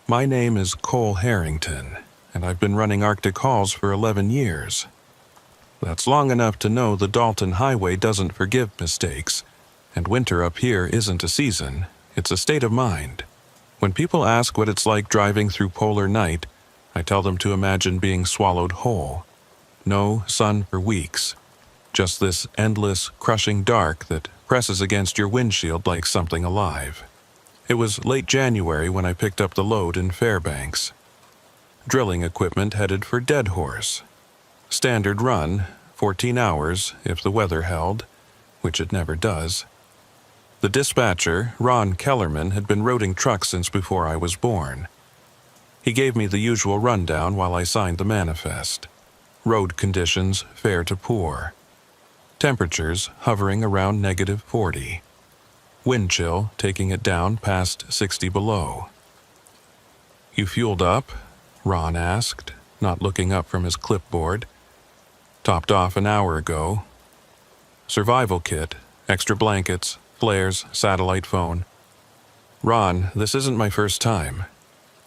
My name is Cole Harrington, and I've been running Arctic hauls for 11 years. That's long enough to know the Dalton Highway doesn't forgive mistakes, and winter up here isn't a season, it's a state of mind. When people ask what it's like driving through polar night, I tell them to imagine being swallowed whole. No sun for weeks. Just this endless, crushing dark that presses against your windshield like something alive. It was late January when I picked up the load in Fairbanks. Drilling equipment headed for Dead Horse. Standard run, 14 hours if the weather held, which it never does. The dispatcher, Ron Kellerman, had been roading trucks since before I was born. He gave me the usual rundown while I signed the manifest. Road conditions fair to poor. Temperatures hovering around -40. Wind chill taking it down past 60 below. "You fueled up?" Ron asked, not looking up from his clipboard. "Topped off an hour ago. Survival kit, extra blankets, flares, satellite phone." "Ron, this isn't my first time."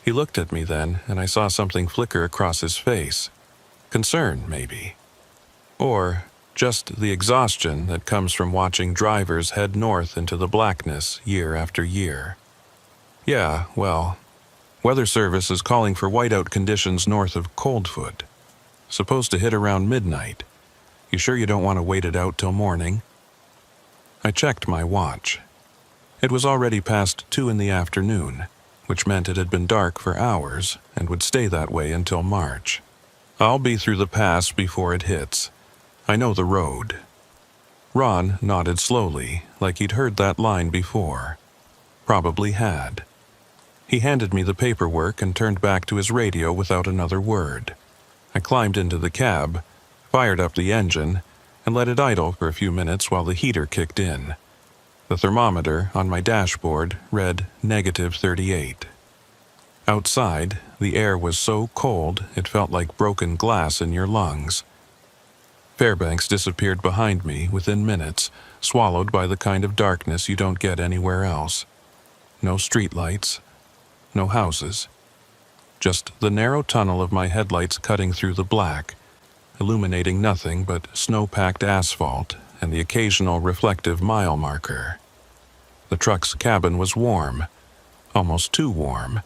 He looked at me then, and I saw something flicker across his face. Concern, maybe. Or just the exhaustion that comes from watching drivers head north into the blackness year after year. "Yeah, well, Weather Service is calling for whiteout conditions north of Coldfoot. Supposed to hit around midnight. You sure you don't want to wait it out till morning?" I checked my watch. It was already past 2 in the afternoon, which meant it had been dark for hours and would stay that way until March. "I'll be through the pass before it hits. I know the road." Ron nodded slowly, like he'd heard that line before. Probably had. He handed me the paperwork and turned back to his radio without another word. I climbed into the cab, fired up the engine, and let it idle for a few minutes while the heater kicked in. The thermometer on my dashboard read -38. Outside, the air was so cold it felt like broken glass in your lungs. Fairbanks disappeared behind me within minutes, swallowed by the kind of darkness you don't get anywhere else. No streetlights, no houses. Just the narrow tunnel of my headlights cutting through the black, illuminating nothing but snow-packed asphalt and the occasional reflective mile marker. The truck's cabin was warm, almost too warm,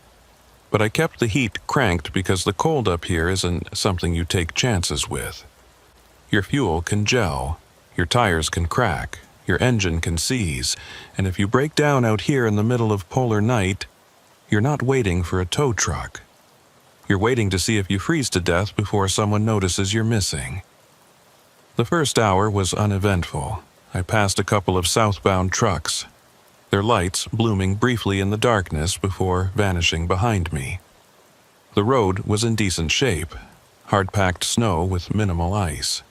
but I kept the heat cranked because the cold up here isn't something you take chances with. Your fuel can gel, your tires can crack, your engine can seize, and if you break down out here in the middle of polar night, you're not waiting for a tow truck. You're waiting to see if you freeze to death before someone notices you're missing. The first hour was uneventful. I passed a couple of southbound trucks, their lights blooming briefly in the darkness before vanishing behind me. The road was in decent shape, hard-packed snow with minimal ice.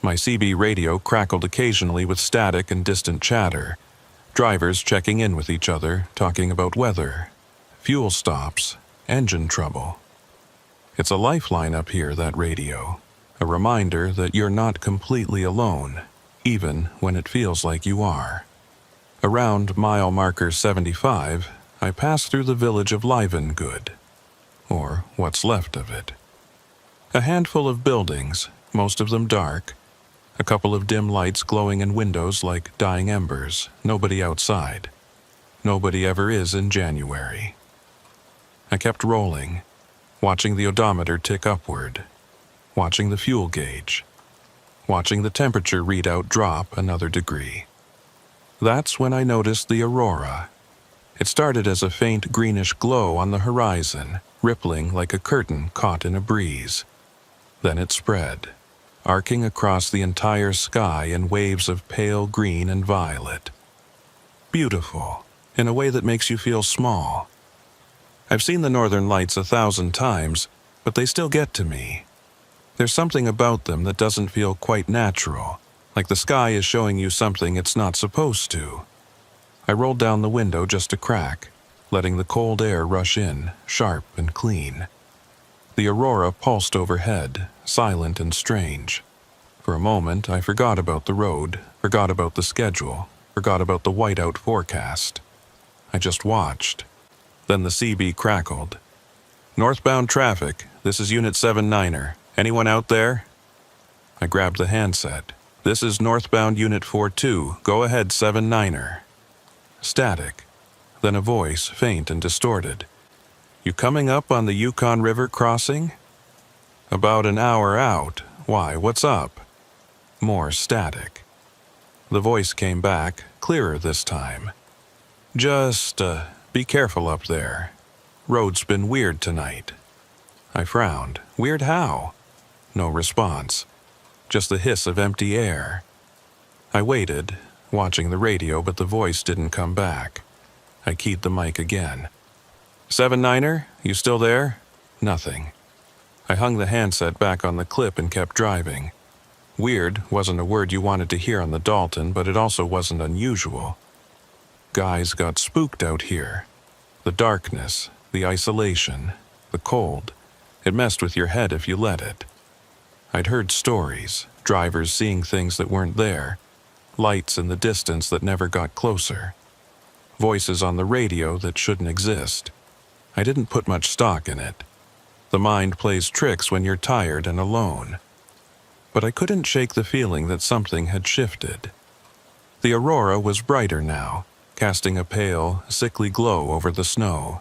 My CB radio crackled occasionally with static and distant chatter, drivers checking in with each other, talking about weather, fuel stops, engine trouble. It's a lifeline up here, that radio, a reminder that you're not completely alone, even when it feels like you are. Around mile marker 75, I passed through the village of Livengood, or what's left of it. A handful of buildings, most of them dark, a couple of dim lights glowing in windows like dying embers, nobody outside. Nobody ever is in January. I kept rolling, watching the odometer tick upward, watching the fuel gauge, watching the temperature readout drop another degree. That's when I noticed the aurora. It started as a faint greenish glow on the horizon, rippling like a curtain caught in a breeze. Then it spread, arcing across the entire sky in waves of pale green and violet. Beautiful, in a way that makes you feel small. I've seen the northern lights 1,000 times, but they still get to me. There's something about them that doesn't feel quite natural, like the sky is showing you something it's not supposed to. I rolled down the window just a crack, letting the cold air rush in, sharp and clean. The aurora pulsed overhead, silent and strange. For a moment, I forgot about the road, forgot about the schedule, forgot about the whiteout forecast. I just watched. Then the CB crackled. "Northbound traffic. This is Unit 79er. Anyone out there?" I grabbed the handset. "This is northbound Unit 42. Go ahead, 79er. Static. Then a voice, faint and distorted. "You coming up on the Yukon River crossing?" "About an hour out. Why, what's up?" More static. The voice came back, clearer this time. "Just, be careful up there. Road's been weird tonight." I frowned. "Weird how?" No response. Just the hiss of empty air. I waited, watching the radio, but the voice didn't come back. I keyed the mic again. 79er, you still there?" Nothing. I hung the handset back on the clip and kept driving. Weird wasn't a word you wanted to hear on the Dalton, but it also wasn't unusual. Guys got spooked out here. The darkness, the isolation, the cold. It messed with your head if you let it. I'd heard stories, drivers seeing things that weren't there, lights in the distance that never got closer, voices on the radio that shouldn't exist. I didn't put much stock in it. The mind plays tricks when you're tired and alone. But I couldn't shake the feeling that something had shifted. The aurora was brighter now, casting a pale, sickly glow over the snow.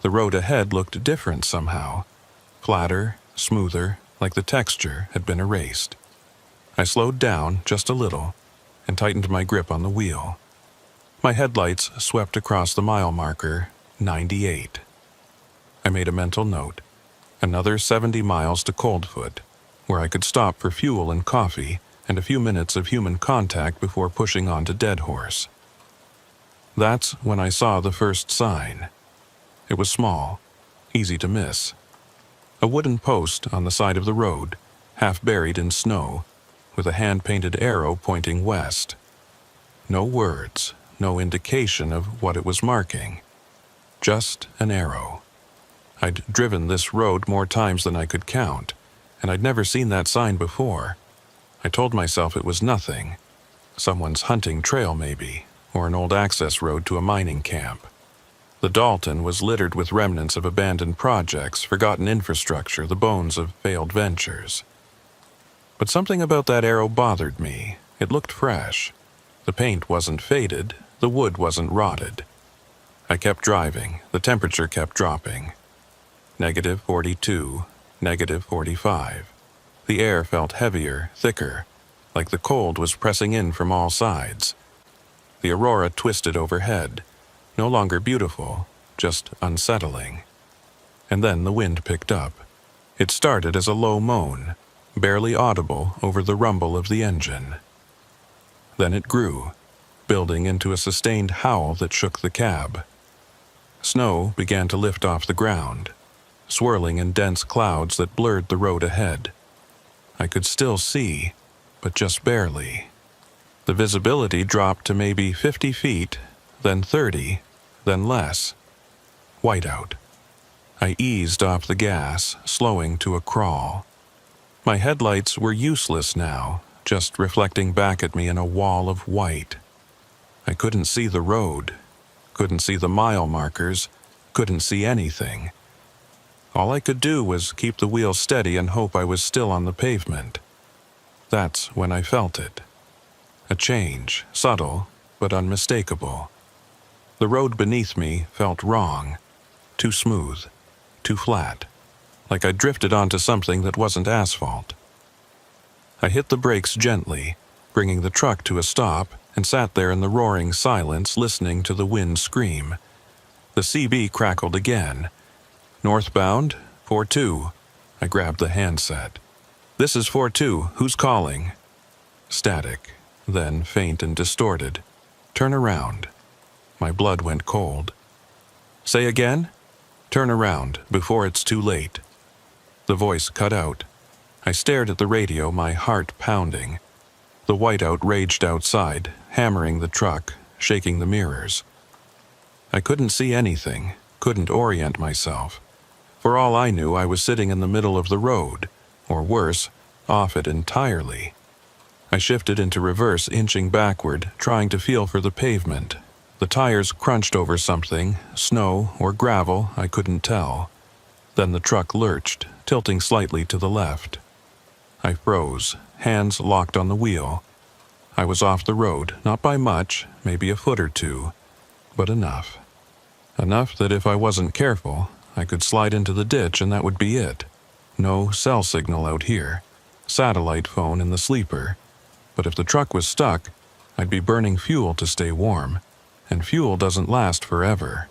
The road ahead looked different somehow, flatter, smoother, like the texture had been erased. I slowed down just a little and tightened my grip on the wheel. My headlights swept across the mile marker, 98. I made a mental note. Another 70 miles to Coldfoot, where I could stop for fuel and coffee and a few minutes of human contact before pushing on to Dead Horse. That's when I saw the first sign. It was small, easy to miss. A wooden post on the side of the road, half buried in snow, with a hand-painted arrow pointing west. No words, no indication of what it was marking. Just an arrow. I'd driven this road more times than I could count, and I'd never seen that sign before. I told myself it was nothing. Someone's hunting trail, maybe, or an old access road to a mining camp. The Dalton was littered with remnants of abandoned projects, forgotten infrastructure, the bones of failed ventures. But something about that arrow bothered me. It looked fresh. The paint wasn't faded, the wood wasn't rotted. I kept driving. The temperature kept dropping. -42, -45. The air felt heavier, thicker, like the cold was pressing in from all sides. The aurora twisted overhead. No longer beautiful, just unsettling. And then the wind picked up. It started as a low moan, barely audible over the rumble of the engine. Then it grew, building into a sustained howl that shook the cab. Snow began to lift off the ground, swirling in dense clouds that blurred the road ahead. I could still see, but just barely. The visibility dropped to maybe 50 feet, then 30, then less. Whiteout. I eased off the gas, slowing to a crawl. My headlights were useless now, just reflecting back at me in a wall of white. I couldn't see the road, couldn't see the mile markers, couldn't see anything. All I could do was keep the wheel steady and hope I was still on the pavement. That's when I felt it. A change, subtle, but unmistakable. The road beneath me felt wrong, too smooth, too flat, like I drifted onto something that wasn't asphalt. I hit the brakes gently, bringing the truck to a stop, and sat there in the roaring silence listening to the wind scream. The CB crackled again. "Northbound, 42. I grabbed the handset. "This is 42. Who's calling?" Static, then faint and distorted. "Turn around." My blood went cold. "Say again?" "Turn around, before it's too late." The voice cut out. I stared at the radio, my heart pounding. The whiteout raged outside, hammering the truck, shaking the mirrors. I couldn't see anything, couldn't orient myself. For all I knew, I was sitting in the middle of the road, or worse, off it entirely. I shifted into reverse, inching backward, trying to feel for the pavement. The tires crunched over something, snow or gravel, I couldn't tell. Then the truck lurched, tilting slightly to the left. I froze, hands locked on the wheel. I was off the road, not by much, maybe a foot or two, but enough. Enough that if I wasn't careful, I could slide into the ditch and that would be it. No cell signal out here. Satellite phone in the sleeper. But if the truck was stuck, I'd be burning fuel to stay warm, and fuel doesn't last forever.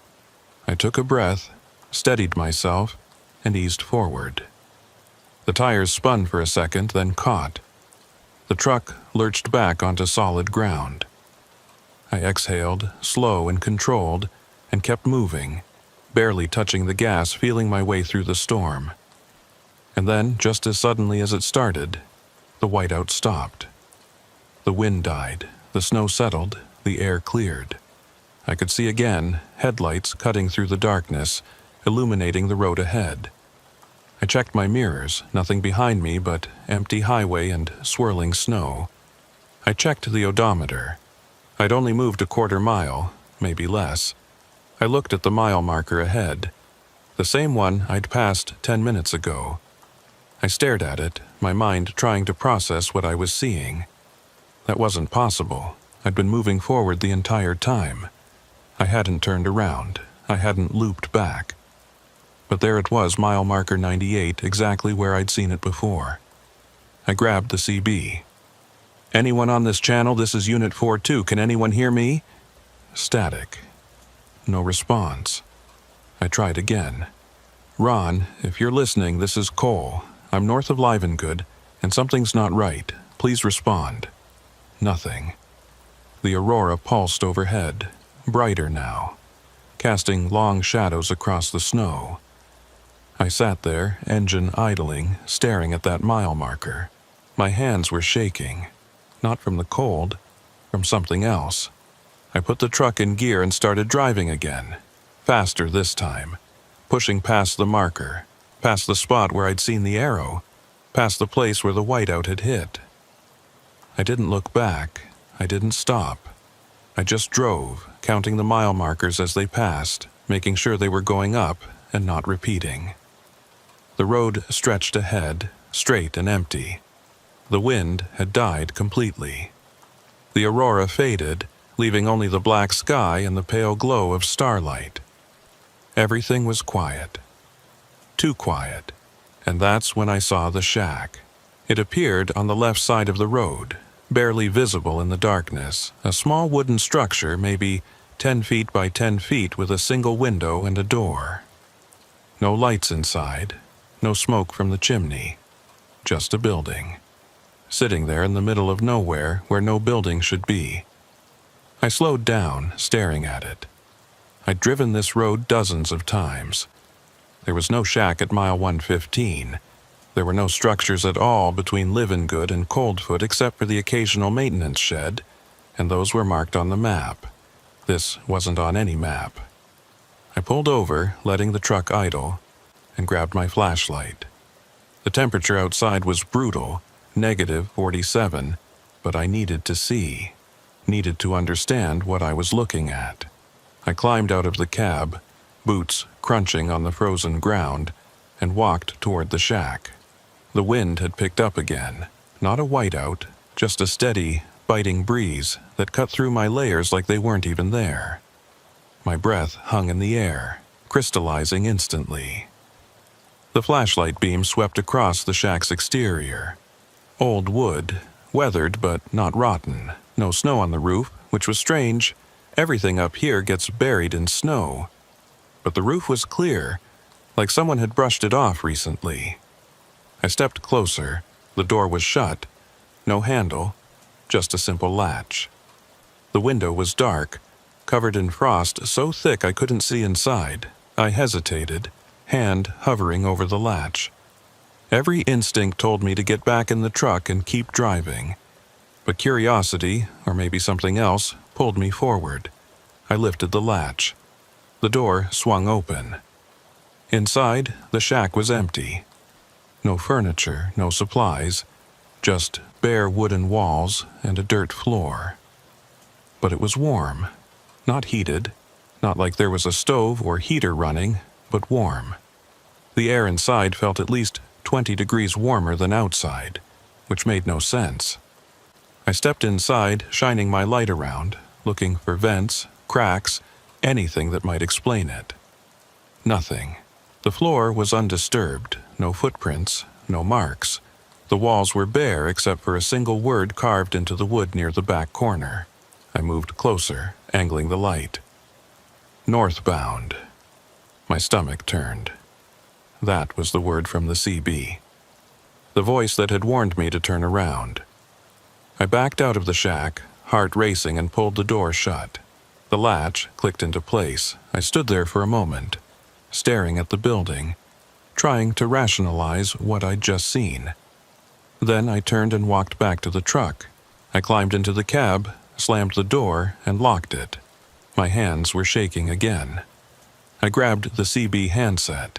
I took a breath, steadied myself, and eased forward. The tires spun for a second, then caught. The truck lurched back onto solid ground. I exhaled, slow and controlled, and kept moving, barely touching the gas, feeling my way through the storm. And then, just as suddenly as it started, the whiteout stopped. The wind died, the snow settled, the air cleared. I could see again, headlights cutting through the darkness, illuminating the road ahead. I checked my mirrors, nothing behind me but empty highway and swirling snow. I checked the odometer. I'd only moved a quarter mile, maybe less. I looked at the mile marker ahead, the same one I'd passed 10 minutes ago. I stared at it, my mind trying to process what I was seeing. That wasn't possible. I'd been moving forward the entire time. I hadn't turned around. I hadn't looped back. But there it was, mile marker 98, exactly where I'd seen it before. I grabbed the CB. "Anyone on this channel? This is Unit 42. Can anyone hear me?" Static. No response. I tried again. "Ron, if you're listening, this is Cole. I'm north of Livengood, and something's not right. Please respond." Nothing. The aurora pulsed overhead, brighter now, casting long shadows across the snow. I sat there, engine idling, staring at that mile marker. My hands were shaking, not from the cold, from something else. I put the truck in gear and started driving again, faster this time, pushing past the marker, past the spot where I'd seen the arrow, past the place where the whiteout had hit. I didn't look back. I didn't stop. I just drove, counting the mile markers as they passed, making sure they were going up and not repeating. The road stretched ahead, straight and empty. The wind had died completely. The aurora faded, leaving only the black sky and the pale glow of starlight. Everything was quiet. Too quiet. And that's when I saw the shack. It appeared on the left side of the road, barely visible in the darkness, a small wooden structure maybe 10 feet by 10 feet with a single window and a door. No lights inside, no smoke from the chimney, just a building, sitting there in the middle of nowhere where no building should be. I slowed down, staring at it. I'd driven this road dozens of times. There was no shack at mile 115. There were no structures at all between Livengood and Coldfoot except for the occasional maintenance shed, and those were marked on the map. This wasn't on any map. I pulled over, letting the truck idle, and grabbed my flashlight. The temperature outside was brutal, -47, but I needed to see, needed to understand what I was looking at. I climbed out of the cab, boots crunching on the frozen ground, and walked toward the shack. The wind had picked up again, not a whiteout, just a steady, biting breeze that cut through my layers like they weren't even there. My breath hung in the air, crystallizing instantly. The flashlight beam swept across the shack's exterior. Old wood, weathered but not rotten, no snow on the roof, which was strange. Everything up here gets buried in snow. But the roof was clear, like someone had brushed it off recently. I stepped closer. The door was shut. No handle, just a simple latch. The window was dark, covered in frost so thick I couldn't see inside. I hesitated, hand hovering over the latch. Every instinct told me to get back in the truck and keep driving. But curiosity, or maybe something else, pulled me forward. I lifted the latch. The door swung open. Inside, the shack was empty. No furniture, no supplies, just bare wooden walls and a dirt floor. But it was warm. Not heated, not like there was a stove or heater running, but warm. The air inside felt at least 20 degrees warmer than outside, which made no sense. I stepped inside, shining my light around, looking for vents, cracks, anything that might explain it. Nothing. The floor was undisturbed, no footprints, no marks. The walls were bare except for a single word carved into the wood near the back corner. I moved closer, angling the light. Northbound. My stomach turned. That was the word from the CB. The voice that had warned me to turn around. I backed out of the shack, heart racing, and pulled the door shut. The latch clicked into place. I stood there for a moment, staring at the building, trying to rationalize what I'd just seen. Then I turned and walked back to the truck. I climbed into the cab, slammed the door, and locked it. My hands were shaking again. I grabbed the CB handset.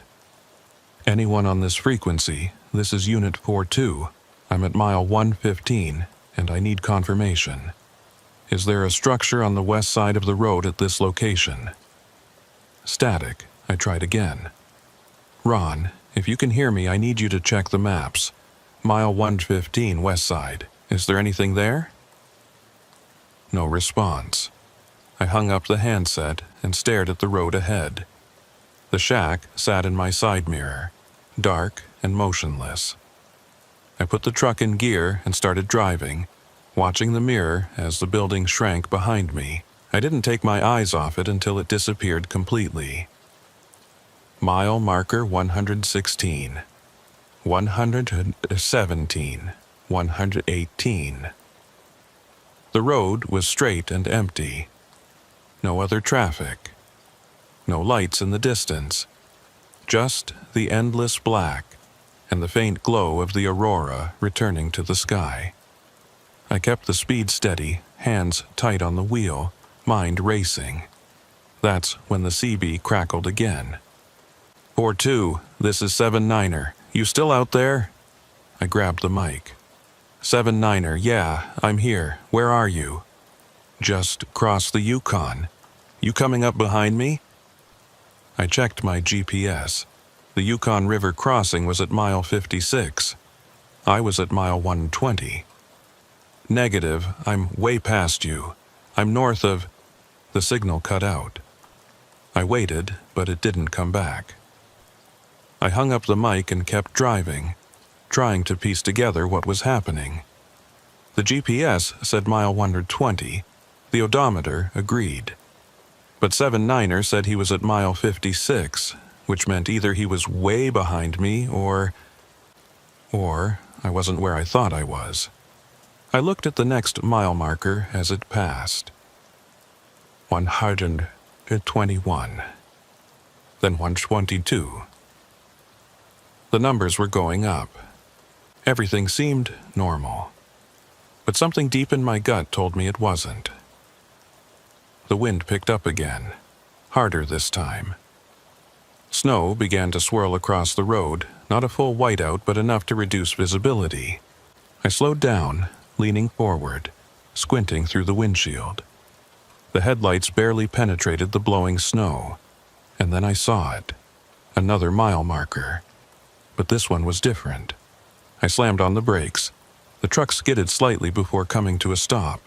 Anyone on this frequency, this is Unit 42. I'm at mile 115, and I need confirmation. Is there a structure on the west side of the road at this location? Static. I tried again. Ron, if you can hear me, I need you to check the maps. Mile 115 west side. Is there anything there? No response. I hung up the handset and stared at the road ahead. The shack sat in my side mirror, dark and motionless. I put the truck in gear and started driving, watching the mirror as the building shrank behind me. I didn't take my eyes off it until it disappeared completely. Mile marker 116, 117, 118. The road was straight and empty. No other traffic. No lights in the distance. Just the endless black and the faint glow of the aurora returning to the sky. I kept the speed steady, hands tight on the wheel, mind racing. That's when the CB crackled again. 4-2, this is 7-9er. You still out there? I grabbed the mic. 7-9er, yeah, I'm here. Where are you? Just crossed the Yukon. You coming up behind me? I checked my GPS. The Yukon River crossing was at mile 56. I was at mile 120. Negative, I'm way past you. I'm north of... The signal cut out. I waited, but it didn't come back. I hung up the mic and kept driving, trying to piece together what was happening. The GPS said mile 120. The odometer agreed. But 7-9er said he was at mile 56, which meant either he was way behind me or I wasn't where I thought I was. I looked at the next mile marker as it passed. 121. Then 122. The numbers were going up. Everything seemed normal. But something deep in my gut told me it wasn't. The wind picked up again, harder this time. Snow began to swirl across the road, not a full whiteout but enough to reduce visibility. I slowed down, leaning forward, squinting through the windshield. The headlights barely penetrated the blowing snow, and then I saw it. Another mile marker. But this one was different. I slammed on the brakes. The truck skidded slightly before coming to a stop.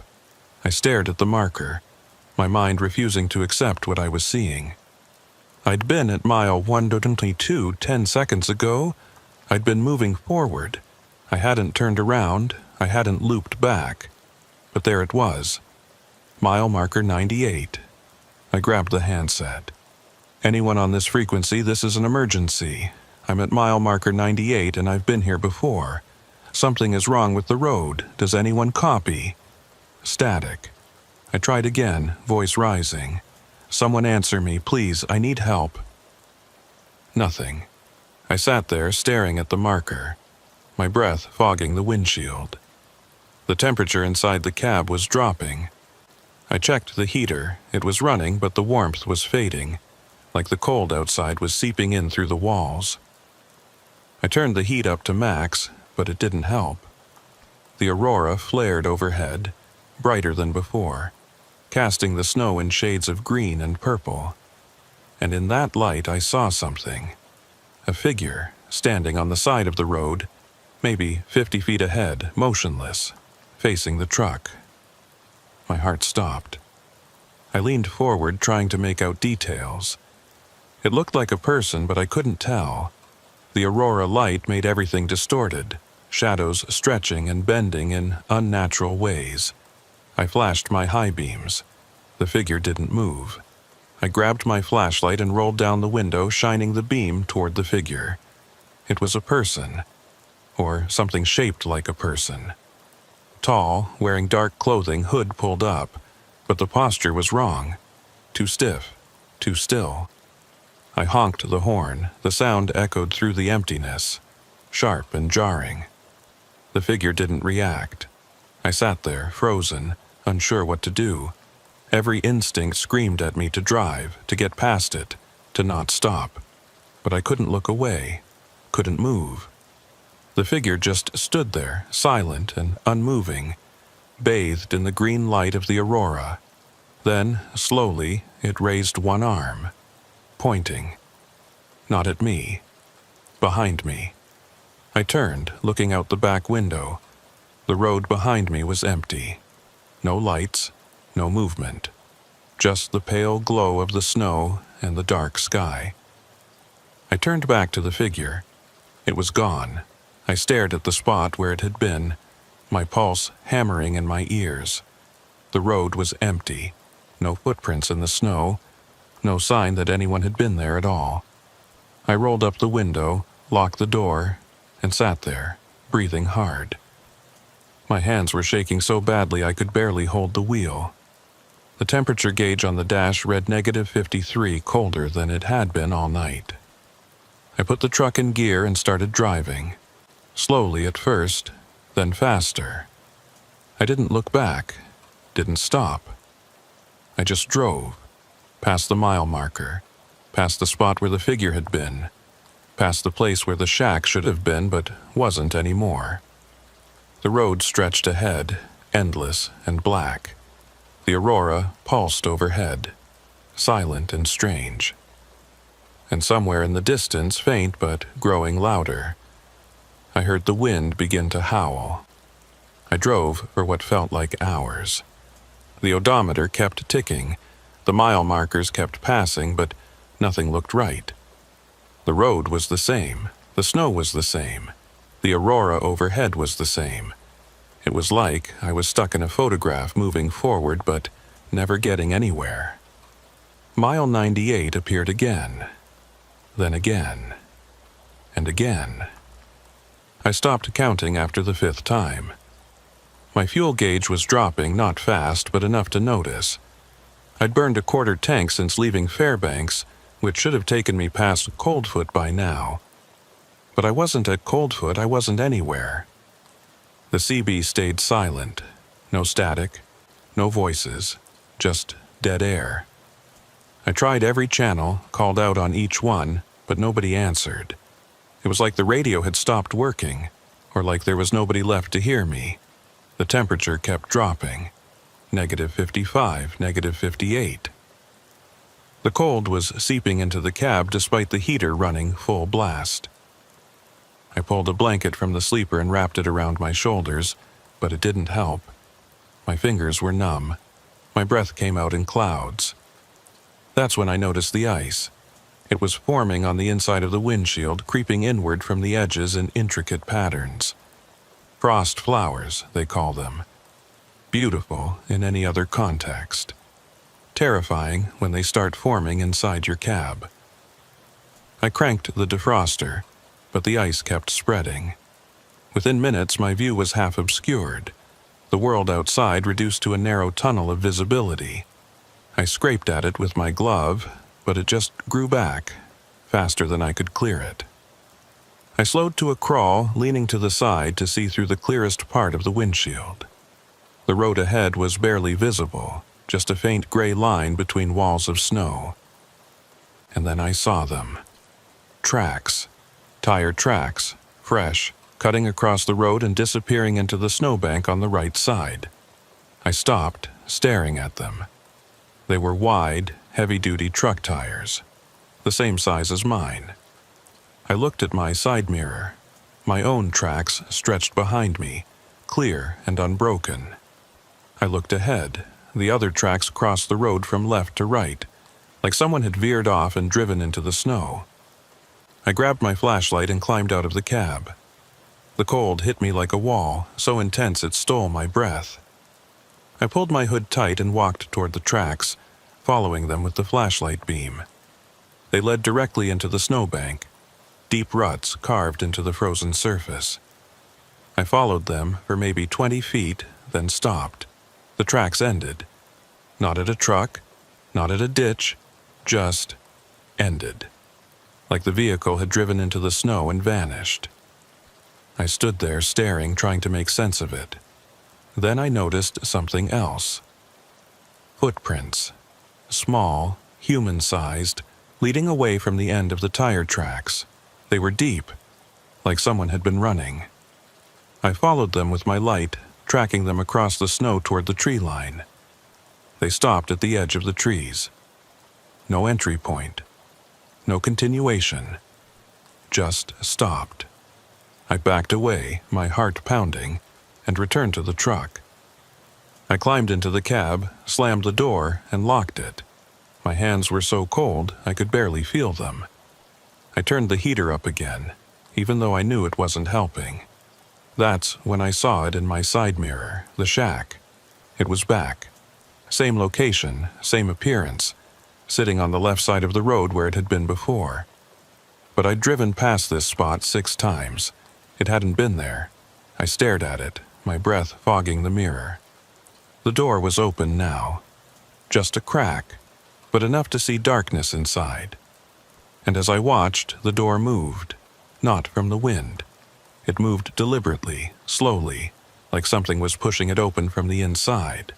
I stared at the marker, my mind refusing to accept what I was seeing. I'd been at mile 122 10 seconds ago. I'd been moving forward. I hadn't turned around. I hadn't looped back. But there it was. Mile marker 98. I grabbed the handset. Anyone on this frequency, this is an emergency. I'm at mile marker 98 and I've been here before. Something is wrong with the road. Does anyone copy? Static. I tried again, voice rising. Someone answer me, please, I need help. Nothing. I sat there staring at the marker, my breath fogging the windshield. The temperature inside the cab was dropping. I checked the heater. It was running, but the warmth was fading, like the cold outside was seeping in through the walls. I turned the heat up to max, but it didn't help. The aurora flared overhead, brighter than before, casting the snow in shades of green and purple. And in that light I saw something. A figure, standing on the side of the road, maybe 50 feet ahead, motionless, facing the truck. My heart stopped. I leaned forward, trying to make out details. It looked like a person, but I couldn't tell. The aurora light made everything distorted, shadows stretching and bending in unnatural ways. I flashed my high beams. The figure didn't move. I grabbed my flashlight and rolled down the window, shining the beam toward the figure. It was a person, or something shaped like a person. Tall, wearing dark clothing, hood pulled up, but the posture was wrong. Too stiff, too still. I honked the horn. The sound echoed through the emptiness, sharp and jarring. The figure didn't react. I sat there, frozen, unsure what to do. Every instinct screamed at me to drive, to get past it, to not stop. But I couldn't look away, couldn't move. The figure just stood there, silent and unmoving, bathed in the green light of the aurora. Then, slowly, it raised one arm, pointing. Not at me. Behind me. I turned, looking out the back window. The road behind me was empty. No lights, no movement. Just the pale glow of the snow and the dark sky. I turned back to the figure. It was gone. I stared at the spot where it had been, my pulse hammering in my ears. The road was empty. No footprints in the snow. No sign that anyone had been there at all. I rolled up the window, locked the door, and sat there, breathing hard. My hands were shaking so badly I could barely hold the wheel. The temperature gauge on the dash read -53, colder than it had been all night. I put the truck in gear and started driving. Slowly at first, then faster. I didn't look back, didn't stop. I just drove, past the mile marker, past the spot where the figure had been, past the place where the shack should have been but wasn't anymore. The road stretched ahead, endless and black. The aurora pulsed overhead, silent and strange. And somewhere in the distance, faint but growing louder, I heard the wind begin to howl. I drove for what felt like hours. The odometer kept ticking. The mile markers kept passing, but nothing looked right. The road was the same. The snow was the same. The aurora overhead was the same. It was like I was stuck in a photograph, moving forward but never getting anywhere. Mile 98 appeared again. Then again. And again. I stopped counting after the 5th time. My fuel gauge was dropping, not fast, but enough to notice. I'd burned a quarter tank since leaving Fairbanks, which should have taken me past Coldfoot by now. But I wasn't at Coldfoot, I wasn't anywhere. The CB stayed silent. No static, no voices, just dead air. I tried every channel, called out on each one, but nobody answered. It was like the radio had stopped working, or like there was nobody left to hear me. The temperature kept dropping. -55, -58. The cold was seeping into the cab despite the heater running full blast. I pulled a blanket from the sleeper and wrapped it around my shoulders, but it didn't help. My fingers were numb. My breath came out in clouds. That's when I noticed the ice. It was forming on the inside of the windshield, creeping inward from the edges in intricate patterns. Frost flowers, they call them. Beautiful in any other context. Terrifying when they start forming inside your cab. I cranked the defroster, but the ice kept spreading. Within minutes, my view was half obscured. The world outside reduced to a narrow tunnel of visibility. I scraped at it with my glove, but it just grew back, faster than I could clear it. I slowed to a crawl, leaning to the side to see through the clearest part of the windshield. The road ahead was barely visible, just a faint gray line between walls of snow. And then I saw them. Tracks. Tire tracks, fresh, cutting across the road and disappearing into the snowbank on the right side. I stopped, staring at them. They were wide, heavy-duty truck tires, the same size as mine. I looked at my side mirror. My own tracks stretched behind me, clear and unbroken. I looked ahead. The other tracks crossed the road from left to right, like someone had veered off and driven into the snow. I grabbed my flashlight and climbed out of the cab. The cold hit me like a wall, so intense it stole my breath. I pulled my hood tight and walked toward the tracks, following them with the flashlight beam. They led directly into the snowbank, deep ruts carved into the frozen surface. I followed them for maybe 20 feet, then stopped. The tracks ended. Not at a truck, not at a ditch, just ended. Like the vehicle had driven into the snow and vanished. I stood there staring, trying to make sense of it. Then I noticed something else. Footprints. Small, human-sized, leading away from the end of the tire tracks. They were deep, like someone had been running. I followed them with my light, tracking them across the snow toward the tree line. They stopped at the edge of the trees. No entry point. No continuation. Just stopped. I backed away, my heart pounding, and returned to the truck. I climbed into the cab, slammed the door, and locked it. My hands were so cold I could barely feel them. I turned the heater up again, even though I knew it wasn't helping. That's when I saw it in my side mirror, the shack. It was back. Same location, same appearance, sitting on the left side of the road where it had been before. But I'd driven past this spot 6 times. It hadn't been there. I stared at it, my breath fogging the mirror. The door was open now. Just a crack, but enough to see darkness inside. And as I watched, the door moved, not from the wind. It moved deliberately, slowly, like something was pushing it open from the inside.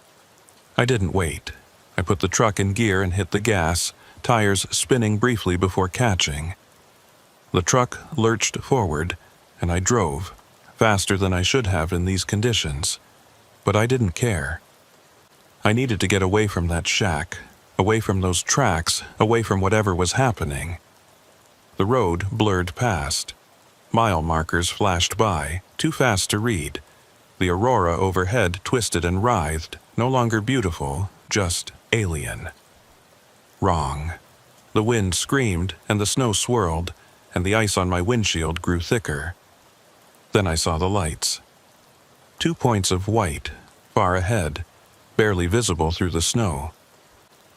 I didn't wait. I put the truck in gear and hit the gas, tires spinning briefly before catching. The truck lurched forward, and I drove, faster than I should have in these conditions. But I didn't care. I needed to get away from that shack, away from those tracks, away from whatever was happening. The road blurred past. Mile markers flashed by, too fast to read. The aurora overhead twisted and writhed, no longer beautiful, just alien. Wrong. The wind screamed, and the snow swirled, and the ice on my windshield grew thicker. Then I saw the lights. 2 points of white, far ahead, barely visible through the snow.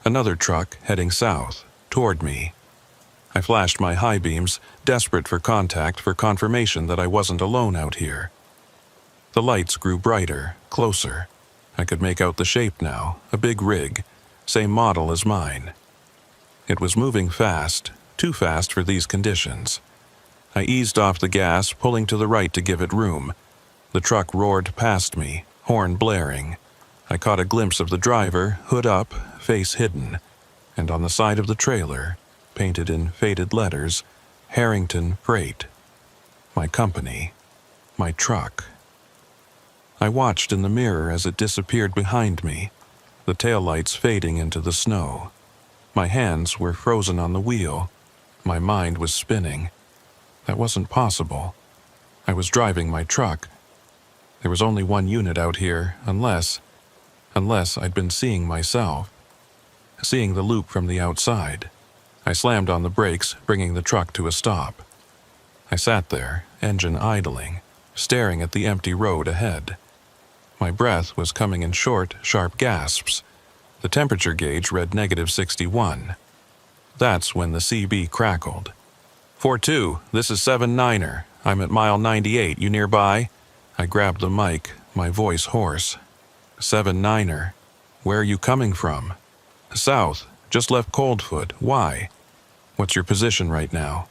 Another truck heading south, toward me. I flashed my high beams, desperate for contact, for confirmation that I wasn't alone out here. The lights grew brighter, closer. I could make out the shape now, a big rig, same model as mine. It was moving fast, too fast for these conditions. I eased off the gas, pulling to the right to give it room. The truck roared past me, horn blaring. I caught a glimpse of the driver, hood up, face hidden, and on the side of the trailer, painted in faded letters, Harrington Freight. My company. My truck. I watched in the mirror as it disappeared behind me, the taillights fading into the snow. My hands were frozen on the wheel. My mind was spinning. That wasn't possible. I was driving my truck. There was only one unit out here, unless I'd been seeing myself. Seeing the loop from the outside. I slammed on the brakes, bringing the truck to a stop. I sat there, engine idling, staring at the empty road ahead. My breath was coming in short, sharp gasps. The temperature gauge read -61. That's when the CB crackled. 4-2, this is 7-9er. I'm at mile 98, you nearby? I grabbed the mic, my voice hoarse. 7-9er. Where are you coming from? South, just left Coldfoot. Why? What's your position right now?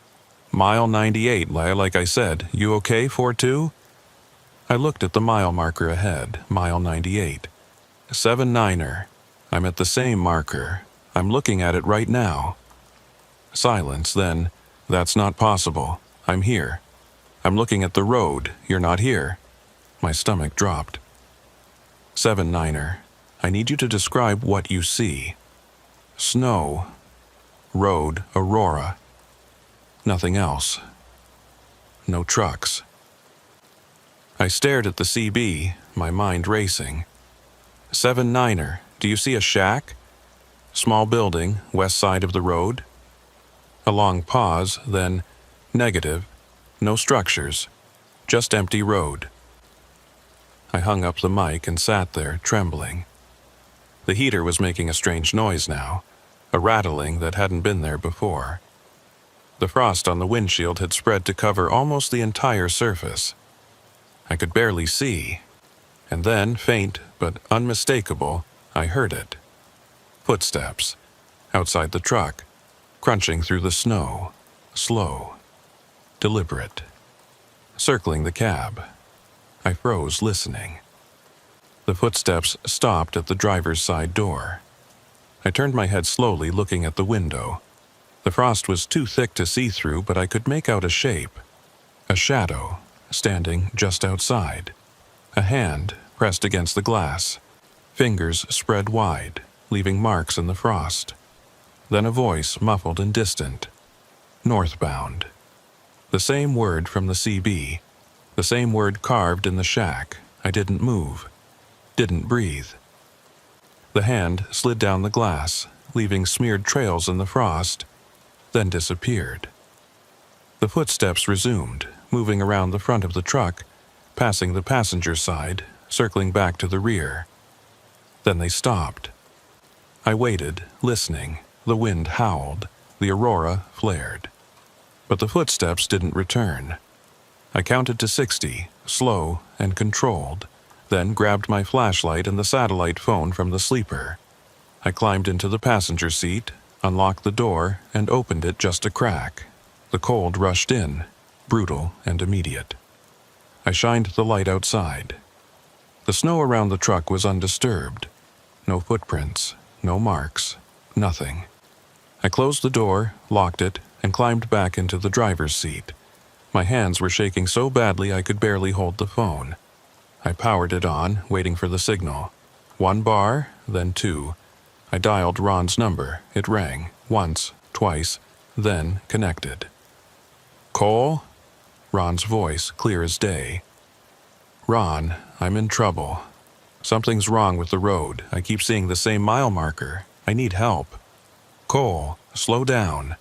Mile 98, like I said. You okay, 4-2? I looked at the mile marker ahead, mile 98. 7-9er. I'm at the same marker. I'm looking at it right now. Silence, then. That's not possible. I'm here. I'm looking at the road. You're not here. My stomach dropped. 7-9er. I need you to describe what you see. snow, road, Aurora. Nothing else. No trucks. I stared at the CB, my mind racing. 7-9er, do you see a shack? Small building, west side of the road? A long pause, then, negative, no structures, just empty road. I hung up the mic and sat there, trembling. The heater was making a strange noise now, a rattling that hadn't been there before. The frost on the windshield had spread to cover almost the entire surface. I could barely see, and then, faint but unmistakable, I heard it. Footsteps, outside the truck, crunching through the snow, slow, deliberate, circling the cab. I froze, listening. The footsteps stopped at the driver's side door. I turned my head slowly, looking at the window. The frost was too thick to see through, but I could make out a shape. A shadow, standing just outside. A hand pressed against the glass. Fingers spread wide, leaving marks in the frost. Then a voice, muffled and distant. Northbound. The same word from the CB. The same word carved in the shack. I didn't move. Didn't breathe. The hand slid down the glass, leaving smeared trails in the frost, then disappeared. The footsteps resumed, moving around the front of the truck, passing the passenger side, circling back to the rear. Then they stopped. I waited, listening. The wind howled. The aurora flared. But the footsteps didn't return. I counted to 60, slow and controlled, then grabbed my flashlight and the satellite phone from the sleeper. I climbed into the passenger seat, unlocked the door, and opened it just a crack. The cold rushed in, brutal and immediate. I shined the light outside. The snow around the truck was undisturbed. No footprints, no marks, nothing. I closed the door, locked it, and climbed back into the driver's seat. My hands were shaking so badly I could barely hold the phone. I powered it on, waiting for the signal. 1 bar, then 2. I dialed Ron's number. It rang, once, twice, then connected. Cole? Ron's voice, clear as day. Ron, I'm in trouble. Something's wrong with the road. I keep seeing the same mile marker. I need help. Cole, slow down.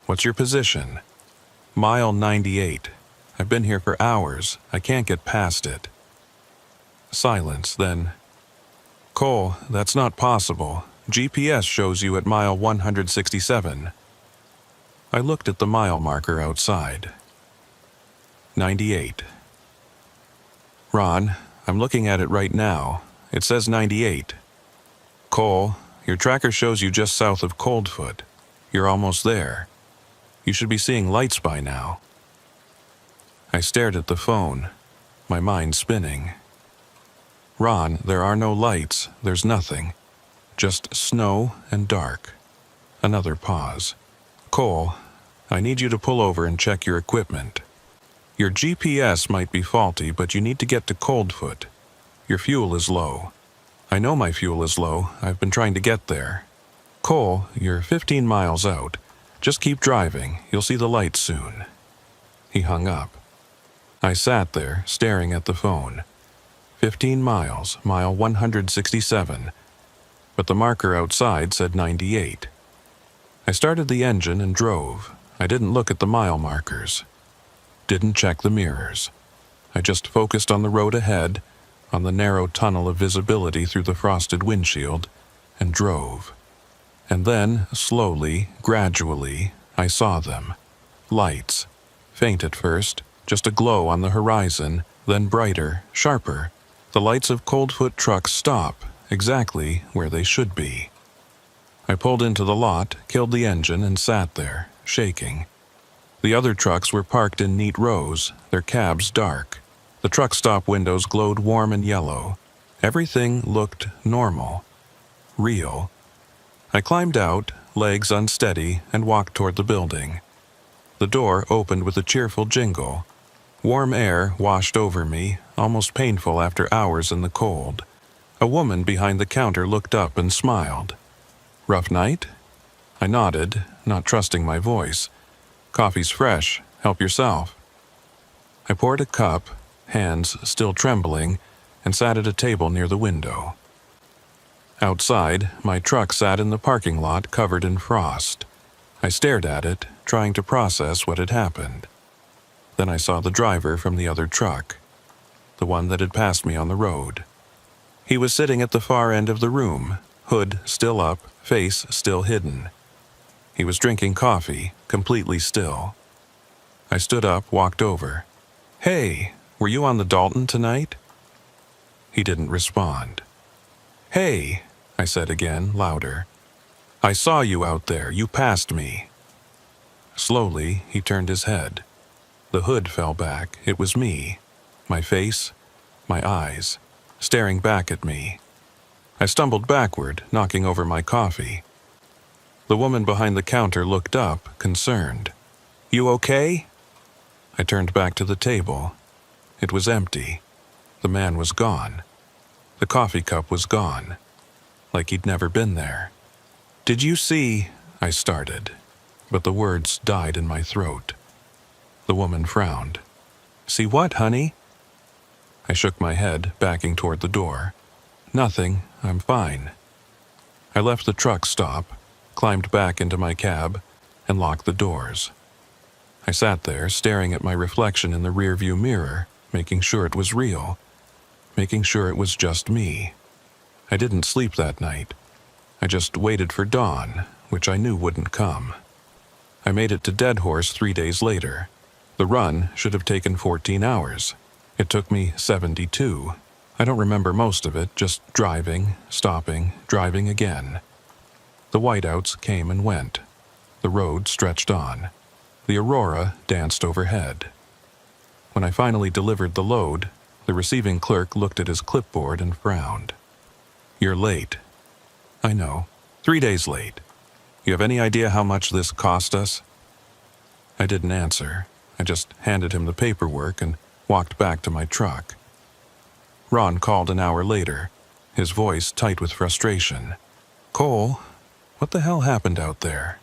What's your position? Mile 98. I've been here for hours. I can't get past it. Silence, then. Cole, that's not possible. GPS shows you at mile 167. I looked at the mile marker outside. 98. Ron, I'm looking at it right now. It says 98. Cole, your tracker shows you just south of Coldfoot. You're almost there. You should be seeing lights by now. I stared at the phone, my mind spinning. Ron, there are no lights. There's nothing. Just snow and dark. Another pause. Cole, I need you to pull over and check your equipment. Your GPS might be faulty, but you need to get to Coldfoot. Your fuel is low. I know my fuel is low. I've been trying to get there. Cole, you're 15 miles out. Just keep driving. You'll see the lights soon. He hung up. I sat there, staring at the phone. 15 miles, mile 167. But the marker outside said 98. I started the engine and drove. I didn't look at the mile markers. Didn't check the mirrors. I just focused on the road ahead, on the narrow tunnel of visibility through the frosted windshield, and drove. And then, slowly, gradually, I saw them. Lights. Faint at first, just a glow on the horizon, then brighter, sharper. The lights of Coldfoot trucks stop, exactly where they should be. I pulled into the lot, killed the engine, and sat there, shaking. The other trucks were parked in neat rows, their cabs dark. The truck stop windows glowed warm and yellow. Everything looked normal. Real. I climbed out, legs unsteady, and walked toward the building. The door opened with a cheerful jingle. Warm air washed over me, almost painful after hours in the cold. A woman behind the counter looked up and smiled. Rough night? I nodded, not trusting my voice. "Coffee's fresh. Help yourself." I poured a cup, hands still trembling, and sat at a table near the window. Outside, my truck sat in the parking lot covered in frost. I stared at it, trying to process what had happened. Then I saw the driver from the other truck, the one that had passed me on the road. He was sitting at the far end of the room, hood still up, face still hidden. He was drinking coffee, completely still. I stood up, walked over. "Hey, were you on the Dalton tonight?" He didn't respond. "Hey," I said again, louder. "I saw you out there. You passed me." Slowly, he turned his head. The hood fell back. It was me. My face, my eyes, staring back at me. I stumbled backward, knocking over my coffee. The woman behind the counter looked up, concerned. "You okay?" I turned back to the table. It was empty. The man was gone. The coffee cup was gone, like he'd never been there. "Did you see?" I started, but the words died in my throat. The woman frowned. "See what, honey?" I shook my head, backing toward the door. "Nothing. I'm fine." I left the truck stop, climbed back into my cab, and locked the doors. I sat there, staring at my reflection in the rearview mirror, making sure it was real, making sure it was just me. I didn't sleep that night. I just waited for dawn, which I knew wouldn't come. I made it to Dead Horse 3 days later. The run should have taken 14 hours. It took me 72. I don't remember most of it, just driving, stopping, driving again. The whiteouts came and went. The road stretched on. The aurora danced overhead. When I finally delivered the load, the receiving clerk looked at his clipboard and frowned. "You're late." "I know. 3 days late. You have any idea how much this cost us?" I didn't answer. I just handed him the paperwork and walked back to my truck. Ron called an hour later, his voice tight with frustration. "Cole, what the hell happened out there?"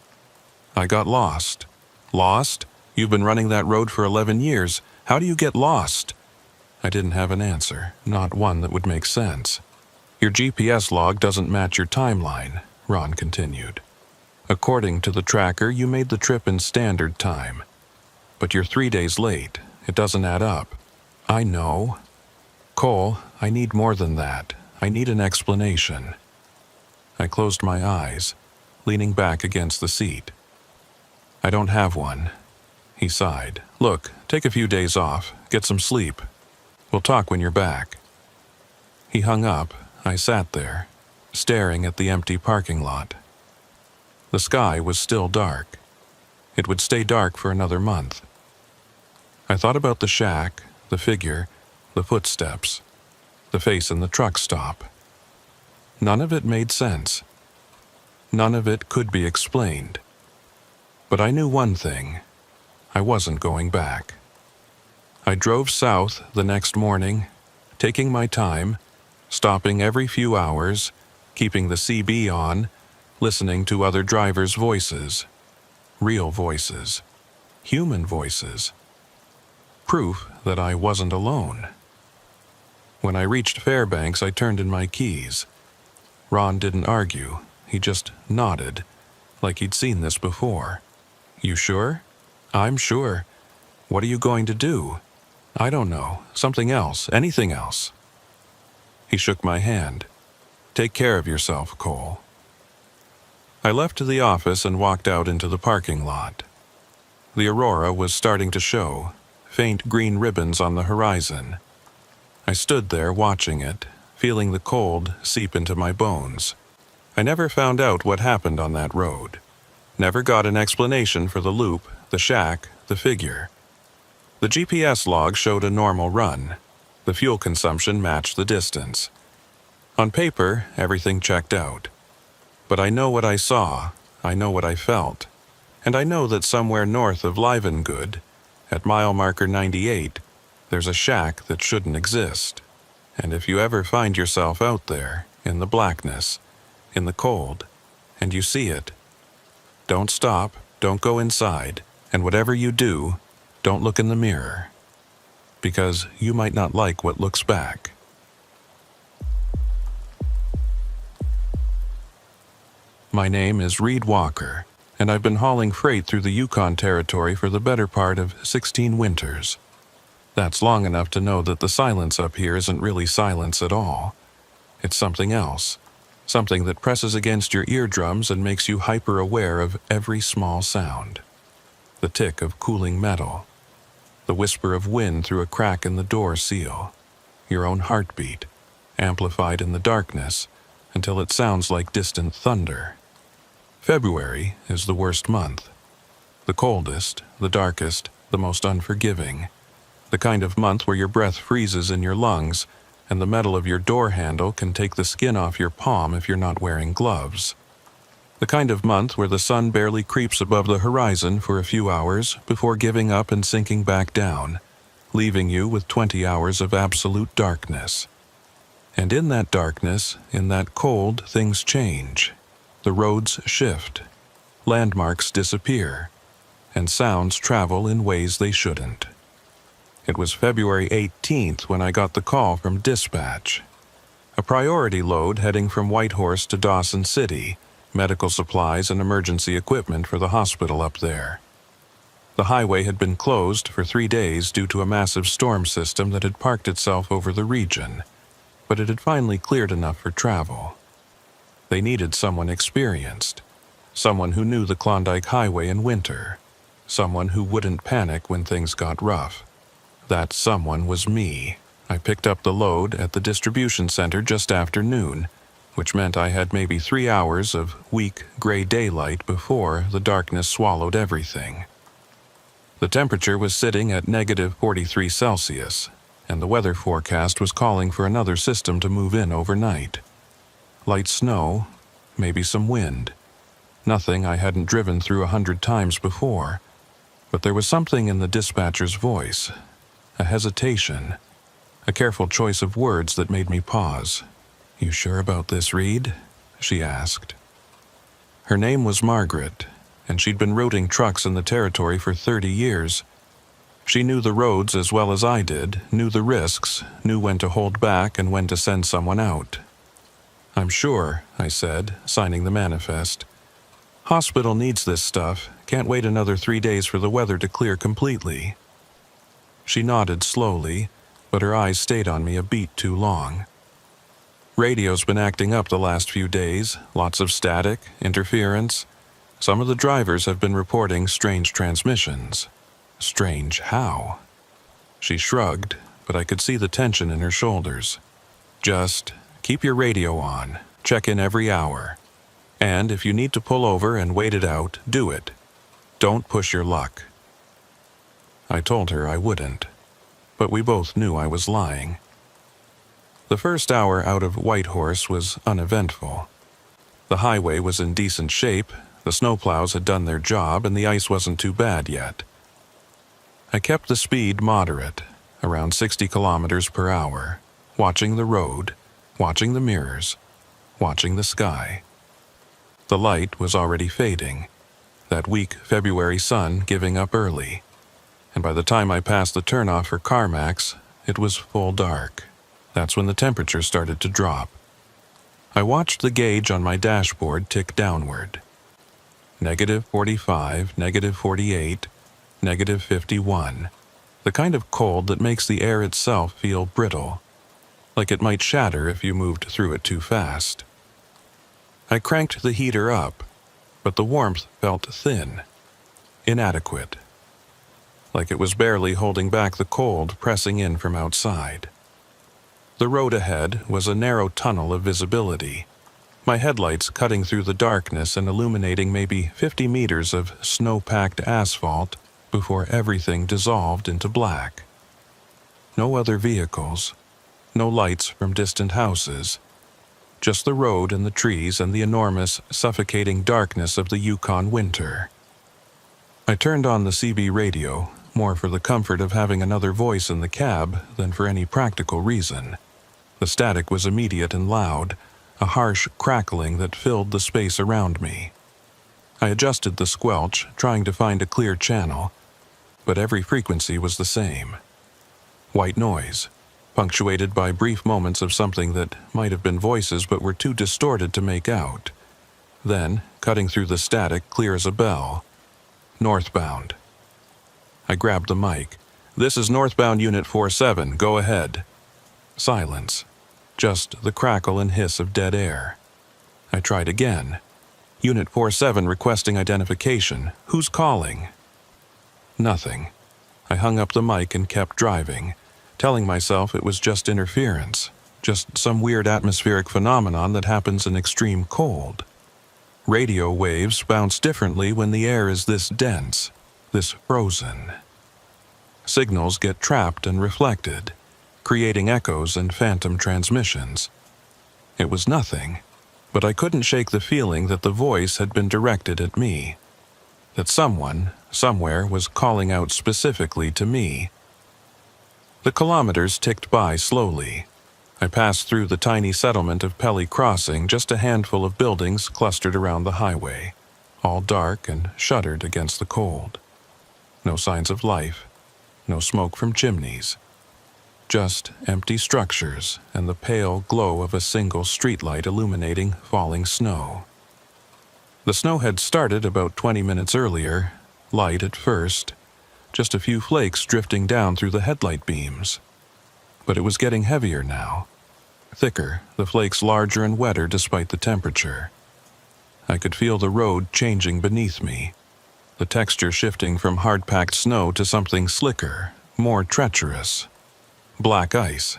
"I got lost." "Lost? You've been running that road for 11 years. How do you get lost?" I didn't have an answer, not one that would make sense. "Your GPS log doesn't match your timeline," Ron continued. "According to the tracker, you made the trip in standard time. But you're 3 days late. It doesn't add up." "I know." "Cole, I need more than that. I need an explanation." I closed my eyes, leaning back against the seat. "I don't have one." He sighed. "Look, take a few days off, get some sleep. We'll talk when you're back." He hung up. I sat there, staring at the empty parking lot. The sky was still dark. It would stay dark for another month. I thought about the shack, the figure, the footsteps, the face in the truck stop. None of it made sense. None of it could be explained. But I knew one thing. I wasn't going back. I drove south the next morning, taking my time, stopping every few hours, keeping the CB on, listening to other drivers' voices. Real voices. Human voices. Proof that I wasn't alone. When I reached Fairbanks, I turned in my keys. Ron didn't argue. He just nodded, like he'd seen this before. "You sure?" "I'm sure." "What are you going to do?" "I don't know. Something else. Anything else." He shook my hand. "Take care of yourself, Cole." I left the office and walked out into the parking lot. The aurora was starting to show, faint green ribbons on the horizon. I stood there watching it, feeling the cold seep into my bones. I never found out what happened on that road. Never got an explanation for the loop, the shack, the figure. The GPS log showed a normal run. The fuel consumption matched the distance. On paper, everything checked out. But I know what I saw, I know what I felt, and I know that somewhere north of Livengood, at mile marker 98, there's a shack that shouldn't exist. And if you ever find yourself out there, in the blackness, in the cold, and you see it, Don't stop, don't go inside, and whatever you do, don't look in the mirror. Because you might not like what looks back. My name is Reed Walker, and I've been hauling freight through the Yukon Territory for the better part of 16 winters. That's long enough to know that the silence up here isn't really silence at all. It's something else, something that presses against your eardrums and makes you hyper-aware of every small sound. The tick of cooling metal, the whisper of wind through a crack in the door seal, your own heartbeat, amplified in the darkness until it sounds like distant thunder. February is the worst month. The coldest, the darkest, the most unforgiving. The kind of month where your breath freezes in your lungs and the metal of your door handle can take the skin off your palm if you're not wearing gloves. The kind of month where the sun barely creeps above the horizon for a few hours before giving up and sinking back down, leaving you with 20 hours of absolute darkness. And in that darkness, in that cold, things change. The roads shift, landmarks disappear, and sounds travel in ways they shouldn't. It was February 18th when I got the call from dispatch. A priority load heading from Whitehorse to Dawson City, medical supplies and emergency equipment for the hospital up there. The highway had been closed for 3 days due to a massive storm system that had parked itself over the region, but it had finally cleared enough for travel. They needed someone experienced, someone who knew the Klondike Highway in winter, someone who wouldn't panic when things got rough. That someone was me. I picked up the load at the distribution center just after noon, which meant I had maybe 3 hours of weak, gray daylight before the darkness swallowed everything. The temperature was sitting at -43 Celsius, and the weather forecast was calling for another system to move in overnight. Light snow, maybe some wind. Nothing I hadn't driven through 100 times before, but there was something in the dispatcher's voice, a hesitation, a careful choice of words that made me pause. "You sure about this, Reed?" she asked. Her name was Margaret, and she'd been routing trucks in the territory for 30 years. She knew the roads as well as I did, knew the risks, knew when to hold back and when to send someone out. "I'm sure," I said, signing the manifest. "Hospital needs this stuff. Can't wait another 3 days for the weather to clear completely." She nodded slowly, but her eyes stayed on me a beat too long. "Radio's been acting up the last few days, lots of static, interference. Some of the drivers have been reporting strange transmissions." Strange how? She shrugged, but I could see the tension in her shoulders. "Just keep your radio on, check in every hour. And if you need to pull over and wait it out, do it. Don't push your luck." I told her I wouldn't, but we both knew I was lying. The first hour out of Whitehorse was uneventful. The highway was in decent shape, the snowplows had done their job, and the ice wasn't too bad yet. I kept the speed moderate, around 60 kilometers per hour, watching the road, watching the mirrors, watching the sky. The light was already fading, that weak February sun giving up early, and by the time I passed the turnoff for CarMax, it was full dark. That's when the temperature started to drop. I watched the gauge on my dashboard tick downward. -45, -48, -51. The kind of cold that makes the air itself feel brittle, like it might shatter if you moved through it too fast. I cranked the heater up, but the warmth felt thin, inadequate, like it was barely holding back the cold pressing in from outside. The road ahead was a narrow tunnel of visibility, my headlights cutting through the darkness and illuminating maybe 50 meters of snow-packed asphalt before everything dissolved into black. No other vehicles, no lights from distant houses, just the road and the trees and the enormous, suffocating darkness of the Yukon winter. I turned on the CB radio, more for the comfort of having another voice in the cab than for any practical reason. The static was immediate and loud, a harsh crackling that filled the space around me. I adjusted the squelch, trying to find a clear channel, but every frequency was the same. White noise, punctuated by brief moments of something that might have been voices but were too distorted to make out. Then, cutting through the static, clear as a bell. Northbound. I grabbed the mic. "This is northbound Unit 47, go ahead." Silence. Just the crackle and hiss of dead air. I tried again. "Unit 47 requesting identification. Who's calling?" Nothing. I hung up the mic and kept driving, telling myself it was just interference, just some weird atmospheric phenomenon that happens in extreme cold. Radio waves bounce differently when the air is this dense, this frozen. Signals get trapped and reflected, creating echoes and phantom transmissions. It was nothing, but I couldn't shake the feeling that the voice had been directed at me, that someone, somewhere, was calling out specifically to me. The kilometers ticked by slowly. I passed through the tiny settlement of Pelly Crossing, just a handful of buildings clustered around the highway, all dark and shuttered against the cold. No signs of life, no smoke from chimneys. Just empty structures and the pale glow of a single streetlight illuminating falling snow. The snow had started about 20 minutes earlier, light at first, just a few flakes drifting down through the headlight beams. But it was getting heavier now. Thicker, the flakes larger and wetter despite the temperature. I could feel the road changing beneath me, the texture shifting from hard-packed snow to something slicker, more treacherous. Black ice,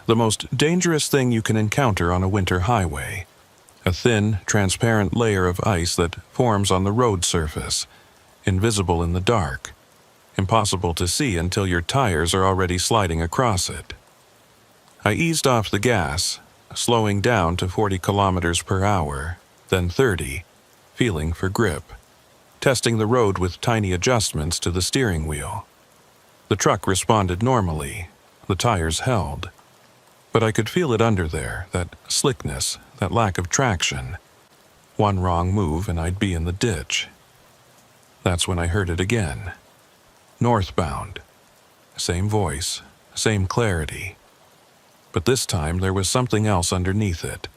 the most dangerous thing you can encounter on a winter highway. A thin, transparent layer of ice that forms on the road surface, invisible in the dark, impossible to see until your tires are already sliding across it. I eased off the gas, slowing down to 40 kilometers per hour, then 30, feeling for grip, testing the road with tiny adjustments to the steering wheel. The truck responded normally, the tires held, but I could feel it under there, that slickness, that lack of traction. One wrong move and I'd be in the ditch. That's when I heard it again. Northbound. Same voice, same clarity. But this time there was something else underneath it.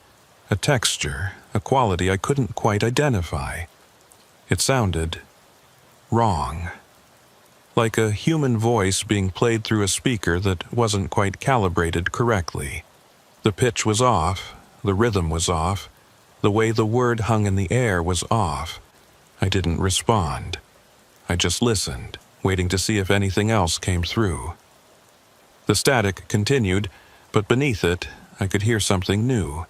A texture, a quality I couldn't quite identify. It sounded wrong. Like a human voice being played through a speaker that wasn't quite calibrated correctly. The pitch was off, the rhythm was off, the way the word hung in the air was off. I didn't respond. I just listened, waiting to see if anything else came through. The static continued, but beneath it, I could hear something new.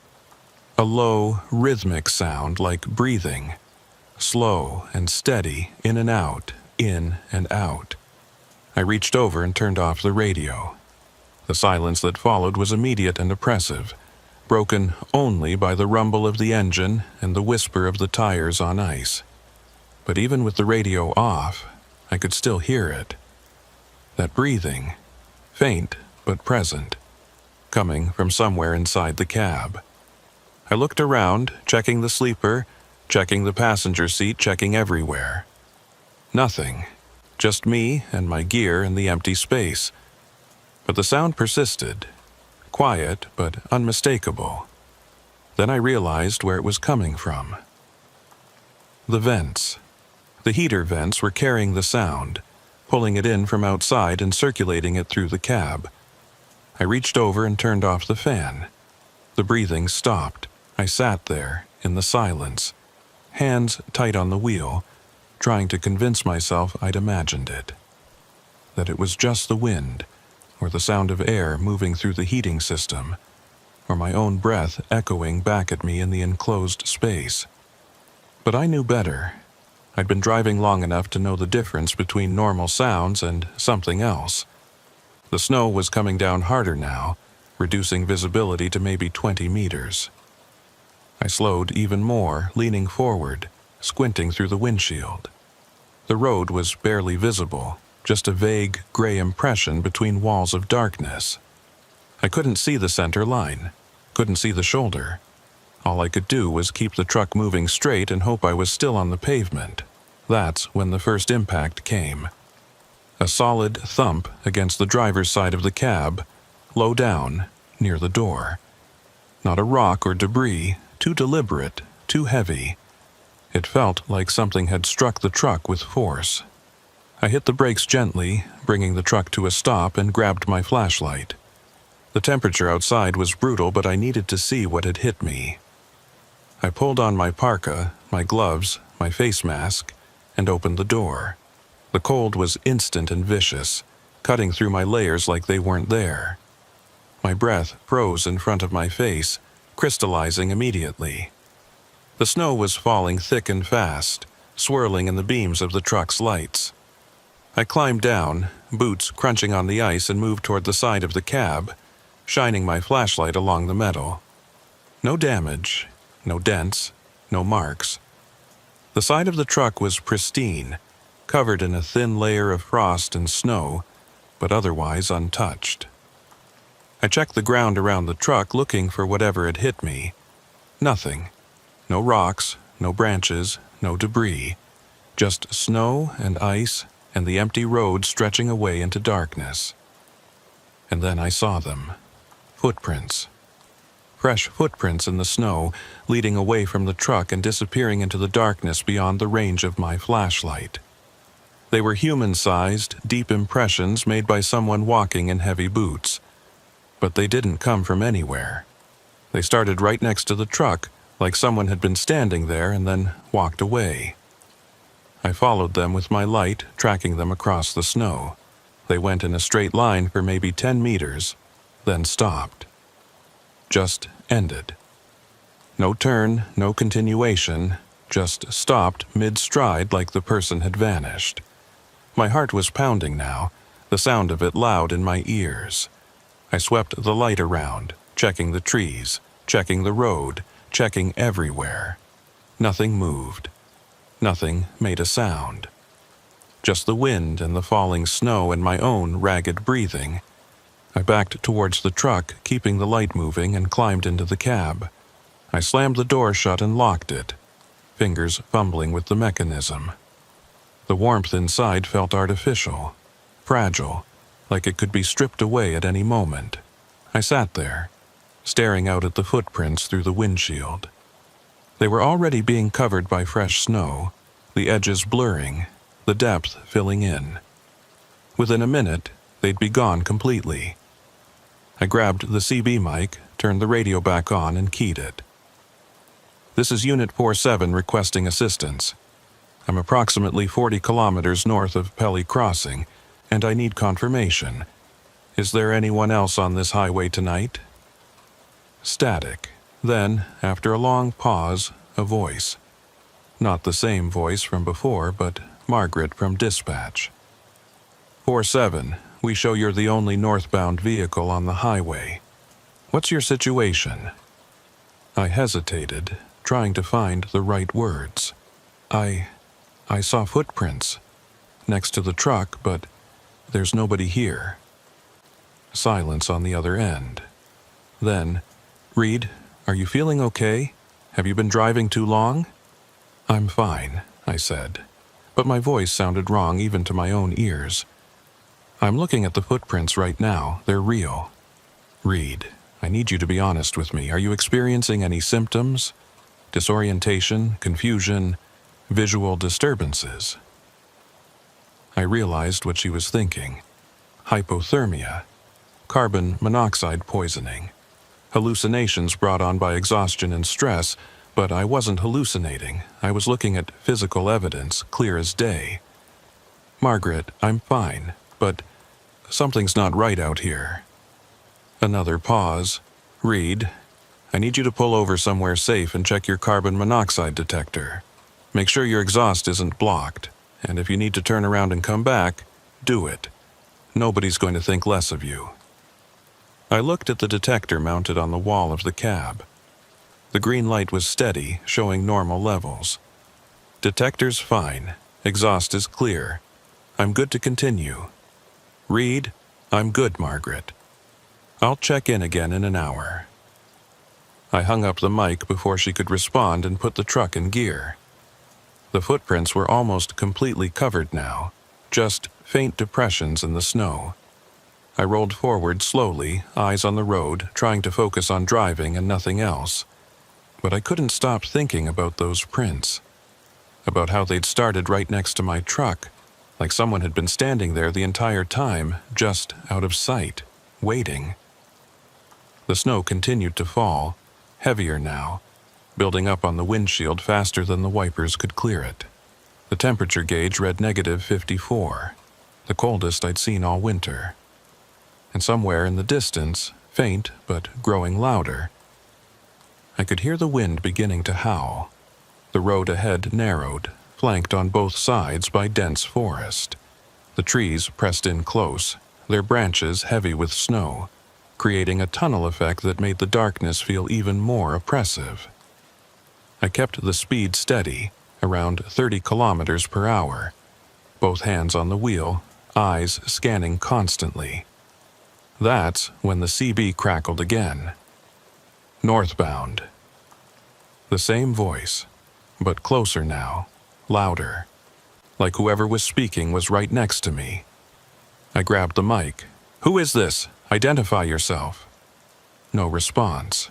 A low, rhythmic sound like breathing. Slow and steady, in and out, in and out. I reached over and turned off the radio. The silence that followed was immediate and oppressive, broken only by the rumble of the engine and the whisper of the tires on ice. But even with the radio off, I could still hear it. That breathing, faint but present, coming from somewhere inside the cab. I looked around, checking the sleeper, checking the passenger seat, checking everywhere. Nothing, just me and my gear in the empty space. But the sound persisted, quiet but unmistakable. Then I realized where it was coming from. The vents. The heater vents were carrying the sound, pulling it in from outside and circulating it through the cab. I reached over and turned off the fan. The breathing stopped. I sat there, in the silence, hands tight on the wheel, trying to convince myself I'd imagined it. That it was just the wind, or the sound of air moving through the heating system, or my own breath echoing back at me in the enclosed space. But I knew better. I'd been driving long enough to know the difference between normal sounds and something else. The snow was coming down harder now, reducing visibility to maybe 20 meters. I slowed even more, leaning forward, squinting through the windshield. The road was barely visible, just a vague, gray impression between walls of darkness. I couldn't see the center line, couldn't see the shoulder. All I could do was keep the truck moving straight and hope I was still on the pavement. That's when the first impact came. A solid thump against the driver's side of the cab, low down, near the door. Not a rock or debris, too deliberate, too heavy. It felt like something had struck the truck with force. I hit the brakes gently, bringing the truck to a stop, and grabbed my flashlight. The temperature outside was brutal, but I needed to see what had hit me. I pulled on my parka, my gloves, my face mask, and opened the door. The cold was instant and vicious, cutting through my layers like they weren't there. My breath froze in front of my face, crystallizing immediately. The snow was falling thick and fast, swirling in the beams of the truck's lights. I climbed down, boots crunching on the ice, and moved toward the side of the cab, shining my flashlight along the metal. No damage, no dents, no marks. The side of the truck was pristine, covered in a thin layer of frost and snow, but otherwise untouched. I checked the ground around the truck, looking for whatever had hit me. Nothing. No rocks, no branches, no debris. Just snow and ice and the empty road stretching away into darkness. And then I saw them. Footprints. Fresh footprints in the snow, leading away from the truck and disappearing into the darkness beyond the range of my flashlight. They were human-sized, deep impressions made by someone walking in heavy boots. But they didn't come from anywhere. They started right next to the truck, like someone had been standing there and then walked away. I followed them with my light, tracking them across the snow. They went in a straight line for maybe 10 meters, then stopped. Just ended. No turn, no continuation, just stopped mid-stride like the person had vanished. My heart was pounding now, the sound of it loud in my ears. I swept the light around, checking the trees, checking the road, checking everywhere. Nothing moved. Nothing made a sound. Just the wind and the falling snow and my own ragged breathing. I backed towards the truck, keeping the light moving, and climbed into the cab. I slammed the door shut and locked it, fingers fumbling with the mechanism. The warmth inside felt artificial, fragile, like it could be stripped away at any moment. I sat there, staring out at the footprints through the windshield. They were already being covered by fresh snow, the edges blurring, the depth filling in. Within a minute, they'd be gone completely. I grabbed the CB mic, turned the radio back on, and keyed it. This is Unit 47 requesting assistance. I'm approximately 40 kilometers north of Pelly Crossing, and I need confirmation. Is there anyone else on this highway tonight? Static. Then, after a long pause, a voice. Not the same voice from before, but Margaret from dispatch. 47, we show you're the only northbound vehicle on the highway. What's your situation? I hesitated, trying to find the right words. I saw footprints next to the truck, but there's nobody here. Silence on the other end. Then, Reed, are you feeling okay? Have you been driving too long? I'm fine, I said, but my voice sounded wrong even to my own ears. I'm looking at the footprints right now. They're real. Reed, I need you to be honest with me. Are you experiencing any symptoms? Disorientation, confusion, visual disturbances? I realized what she was thinking. Hypothermia, carbon monoxide poisoning, hallucinations brought on by exhaustion and stress, but I wasn't hallucinating. I was looking at physical evidence, clear as day. Margaret, I'm fine, but something's not right out here. Another pause. Reed, I need you to pull over somewhere safe and check your carbon monoxide detector. Make sure your exhaust isn't blocked, and if you need to turn around and come back, do it. Nobody's going to think less of you. I looked at the detector mounted on the wall of the cab. The green light was steady, showing normal levels. Detector's fine. Exhaust is clear. I'm good to continue. Reed, I'm good, Margaret. I'll check in again in an hour. I hung up the mic before she could respond and put the truck in gear. The footprints were almost completely covered now, just faint depressions in the snow. I rolled forward slowly, eyes on the road, trying to focus on driving and nothing else. But I couldn't stop thinking about those prints, about how they'd started right next to my truck, like someone had been standing there the entire time, just out of sight, waiting. The snow continued to fall, heavier now, building up on the windshield faster than the wipers could clear it. The temperature gauge read -54, the coldest I'd seen all winter. And somewhere in the distance, faint but growing louder, I could hear the wind beginning to howl. The road ahead narrowed, flanked on both sides by dense forest. The trees pressed in close, their branches heavy with snow, creating a tunnel effect that made the darkness feel even more oppressive. I kept the speed steady, around 30 kilometers per hour, both hands on the wheel, eyes scanning constantly. That's when the CB crackled again. Northbound. The same voice, but closer now, louder, like whoever was speaking was right next to me. I grabbed the mic. "Who is this? Identify yourself." No response.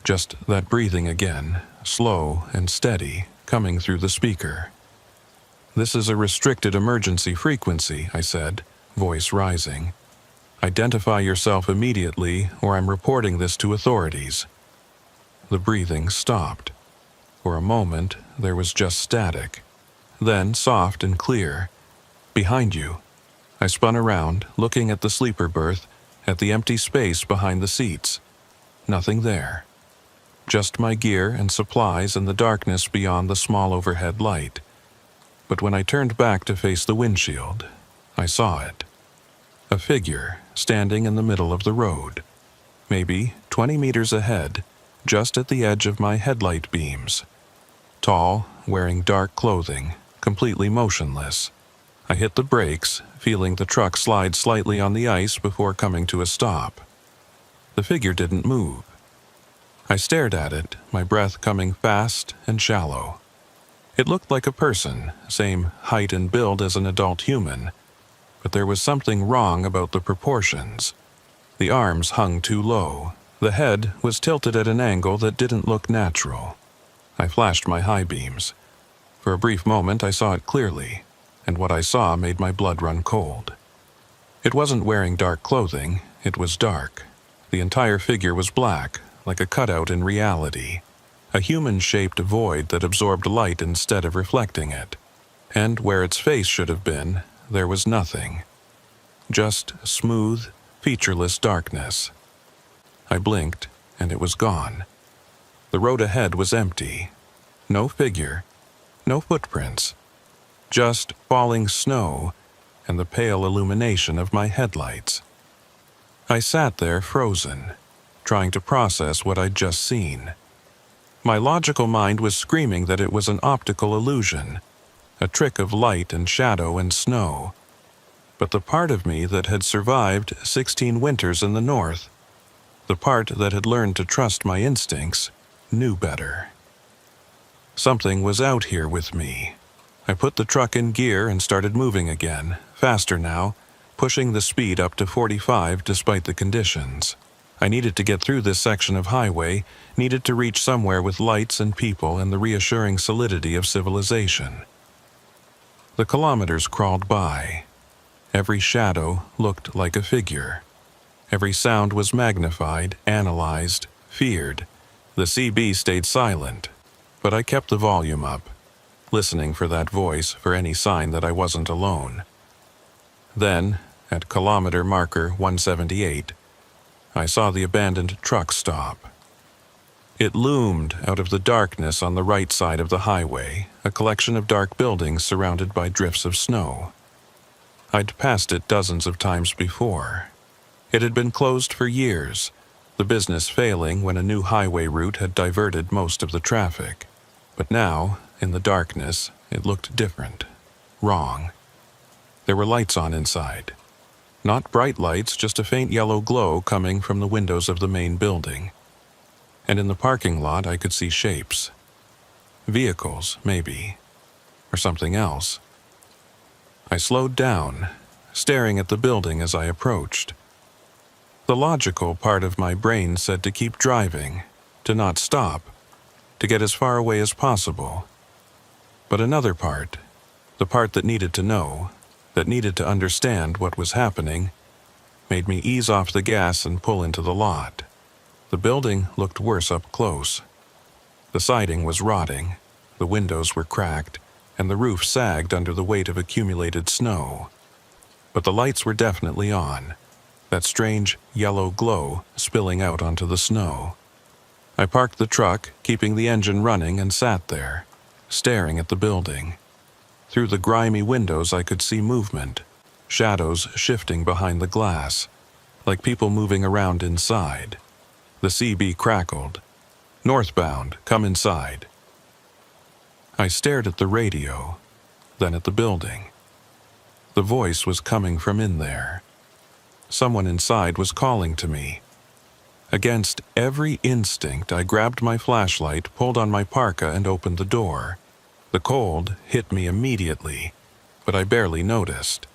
Just that breathing again, slow and steady, coming through the speaker. "This is a restricted emergency frequency," I said, voice rising. "Identify yourself immediately, or I'm reporting this to authorities." The breathing stopped. For a moment, there was just static. Then, soft and clear, "Behind you." I spun around, looking at the sleeper berth, at the empty space behind the seats. Nothing there. Just my gear and supplies and the darkness beyond the small overhead light. But when I turned back to face the windshield, I saw it. A figure standing in the middle of the road, maybe 20 meters ahead, just at the edge of my headlight beams. Tall, wearing dark clothing, completely motionless. I hit the brakes, feeling the truck slide slightly on the ice before coming to a stop. The figure didn't move. I stared at it, my breath coming fast and shallow. It looked like a person, same height and build as an adult human, but there was something wrong about the proportions. The arms hung too low. The head was tilted at an angle that didn't look natural. I flashed my high beams. For a brief moment I saw it clearly, and what I saw made my blood run cold. It wasn't wearing dark clothing, it was dark. The entire figure was black, like a cutout in reality. A human-shaped void that absorbed light instead of reflecting it. And where its face should have been, there was nothing. Just smooth, featureless darkness. I blinked, and it was gone. The road ahead was empty. No figure, no footprints. Just falling snow and the pale illumination of my headlights. I sat there frozen, trying to process what I'd just seen. My logical mind was screaming that it was an optical illusion, a trick of light and shadow and snow. But the part of me that had survived 16 winters in the north, the part that had learned to trust my instincts, knew better. Something was out here with me. I put the truck in gear and started moving again, faster now, pushing the speed up to 45 despite the conditions. I needed to get through this section of highway, needed to reach somewhere with lights and people and the reassuring solidity of civilization. The kilometers crawled by. Every shadow looked like a figure. Every sound was magnified, analyzed, feared. The CB stayed silent, but I kept the volume up, listening for that voice, for any sign that I wasn't alone. Then, at kilometer marker 178, I saw the abandoned truck stop. It loomed out of the darkness on the right side of the highway, a collection of dark buildings surrounded by drifts of snow. I'd passed it dozens of times before. It had been closed for years, the business failing when a new highway route had diverted most of the traffic. But now, in the darkness, it looked different, wrong. There were lights on inside. Not bright lights, just a faint yellow glow coming from the windows of the main building. and in the parking lot I could see shapes. Vehicles, maybe, or something else. I slowed down, staring at the building as I approached. The logical part of my brain said to keep driving, to not stop, to get as far away as possible. But another part, the part that needed to know, that needed to understand what was happening, made me ease off the gas and pull into the lot. The building looked worse up close. The siding was rotting, the windows were cracked, and the roof sagged under the weight of accumulated snow. But the lights were definitely on, that strange yellow glow spilling out onto the snow. I parked the truck, keeping the engine running, and sat there, staring at the building. Through the grimy windows I could see movement, shadows shifting behind the glass, like people moving around inside. The CB crackled. "Northbound, come inside." I stared at the radio, then at the building. The voice was coming from in there. Someone inside was calling to me. Against every instinct, I grabbed my flashlight, pulled on my parka, and opened the door. The cold hit me immediately, but I barely noticed.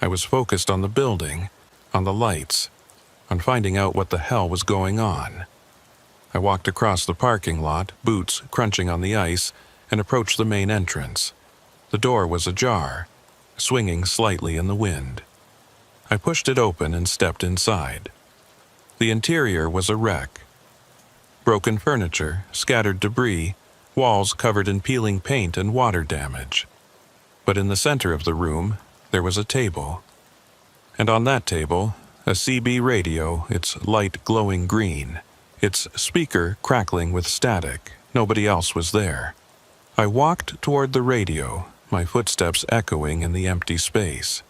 I was focused on the building, on the lights, on finding out what the hell was going on. I walked across the parking lot, boots crunching on the ice, and approached the main entrance. The door was ajar, swinging slightly in the wind. I pushed it open and stepped inside. The interior was a wreck. Broken furniture, scattered debris, walls covered in peeling paint and water damage. But in the center of the room, there was a table. And on that table, a CB radio, its light glowing green, its speaker crackling with static. Nobody else was there. I walked toward the radio, my footsteps echoing in the empty space.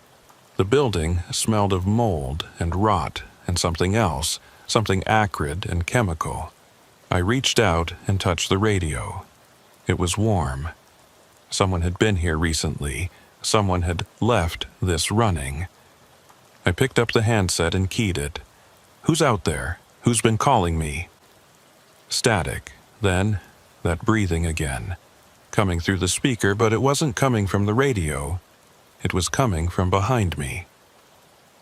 The building smelled of mold and rot and something else, something acrid and chemical. I reached out and touched the radio. It was warm. Someone had been here recently. Someone had left this running. I picked up the handset and keyed it. "Who's out there? Who's been calling me?" Static, then that breathing again, coming through the speaker, but it wasn't coming from the radio. It was coming from behind me.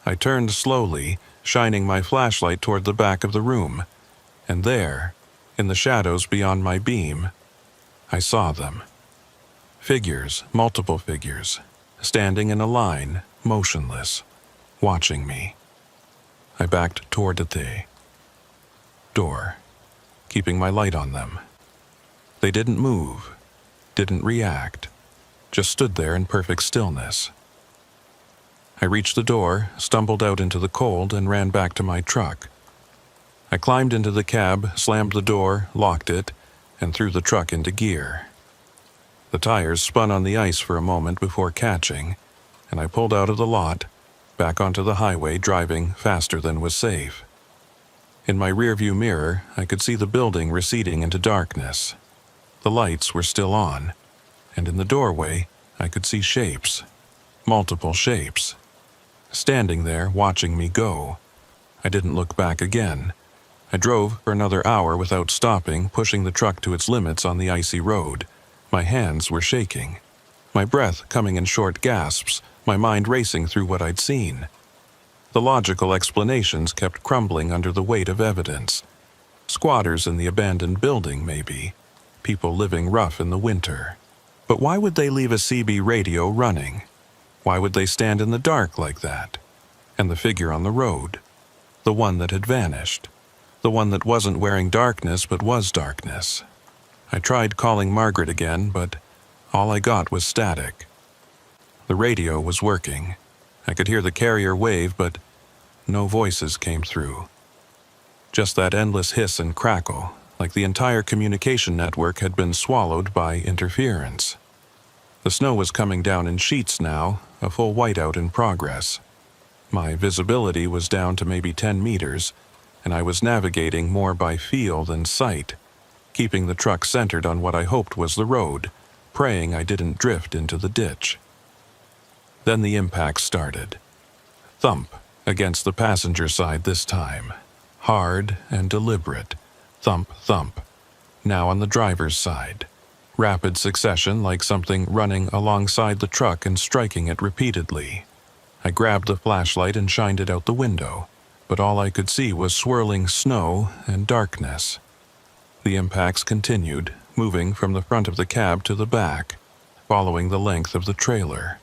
I turned slowly, shining my flashlight toward the back of the room, and there, in the shadows beyond my beam, I saw them. Figures, multiple figures, standing in a line, motionless, watching me. I backed toward the door, keeping my light on them. They didn't move, didn't react, just stood there in perfect stillness. I reached the door, stumbled out into the cold, and ran back to my truck. I climbed into the cab, slammed the door, locked it, and threw the truck into gear. The tires spun on the ice for a moment before catching, and I pulled out of the lot, back onto the highway, driving faster than was safe. In my rearview mirror, I could see the building receding into darkness. The lights were still on, and in the doorway, I could see shapes, multiple shapes, standing there watching me go. I didn't look back again. I drove for another hour without stopping, pushing the truck to its limits on the icy road. My hands were shaking, my breath coming in short gasps, my mind racing through what I'd seen. The logical explanations kept crumbling under the weight of evidence. Squatters in the abandoned building, maybe. People living rough in the winter. But why would they leave a CB radio running? Why would they stand in the dark like that? And the figure on the road, the one that had vanished, the one that wasn't wearing darkness but was darkness. I tried calling Margaret again, but all I got was static. The radio was working. I could hear the carrier wave, but no voices came through. Just that endless hiss and crackle, like the entire communication network had been swallowed by interference. The snow was coming down in sheets now, a full whiteout in progress. My visibility was down to maybe 10 meters, and I was navigating more by feel than sight, keeping the truck centered on what I hoped was the road, praying I didn't drift into the ditch. Then the impact started. Thump against the passenger side this time, hard and deliberate, Thump, thump. Now on the driver's side. Rapid succession like something running alongside the truck and striking it repeatedly. I grabbed the flashlight and shined it out the window, but all I could see was swirling snow and darkness. The impacts continued, moving from the front of the cab to the back, following the length of the trailer.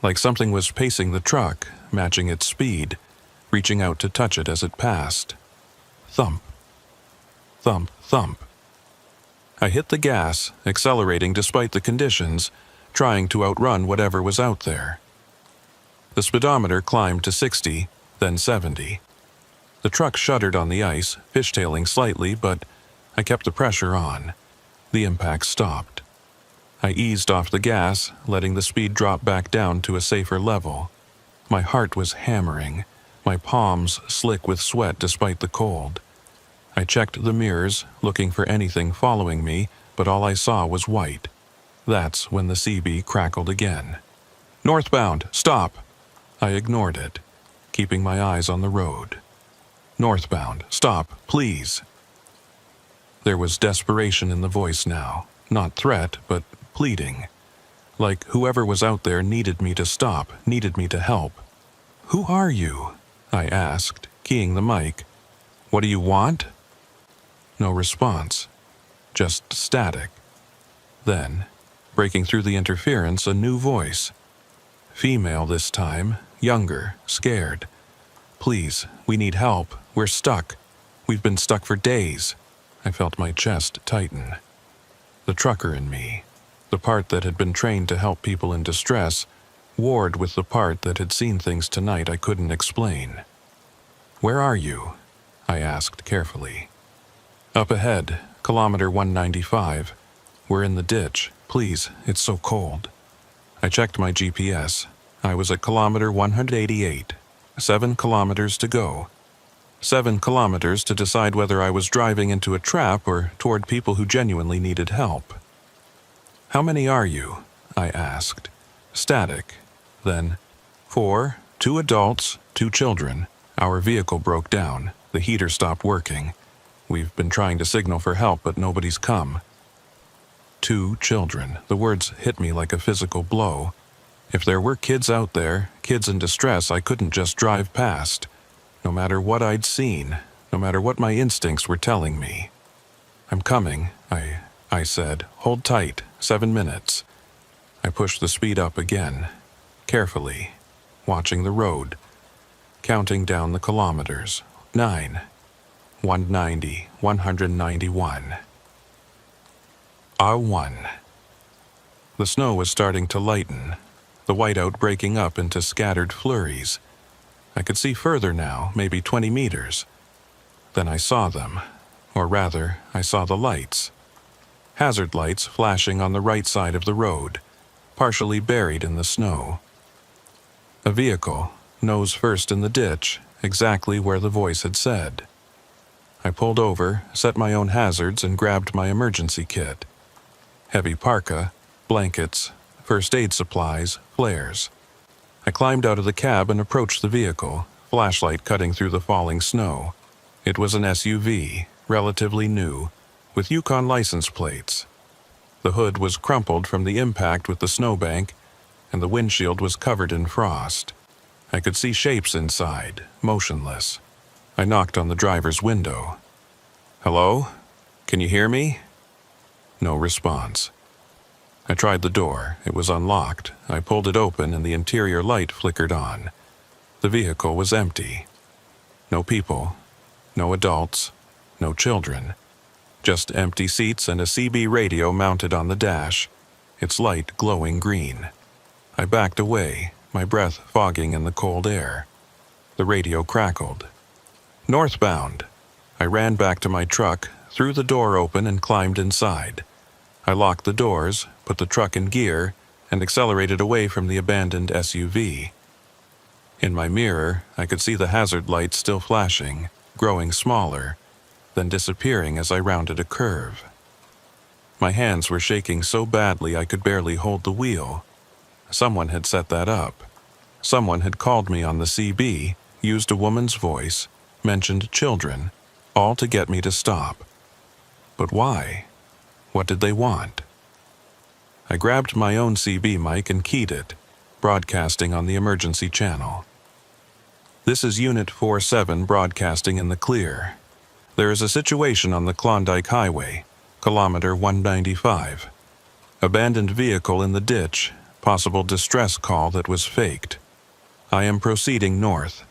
Like something was pacing the truck, matching its speed, reaching out to touch it as it passed. Thump. Thump, thump. I hit the gas, accelerating despite the conditions, trying to outrun whatever was out there. The speedometer climbed to 60, then 70. The truck shuddered on the ice, fishtailing slightly, but I kept the pressure on. The impact stopped. I eased off the gas, letting the speed drop back down to a safer level. My heart was hammering, my palms slick with sweat despite the cold. I checked the mirrors, looking for anything following me, but all I saw was white. That's when the CB crackled again. "Northbound, stop!" I ignored it, keeping my eyes on the road. "Northbound, stop, please." There was desperation in the voice now, not threat, but pleading. Like whoever was out there needed me to stop, needed me to help. "Who are you?" I asked, keying the mic. "What do you want?" No response, just static. Then, breaking through the interference, a new voice. Female this time, younger, scared. "Please, we need help. We're stuck. We've been stuck for days." I felt my chest tighten. The trucker in me, the part that had been trained to help people in distress, warred with the part that had seen things tonight I couldn't explain. "Where are you?" I asked carefully. "Up ahead, kilometer 195. We're in the ditch. Please, it's so cold." I checked my GPS. I was at kilometer 188. 7 kilometers to go. 7 kilometers to decide whether I was driving into a trap or toward people who genuinely needed help. "How many are you?" I asked. Static. Then, 4, 2 adults, 2 children. Our vehicle broke down. The heater stopped working. We've been trying to signal for help, but nobody's come. 2 children. The words hit me like a physical blow. If there were kids out there, kids in distress, I couldn't just drive past. No matter what I'd seen, no matter what my instincts were telling me. "I'm coming," I said. "Hold tight, 7 minutes." I pushed the speed up again, carefully, watching the road, counting down the kilometers. 9, 190, 191. R1. The snow was starting to lighten, the whiteout breaking up into scattered flurries. I could see further now, maybe 20 meters. Then I saw them, or rather, I saw the lights. Hazard lights flashing on the right side of the road, partially buried in the snow. A vehicle, nose first in the ditch, exactly where the voice had said. I pulled over, set my own hazards, and grabbed my emergency kit. Heavy parka, blankets, first aid supplies, flares. I climbed out of the cab and approached the vehicle, flashlight cutting through the falling snow. It was an SUV, relatively new, with Yukon license plates. The hood was crumpled from the impact with the snowbank, and the windshield was covered in frost. I could see shapes inside, motionless. I knocked on the driver's window. "Hello? Can you hear me?" No response. I tried the door. It was unlocked. I pulled it open and the interior light flickered on. The vehicle was empty. No people, no adults, no children. Just empty seats and a CB radio mounted on the dash, its light glowing green. I backed away, my breath fogging in the cold air. The radio crackled. "Northbound." I ran back to my truck, threw the door open and climbed inside. I locked the doors, put the truck in gear, and accelerated away from the abandoned SUV. In my mirror, I could see the hazard lights still flashing, growing smaller, then disappearing as I rounded a curve. My hands were shaking so badly I could barely hold the wheel. Someone had set that up. Someone had called me on the CB, used a woman's voice, mentioned children. all to get me to stop. But why? What did they want? I grabbed my own CB mic and keyed it, broadcasting on the emergency channel. This is Unit 47 broadcasting in the clear. There is a situation on the Klondike Highway, kilometer 195. Abandoned vehicle in the ditch, possible distress call that was faked. I am proceeding north.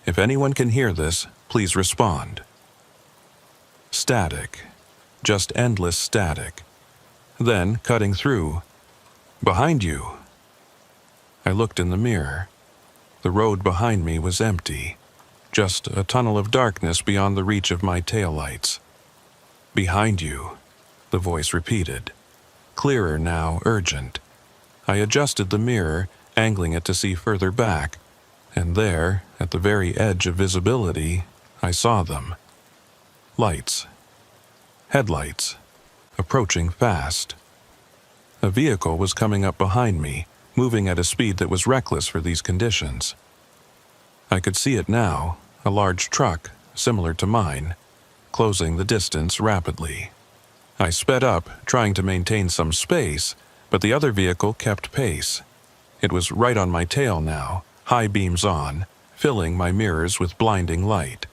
If anyone can hear this, please respond. Static. Just endless static. Then, cutting through. Behind you. I looked in the mirror. The road behind me was empty. Just a tunnel of darkness beyond the reach of my taillights. Behind you, the voice repeated. Clearer now, urgent. I adjusted the mirror, angling it to see further back, and there, at the very edge of visibility, I saw them. Lights. Headlights. Approaching fast. A vehicle was coming up behind me, moving at a speed that was reckless for these conditions. I could see it now, a large truck, similar to mine, closing the distance rapidly. I sped up, trying to maintain some space, but the other vehicle kept pace. It was right on my tail now, high beams on, filling my mirrors with blinding light.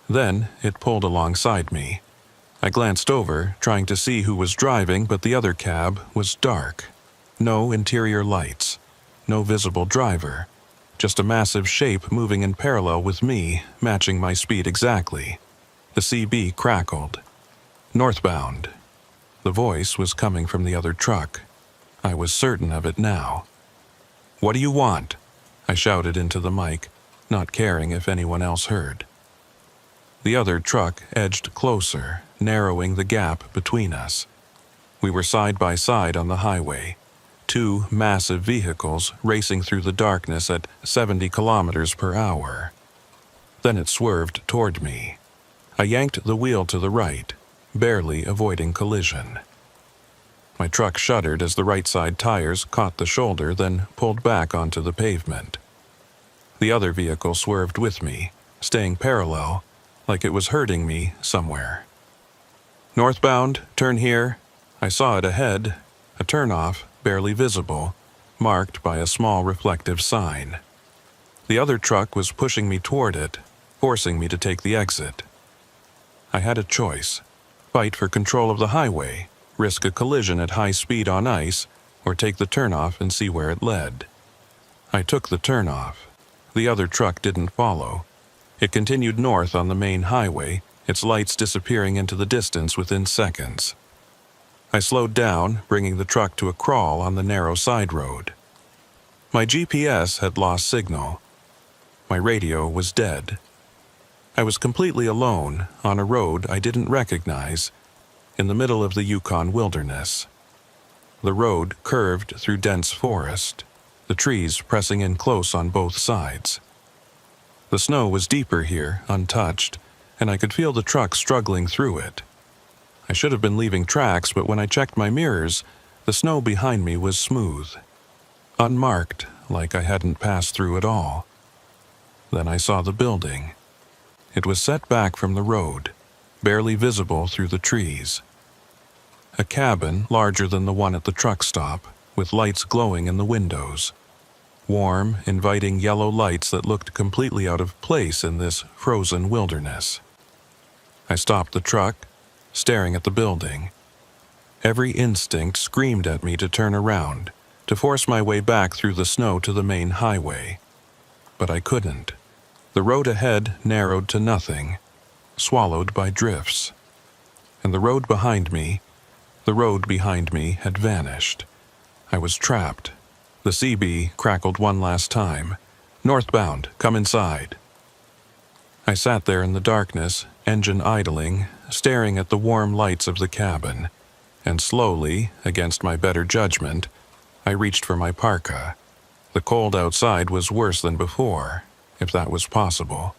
Then it pulled alongside me. I glanced over, trying to see who was driving, but the other cab was dark. No interior lights, no visible driver, just a massive shape moving in parallel with me, matching my speed exactly. The CB crackled. Northbound. The voice was coming from the other truck. I was certain of it now. What do you want? I shouted into the mic, not caring if anyone else heard. The other truck edged closer, narrowing the gap between us. We were side by side on the highway, two massive vehicles racing through the darkness at 70 kilometers per hour. Then it swerved toward me. I yanked the wheel to the right, barely avoiding collision. My truck shuddered as the right side tires caught the shoulder, then pulled back onto the pavement. The other vehicle swerved with me, staying parallel, like it was hurting me somewhere. Northbound, turn here. I saw it ahead, a turnoff, barely visible, marked by a small reflective sign. The other truck was pushing me toward it, forcing me to take the exit. I had a choice: fight for control of the highway, risk a collision at high speed on ice, or take the turnoff and see where it led. I took the turnoff. The other truck didn't follow. It continued north on the main highway, its lights disappearing into the distance within seconds. I slowed down, bringing the truck to a crawl on the narrow side road. My GPS had lost signal. My radio was dead. I was completely alone, on a road I didn't recognize, in the middle of the Yukon wilderness. The road curved through dense forest, the trees pressing in close on both sides. The snow was deeper here, untouched, and I could feel the truck struggling through it. I should have been leaving tracks, but when I checked my mirrors, the snow behind me was smooth, unmarked, like I hadn't passed through at all. Then I saw the building. It was set back from the road, barely visible through the trees. A cabin larger than the one at the truck stop, with lights glowing in the windows. Warm, inviting yellow lights that looked completely out of place in this frozen wilderness. I stopped the truck, staring at the building. Every instinct screamed at me to turn around, to force my way back through the snow to the main highway. But I couldn't. The road ahead narrowed to nothing, swallowed by drifts. And the road behind me had vanished. I was trapped. The CB crackled one last time. Northbound, come inside. I sat there in the darkness, engine idling, staring at the warm lights of the cabin, and slowly, against my better judgment, I reached for my parka. The cold outside was worse than before, if that was possible.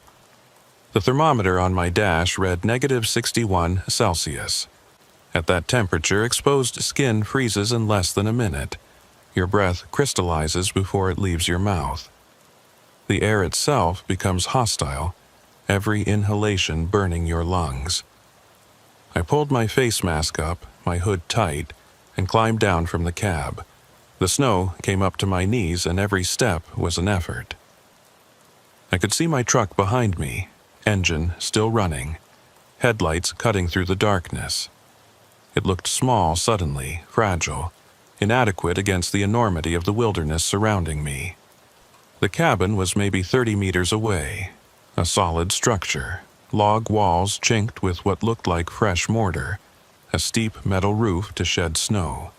The thermometer on my dash read -61 Celsius. At that temperature, exposed skin freezes in less than a minute. Your breath crystallizes before it leaves your mouth. The air itself becomes hostile, every inhalation burning your lungs. I pulled my face mask up, my hood tight, and climbed down from the cab. The snow came up to my knees and every step was an effort. I could see my truck behind me, engine still running, headlights cutting through the darkness. It looked small suddenly, fragile, inadequate against the enormity of the wilderness surrounding me. The cabin was maybe 30 meters away, a solid structure, log walls chinked with what looked like fresh mortar, a steep metal roof to shed snow,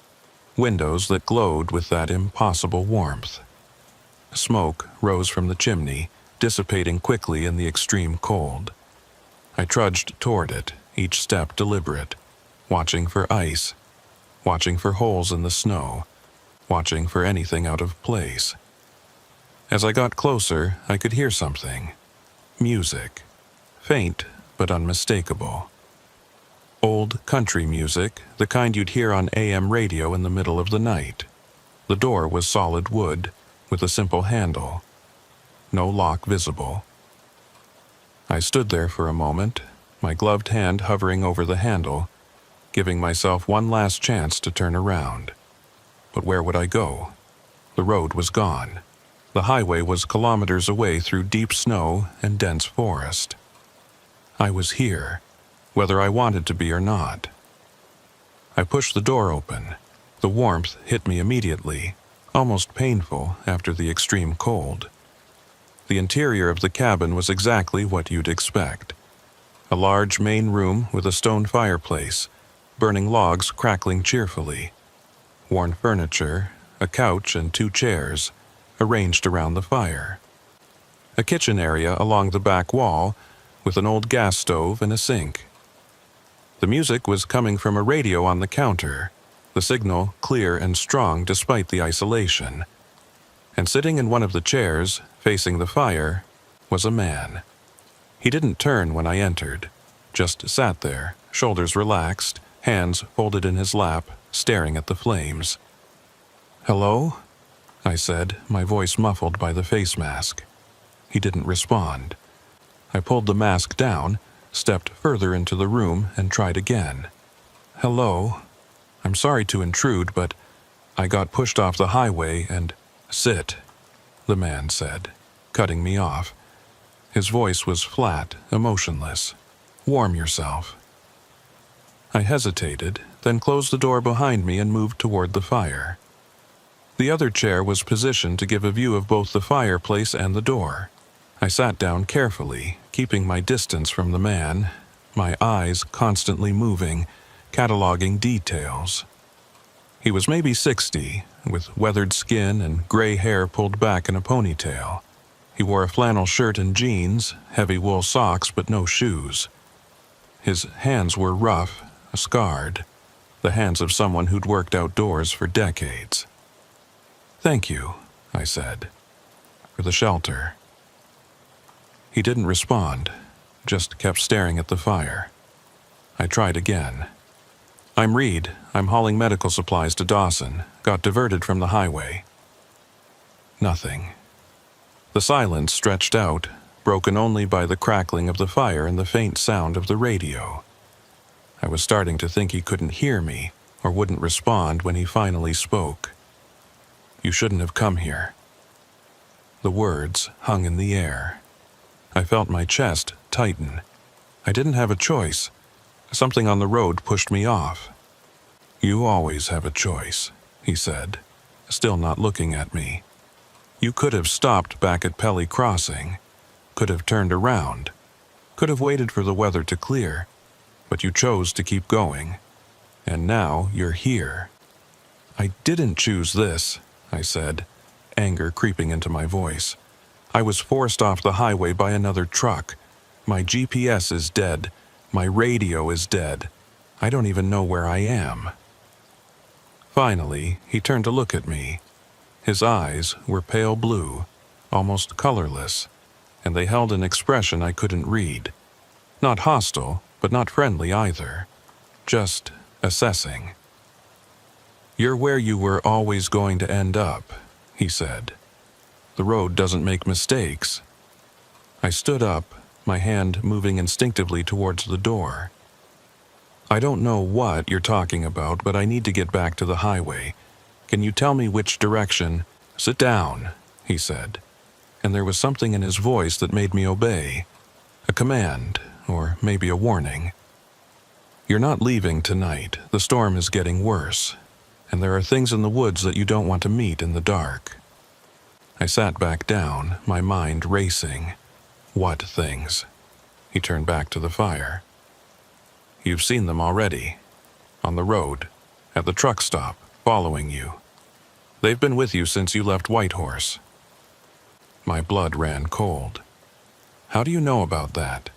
windows that glowed with that impossible warmth. Smoke rose from the chimney, dissipating quickly in the extreme cold. I trudged toward it, each step deliberate, watching for ice, watching for holes in the snow, watching for anything out of place. As I got closer, I could hear something. Music. Faint, but unmistakable. Old country music, the kind you'd hear on AM radio in the middle of the night. The door was solid wood, with a simple handle. No lock visible. I stood there for a moment, my gloved hand hovering over the handle, giving myself one last chance to turn around. But where would I go? The road was gone. The highway was kilometers away through deep snow and dense forest. I was here, whether I wanted to be or not. I pushed the door open. The warmth hit me immediately, almost painful after the extreme cold. The interior of the cabin was exactly what you'd expect. A large main room with a stone fireplace, burning logs crackling cheerfully. Worn furniture, a couch and 2 chairs, arranged around the fire. A kitchen area along the back wall with an old gas stove and a sink. The music was coming from a radio on the counter, the signal clear and strong despite the isolation. And sitting in one of the chairs, facing the fire, was a man. He didn't turn when I entered, just sat there, shoulders relaxed, hands folded in his lap, staring at the flames. "Hello?" I said, my voice muffled by the face mask. He didn't respond. I pulled the mask down, stepped further into the room, and tried again. "Hello? I'm sorry to intrude, but I got pushed off the highway and—" "Sit," the man said, cutting me off. His voice was flat, emotionless. "Warm yourself." I hesitated, then closed the door behind me and moved toward the fire. The other chair was positioned to give a view of both the fireplace and the door. I sat down carefully, keeping my distance from the man, my eyes constantly moving, cataloging details. He was maybe 60, with weathered skin and gray hair pulled back in a ponytail. He wore a flannel shirt and jeans, heavy wool socks but no shoes. His hands were rough, scarred, the hands of someone who'd worked outdoors for decades. "Thank you," I said, "for the shelter." He didn't respond, just kept staring at the fire. I tried again. "I'm Reed. I'm hauling medical supplies to Dawson. Got diverted from the highway." Nothing. The silence stretched out, broken only by the crackling of the fire and the faint sound of the radio. I was starting to think he couldn't hear me or wouldn't respond when he finally spoke. "You shouldn't have come here." The words hung in the air. I felt my chest tighten. I didn't have a choice. Something on the road pushed me off. "You always have a choice," he said, still not looking at me. "You could have stopped back at Pelly Crossing, could have turned around, could have waited for the weather to clear, but you chose to keep going. And now you're here." "I didn't choose this," I said, anger creeping into my voice. "I was forced off the highway by another truck. My GPS is dead. My radio is dead. I don't even know where I am." Finally, he turned to look at me. His eyes were pale blue, almost colorless, and they held an expression I couldn't read. Not hostile, but not friendly either. Just assessing. "You're where you were always going to end up," he said. "The road doesn't make mistakes." I stood up, my hand moving instinctively towards the door. "I don't know what you're talking about, but I need to get back to the highway. Can you tell me which direction?" "Sit down," he said, and there was something in his voice that made me obey. A command, or maybe a warning. "You're not leaving tonight. The storm is getting worse, and there are things in the woods that you don't want to meet in the dark." I sat back down, my mind racing. What things? He turned back to the fire. "You've seen them already. On the road, at the truck stop, following you. They've been with you since you left Whitehorse." My blood ran cold. "How do you know about that?"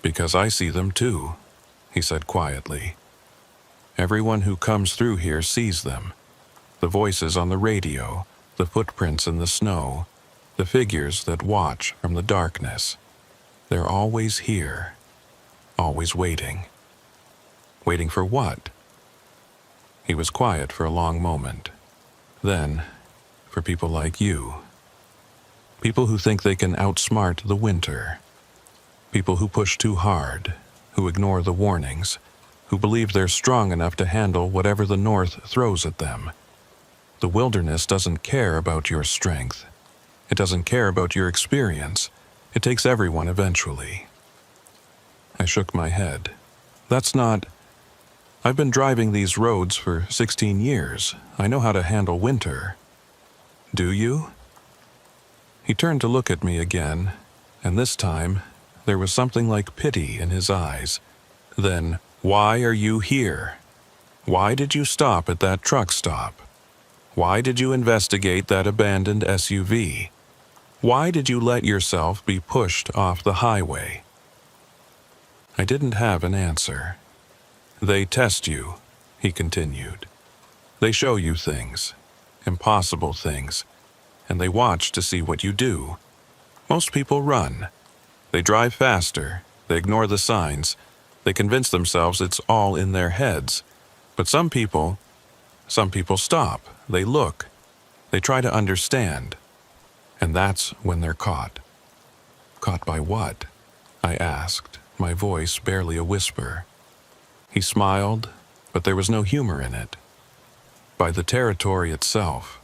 "Because I see them too," he said quietly. "Everyone who comes through here sees them. The voices on the radio, the footprints in the snow, the figures that watch from the darkness. They're always here, always waiting." "Waiting for what?" He was quiet for a long moment. "Then, for people like you. People who think they can outsmart the winter. People who push too hard, who ignore the warnings, who believe they're strong enough to handle whatever the North throws at them. The wilderness doesn't care about your strength. It doesn't care about your experience. It takes everyone eventually." I shook my head. "That's not... I've been driving these roads for 16 years. I know how to handle winter." "Do you?" He turned to look at me again, and this time there was something like pity in his eyes. "Then, why are you here? Why did you stop at that truck stop? Why did you investigate that abandoned SUV? Why did you let yourself be pushed off the highway?" I didn't have an answer. "They test you," he continued. "They show you things, impossible things, and they watch to see what you do. Most people run. They drive faster, they ignore the signs, they convince themselves it's all in their heads. But some people stop, they look, they try to understand. And that's when they're caught." "Caught by what?" I asked, my voice barely a whisper. He smiled, but there was no humor in it. "By the territory itself.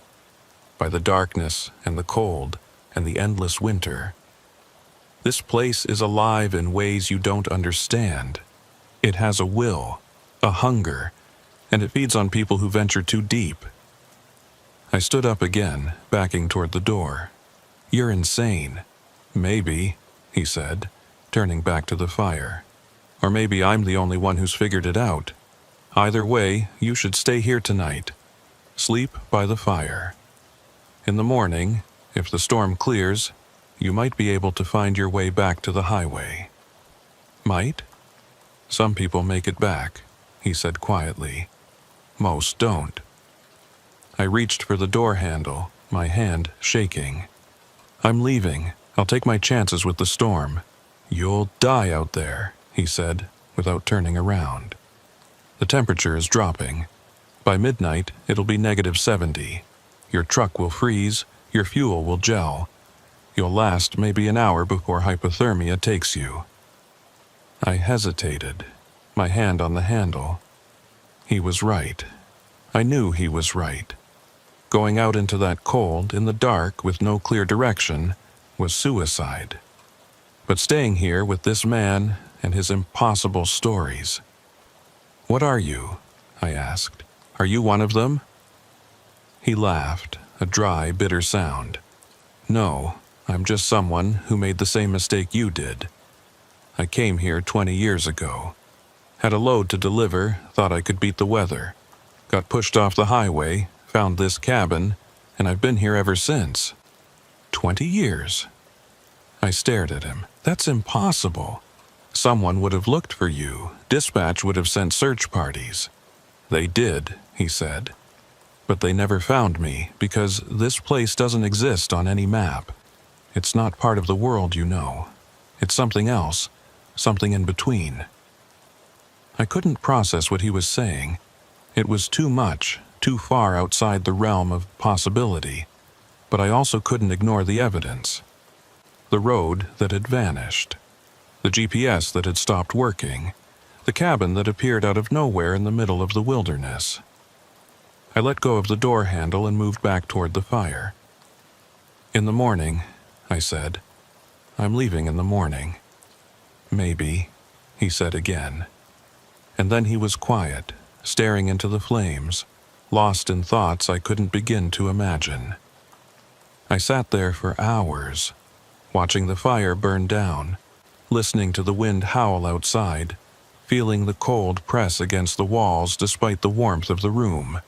By the darkness and the cold and the endless winter. This place is alive in ways you don't understand. It has a will, a hunger, and it feeds on people who venture too deep." I stood up again, backing toward the door. "You're insane." "Maybe," he said, turning back to the fire. "Or maybe I'm the only one who's figured it out. Either way, you should stay here tonight. Sleep by the fire. In the morning, if the storm clears, you might be able to find your way back to the highway." "Might?" "Some people make it back," he said quietly. "Most don't." I reached for the door handle, my hand shaking. "I'm leaving. I'll take my chances with the storm." "You'll die out there," he said, without turning around. "The temperature is dropping. By midnight, it'll be -70. Your truck will freeze, your fuel will gel. You'll last maybe an hour before hypothermia takes you." I hesitated, my hand on the handle. He was right. I knew he was right. Going out into that cold, in the dark, with no clear direction, was suicide. But staying here with this man and his impossible stories. "What are you?" I asked. "Are you one of them?" He laughed, a dry, bitter sound. "No, I'm just someone who made the same mistake you did. I came here 20 years ago. Had a load to deliver, thought I could beat the weather. Got pushed off the highway, found this cabin, and I've been here ever since." 20 years? I stared at him. "That's impossible. Someone would have looked for you. Dispatch would have sent search parties." "They did," he said. "But they never found me because this place doesn't exist on any map. It's not part of the world you know. It's something else, something in between." I couldn't process what he was saying. It was too much, too far outside the realm of possibility. But I also couldn't ignore the evidence. The road that had vanished. the GPS that had stopped working, the cabin that appeared out of nowhere in the middle of the wilderness. I let go of the door handle and moved back toward the fire. "In the morning," I said. "I'm leaving in the morning." "Maybe," he said again. And then he was quiet, staring into the flames, lost in thoughts I couldn't begin to imagine. I sat there for hours, watching the fire burn down, listening to the wind howl outside, feeling the cold press against the walls despite the warmth of the room.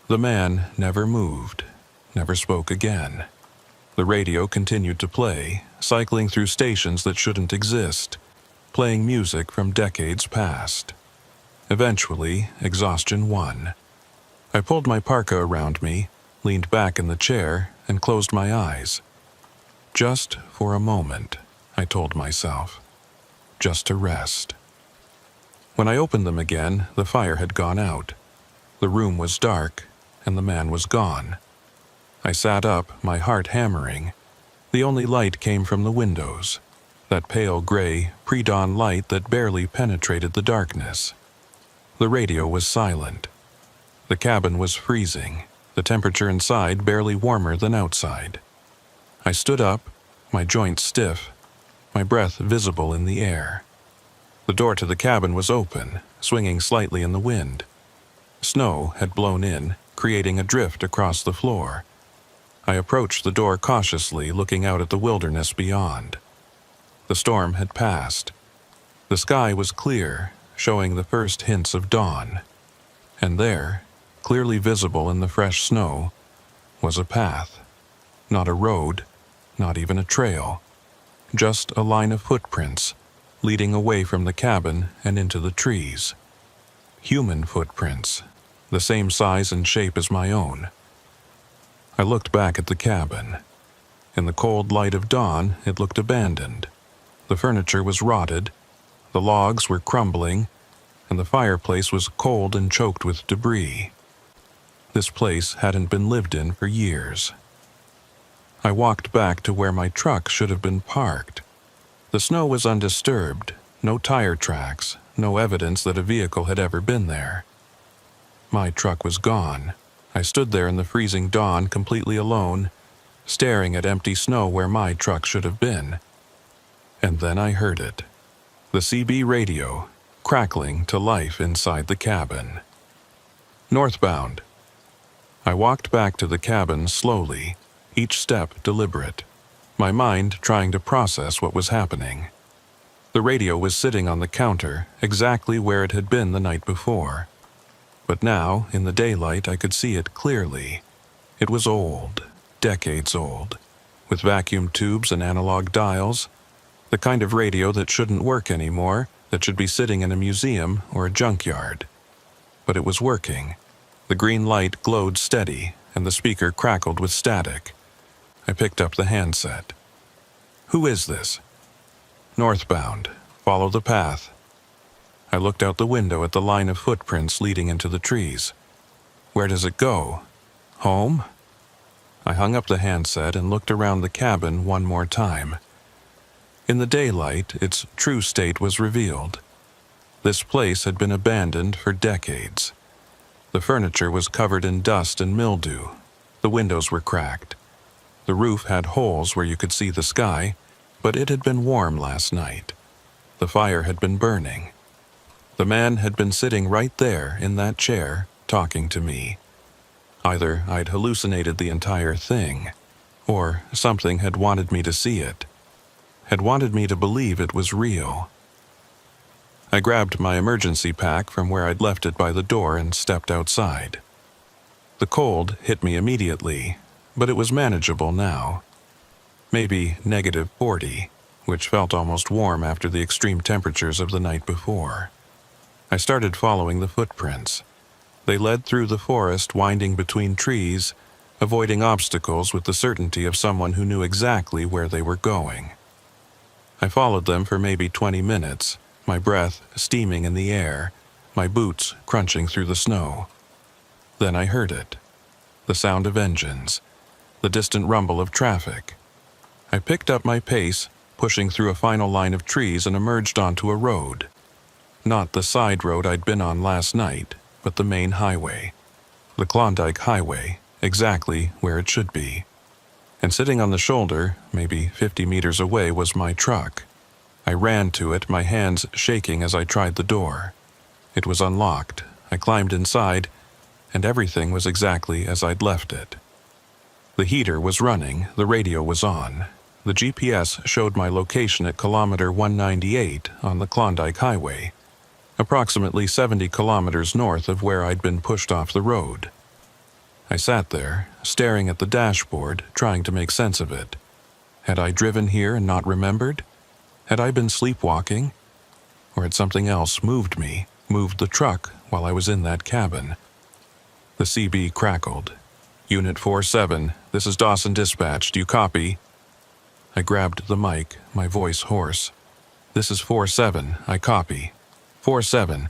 The man never moved, never spoke again. The radio continued to play, cycling through stations that shouldn't exist, playing music from decades past. Eventually, exhaustion won. I pulled my parka around me, leaned back in the chair, and closed my eyes. Just for a moment, I told myself. Just to rest. When I opened them again, the fire had gone out. The room was dark, and the man was gone. I sat up, my heart hammering. The only light came from the windows, that pale gray, pre-dawn light that barely penetrated the darkness. The radio was silent. The cabin was freezing, the temperature inside barely warmer than outside. I stood up, my joints stiff, my breath visible in the air. The door to the cabin was open, swinging slightly in the wind. Snow had blown in, creating a drift across the floor. I approached the door cautiously, looking out at the wilderness beyond. The storm had passed. The sky was clear, showing the first hints of dawn. And there, clearly visible in the fresh snow, was a path. Not a road, not even a trail. Just a line of footprints, leading away from the cabin and into the trees. Human footprints, the same size and shape as my own. I looked back at the cabin. In the cold light of dawn, it looked abandoned. The furniture was rotted, the logs were crumbling, and the fireplace was cold and choked with debris. This place hadn't been lived in for years. I walked back to where my truck should have been parked. The snow was undisturbed, no tire tracks, no evidence that a vehicle had ever been there. My truck was gone. I stood there in the freezing dawn completely alone, staring at empty snow where my truck should have been. And then I heard it. The CB radio, crackling to life inside the cabin. Northbound. I walked back to the cabin slowly, each step deliberate, my mind trying to process what was happening. The radio was sitting on the counter, exactly where it had been the night before. But now, in the daylight, I could see it clearly. It was old, decades old, with vacuum tubes and analog dials, the kind of radio that shouldn't work anymore, that should be sitting in a museum or a junkyard. But it was working. The green light glowed steady, and the speaker crackled with static. I picked up the handset. "Who is this?" "Northbound. Follow the path." I looked out the window at the line of footprints leading into the trees. "Where does it go? Home?" I hung up the handset and looked around the cabin one more time. In the daylight, its true state was revealed. This place had been abandoned for decades. The furniture was covered in dust and mildew. The windows were cracked. The roof had holes where you could see the sky, but it had been warm last night. The fire had been burning. The man had been sitting right there in that chair, talking to me. Either I'd hallucinated the entire thing, or something had wanted me to see it, had wanted me to believe it was real. I grabbed my emergency pack from where I'd left it by the door and stepped outside. The cold hit me immediately, but it was manageable now. Maybe -40, which felt almost warm after the extreme temperatures of the night before. I started following the footprints. They led through the forest, winding between trees, avoiding obstacles with the certainty of someone who knew exactly where they were going. I followed them for maybe 20 minutes, my breath steaming in the air, my boots crunching through the snow. Then I heard it. The sound of engines, the distant rumble of traffic. I picked up my pace, pushing through a final line of trees and emerged onto a road. Not the side road I'd been on last night, but the main highway. The Klondike Highway, exactly where it should be. And sitting on the shoulder, maybe 50 meters away, was my truck. I ran to it, my hands shaking as I tried the door. It was unlocked. I climbed inside, and everything was exactly as I'd left it. The heater was running, the radio was on. The GPS showed my location at kilometer 198 on the Klondike Highway, approximately 70 kilometers north of where I'd been pushed off the road. I sat there, staring at the dashboard, trying to make sense of it. Had I driven here and not remembered? Had I been sleepwalking? Or had something else moved the truck while I was in that cabin? The CB crackled. Unit 47, this is Dawson Dispatch, do you copy? I grabbed the mic, my voice hoarse. This is 47, I copy. 47,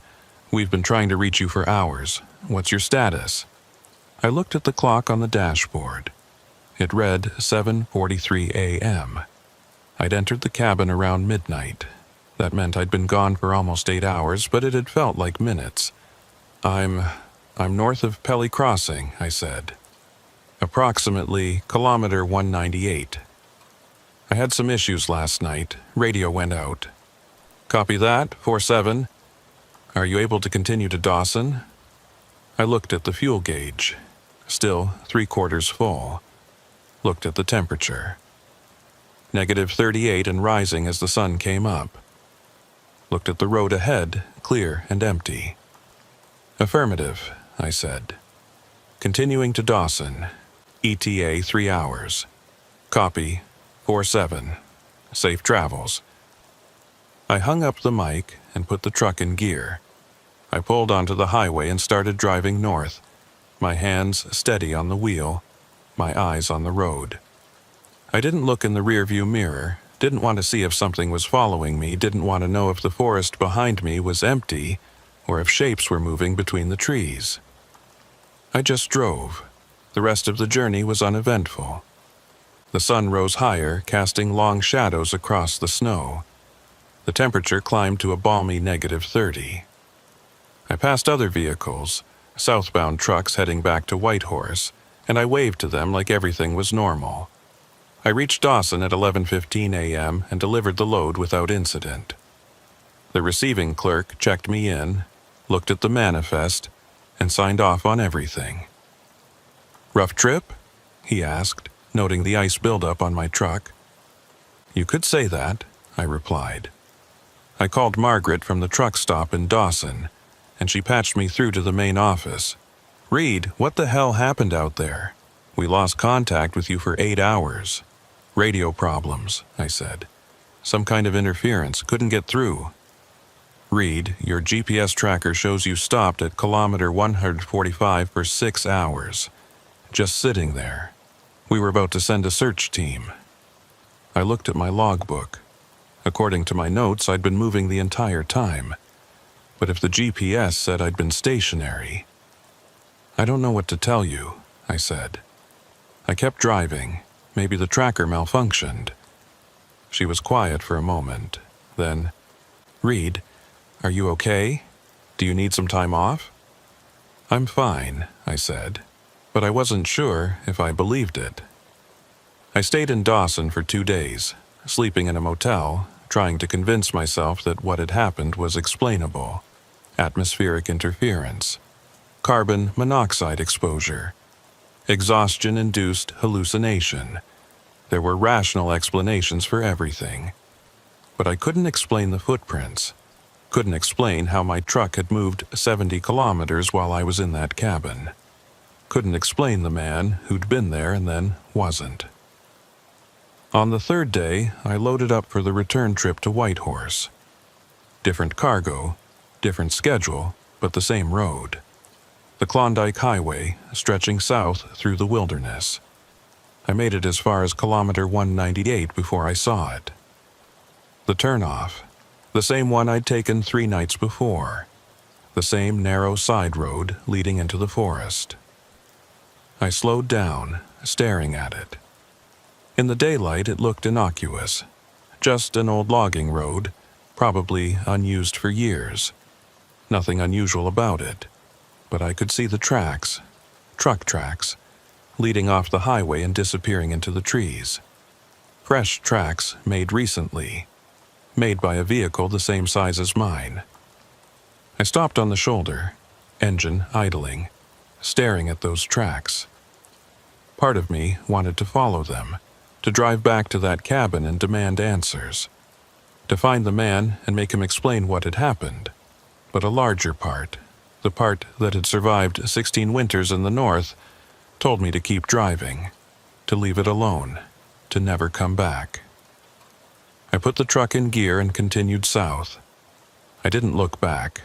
we've been trying to reach you for hours. What's your status? I looked at the clock on the dashboard. It read 7:43 a.m. I'd entered the cabin around midnight. That meant I'd been gone for almost 8 hours, but it had felt like minutes. I'm north of Pelly Crossing, I said. Approximately kilometer 198. I had some issues last night. Radio went out. Copy that, 47. Are you able to continue to Dawson? I looked at the fuel gauge. Still 3/4 full. Looked at the temperature. -38 and rising as the sun came up. Looked at the road ahead, clear and empty. Affirmative, I said. Continuing to Dawson. ETA 3 hours. Copy, 47. Safe travels. I hung up the mic and put the truck in gear. I pulled onto the highway and started driving north, my hands steady on the wheel, my eyes on the road. I didn't look in the rearview mirror, didn't want to see if something was following me, didn't want to know if the forest behind me was empty or if shapes were moving between the trees. I just drove. The rest of the journey was uneventful. The sun rose higher, casting long shadows across the snow. The temperature climbed to a balmy -30. I passed other vehicles, southbound trucks heading back to Whitehorse, and I waved to them like everything was normal. I reached Dawson at 11:15 a.m. and delivered the load without incident. The receiving clerk checked me in, looked at the manifest, and signed off on everything. Rough trip? He asked, noting the ice buildup on my truck. You could say that, I replied. I called Margaret from the truck stop in Dawson, and she patched me through to the main office. Reed, what the hell happened out there? We lost contact with you for 8 hours. Radio problems, I said. Some kind of interference, couldn't get through. Reed, your GPS tracker shows you stopped at kilometer 145 for 6 hours. Just sitting there. We were about to send a search team. I looked at my logbook. According to my notes, I'd been moving the entire time. But if the GPS said I'd been stationary... I don't know what to tell you, I said. I kept driving. Maybe the tracker malfunctioned. She was quiet for a moment. Then, Reed, are you okay? Do you need some time off? I'm fine, I said, but I wasn't sure if I believed it. I stayed in Dawson for 2 days, sleeping in a motel, trying to convince myself that what had happened was explainable. Atmospheric interference. Carbon monoxide exposure. Exhaustion-induced hallucination. There were rational explanations for everything. But I couldn't explain the footprints. Couldn't explain how my truck had moved 70 kilometers while I was in that cabin. Couldn't explain the man who'd been there and then wasn't. On the 3rd day, I loaded up for the return trip to Whitehorse. Different cargo, different schedule, but the same road. The Klondike Highway, stretching south through the wilderness. I made it as far as kilometer 198 before I saw it. The turnoff, the same one I'd taken 3 nights before. The same narrow side road leading into the forest. I slowed down, staring at it. In the daylight, it looked innocuous. Just an old logging road, probably unused for years. Nothing unusual about it, but I could see the tracks, truck tracks, leading off the highway and disappearing into the trees. Fresh tracks made recently, made by a vehicle the same size as mine. I stopped on the shoulder, engine idling, staring at those tracks. Part of me wanted to follow them, to drive back to that cabin and demand answers, to find the man and make him explain what had happened. But a larger part, the part that had survived 16 winters in the north, told me to keep driving, to leave it alone, to never come back. I put the truck in gear and continued south. I didn't look back,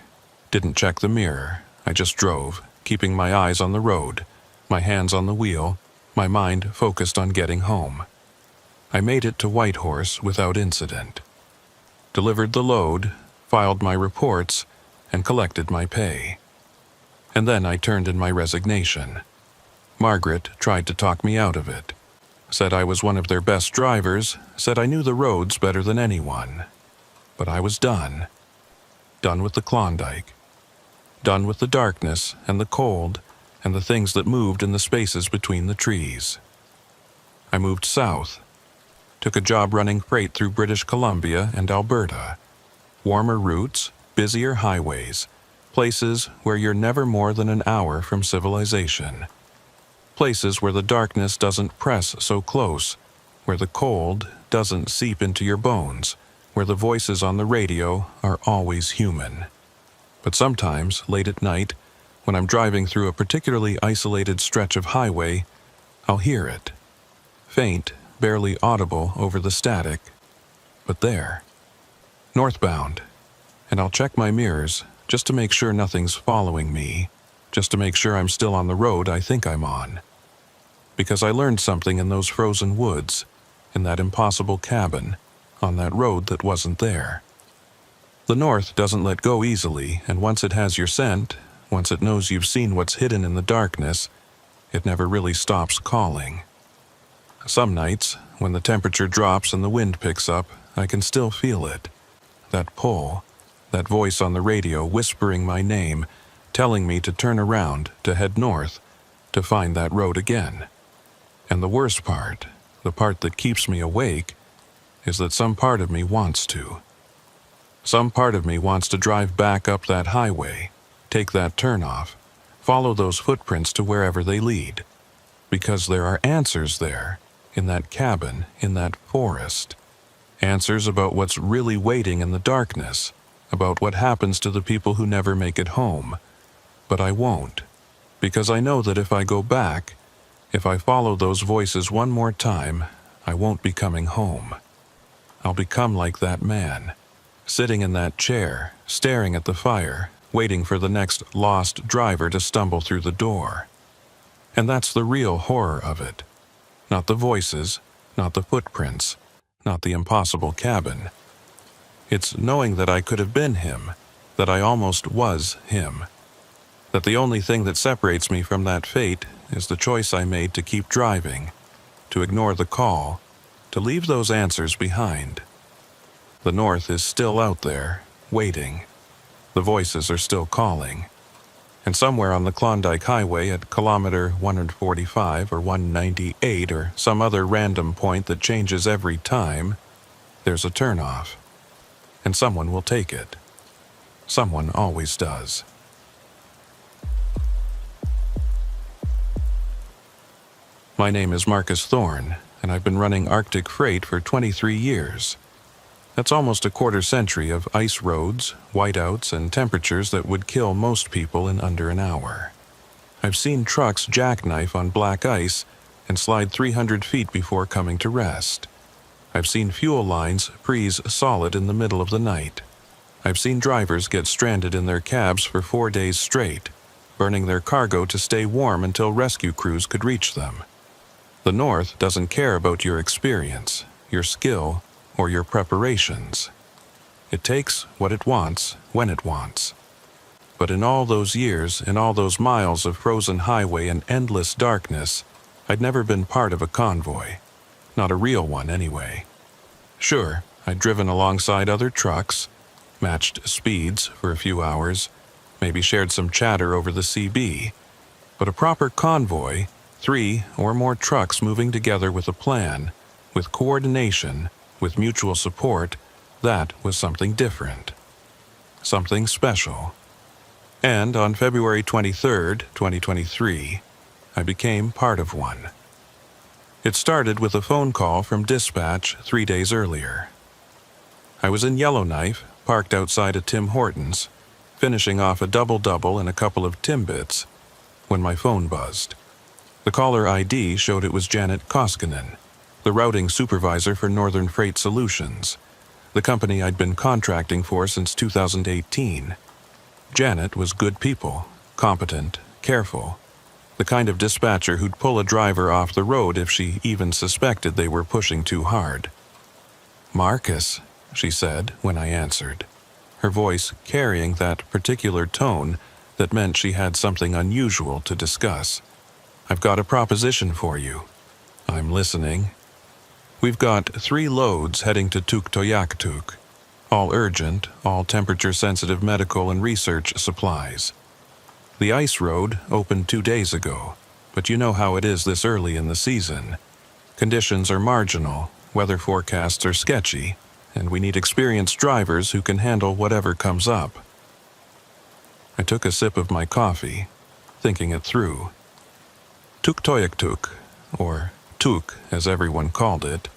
didn't check the mirror. I just drove, keeping my eyes on the road, my hands on the wheel, my mind focused on getting home. I made it to Whitehorse without incident. Delivered the load, filed my reports, and collected my pay. And then I turned in my resignation. Margaret tried to talk me out of it. Said I was one of their best drivers, said I knew the roads better than anyone. But I was done. Done with the Klondike. Done with the darkness and the cold and the things that moved in the spaces between the trees. I moved south. Took a job running freight through British Columbia and Alberta. Warmer routes, busier highways, places where you're never more than an hour from civilization. Places where the darkness doesn't press so close, where the cold doesn't seep into your bones, where the voices on the radio are always human. But sometimes, late at night, when I'm driving through a particularly isolated stretch of highway, I'll hear it. Faint, barely audible over the static, but there. Northbound. And I'll check my mirrors just to make sure nothing's following me, just to make sure I'm still on the road I think I'm on. Because I learned something in those frozen woods, in that impossible cabin, on that road that wasn't there. The North doesn't let go easily, and once it has your scent, once it knows you've seen what's hidden in the darkness, it never really stops calling. Some nights, when the temperature drops and the wind picks up, I can still feel it. That pull, that voice on the radio whispering my name, telling me to turn around, to head north, to find that road again. And the worst part, the part that keeps me awake, is that some part of me wants to. Some part of me wants to drive back up that highway, take that turnoff, follow those footprints to wherever they lead. Because there are answers there, in that cabin, in that forest. Answers about what's really waiting in the darkness, about what happens to the people who never make it home. But I won't, because I know that if I go back, if I follow those voices one more time, I won't be coming home. I'll become like that man, sitting in that chair, staring at the fire, waiting for the next lost driver to stumble through the door. And that's the real horror of it. Not the voices, not the footprints, not the impossible cabin. It's knowing that I could have been him, that I almost was him. That the only thing that separates me from that fate is the choice I made to keep driving, to ignore the call, to leave those answers behind. The North is still out there, waiting. The voices are still calling. And somewhere on the Klondike Highway at kilometer 145 or 198 or some other random point that changes every time, there's a turnoff. And someone will take it. Someone always does. My name is Marcus Thorne, and I've been running Arctic freight for 23 years. That's almost a quarter century of ice roads, whiteouts, and temperatures that would kill most people in under an hour. I've seen trucks jackknife on black ice and slide 300 feet before coming to rest. I've seen fuel lines freeze solid in the middle of the night. I've seen drivers get stranded in their cabs for 4 days straight, burning their cargo to stay warm until rescue crews could reach them. The North doesn't care about your experience, your skill, or your preparations. It takes what it wants, when it wants. But in all those years, in all those miles of frozen highway and endless darkness, I'd never been part of a convoy. Not a real one, anyway. Sure, I'd driven alongside other trucks, matched speeds for a few hours, maybe shared some chatter over the CB. But a proper convoy, 3 or more trucks moving together with a plan, with coordination, with mutual support, that was something different. Something special. And on February 23rd, 2023, I became part of one. It started with a phone call from dispatch 3 days earlier. I was in Yellowknife, parked outside a Tim Hortons, finishing off a double-double and a couple of Timbits, when my phone buzzed. The caller ID showed it was Janet Koskinen, the routing supervisor for Northern Freight Solutions, the company I'd been contracting for since 2018. Janet was good people, competent, careful, the kind of dispatcher who'd pull a driver off the road if she even suspected they were pushing too hard. "Marcus," she said when I answered, her voice carrying that particular tone that meant she had something unusual to discuss. "I've got a proposition for you." "I'm listening." "We've got 3 loads heading to Tuktoyaktuk, all urgent, all temperature-sensitive medical and research supplies. The ice road opened 2 days ago, but you know how it is this early in the season. Conditions are marginal, weather forecasts are sketchy, and we need experienced drivers who can handle whatever comes up." I took a sip of my coffee, thinking it through. Tuktoyaktuk, or Tuk as everyone called it,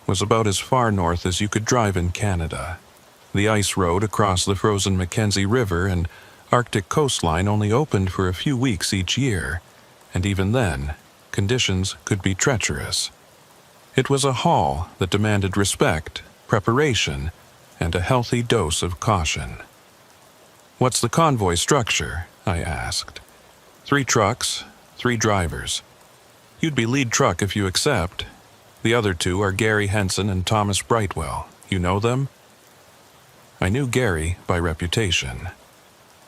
was about as far north as you could drive in Canada. The ice road across the frozen Mackenzie River and Arctic coastline only opened for a few weeks each year, and even then, conditions could be treacherous. It was a haul that demanded respect, preparation, and a healthy dose of caution. "What's the convoy structure?" I asked. 3 trucks, 3 drivers. You'd be lead truck if you accept. The other 2 are Gary Henson and Thomas Brightwell. You know them? I knew Gary by reputation.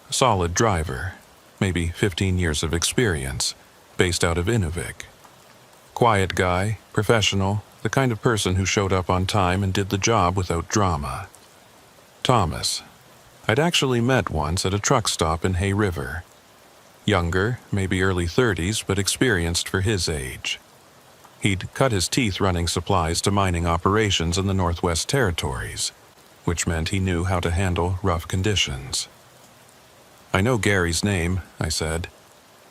Solid driver, maybe 15 years of experience, based out of Inuvik. Quiet guy, professional, the kind of person who showed up on time and did the job without drama. Thomas. I'd actually met once at a truck stop in Hay River. Younger, maybe early 30s, but experienced for his age. He'd cut his teeth running supplies to mining operations in the Northwest Territories, which meant he knew how to handle rough conditions. "I know Gary's name," I said.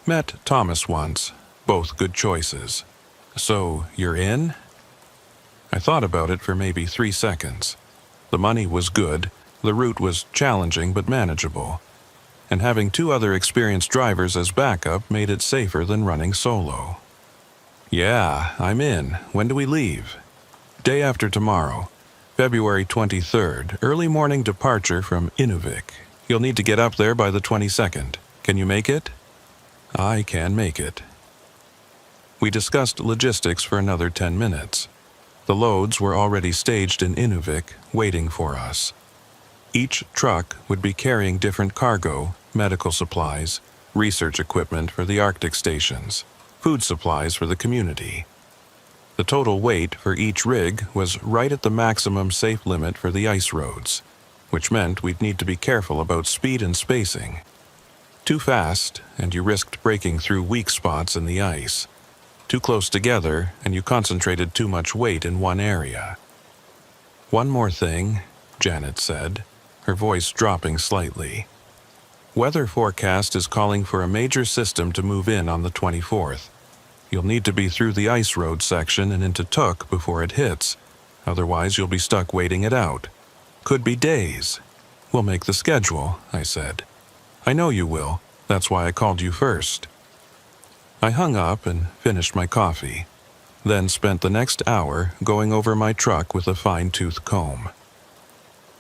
"Met Thomas once, both good choices. So, you're in?" I thought about it for maybe 3 seconds. The money was good, the route was challenging but manageable, and having 2 other experienced drivers as backup made it safer than running solo. "Yeah, I'm in. When do we leave?" "Day after tomorrow, February 23rd, early morning departure from Inuvik. You'll need to get up there by the 22nd. Can you make it?" "I can make it." We discussed logistics for another 10 minutes. The loads were already staged in Inuvik, waiting for us. Each truck would be carrying different cargo, medical supplies, research equipment for the Arctic stations, food supplies for the community. The total weight for each rig was right at the maximum safe limit for the ice roads, which meant we'd need to be careful about speed and spacing. Too fast, and you risked breaking through weak spots in the ice. Too close together, and you concentrated too much weight in one area. "One more thing," Janet said, her voice dropping slightly. "Weather forecast is calling for a major system to move in on the 24th. You'll need to be through the ice road section and into Tuk before it hits, otherwise you'll be stuck waiting it out. Could be days." "We'll make the schedule," I said. "I know you will. That's why I called you first." I hung up and finished my coffee, then spent the next hour going over my truck with a fine-tooth comb.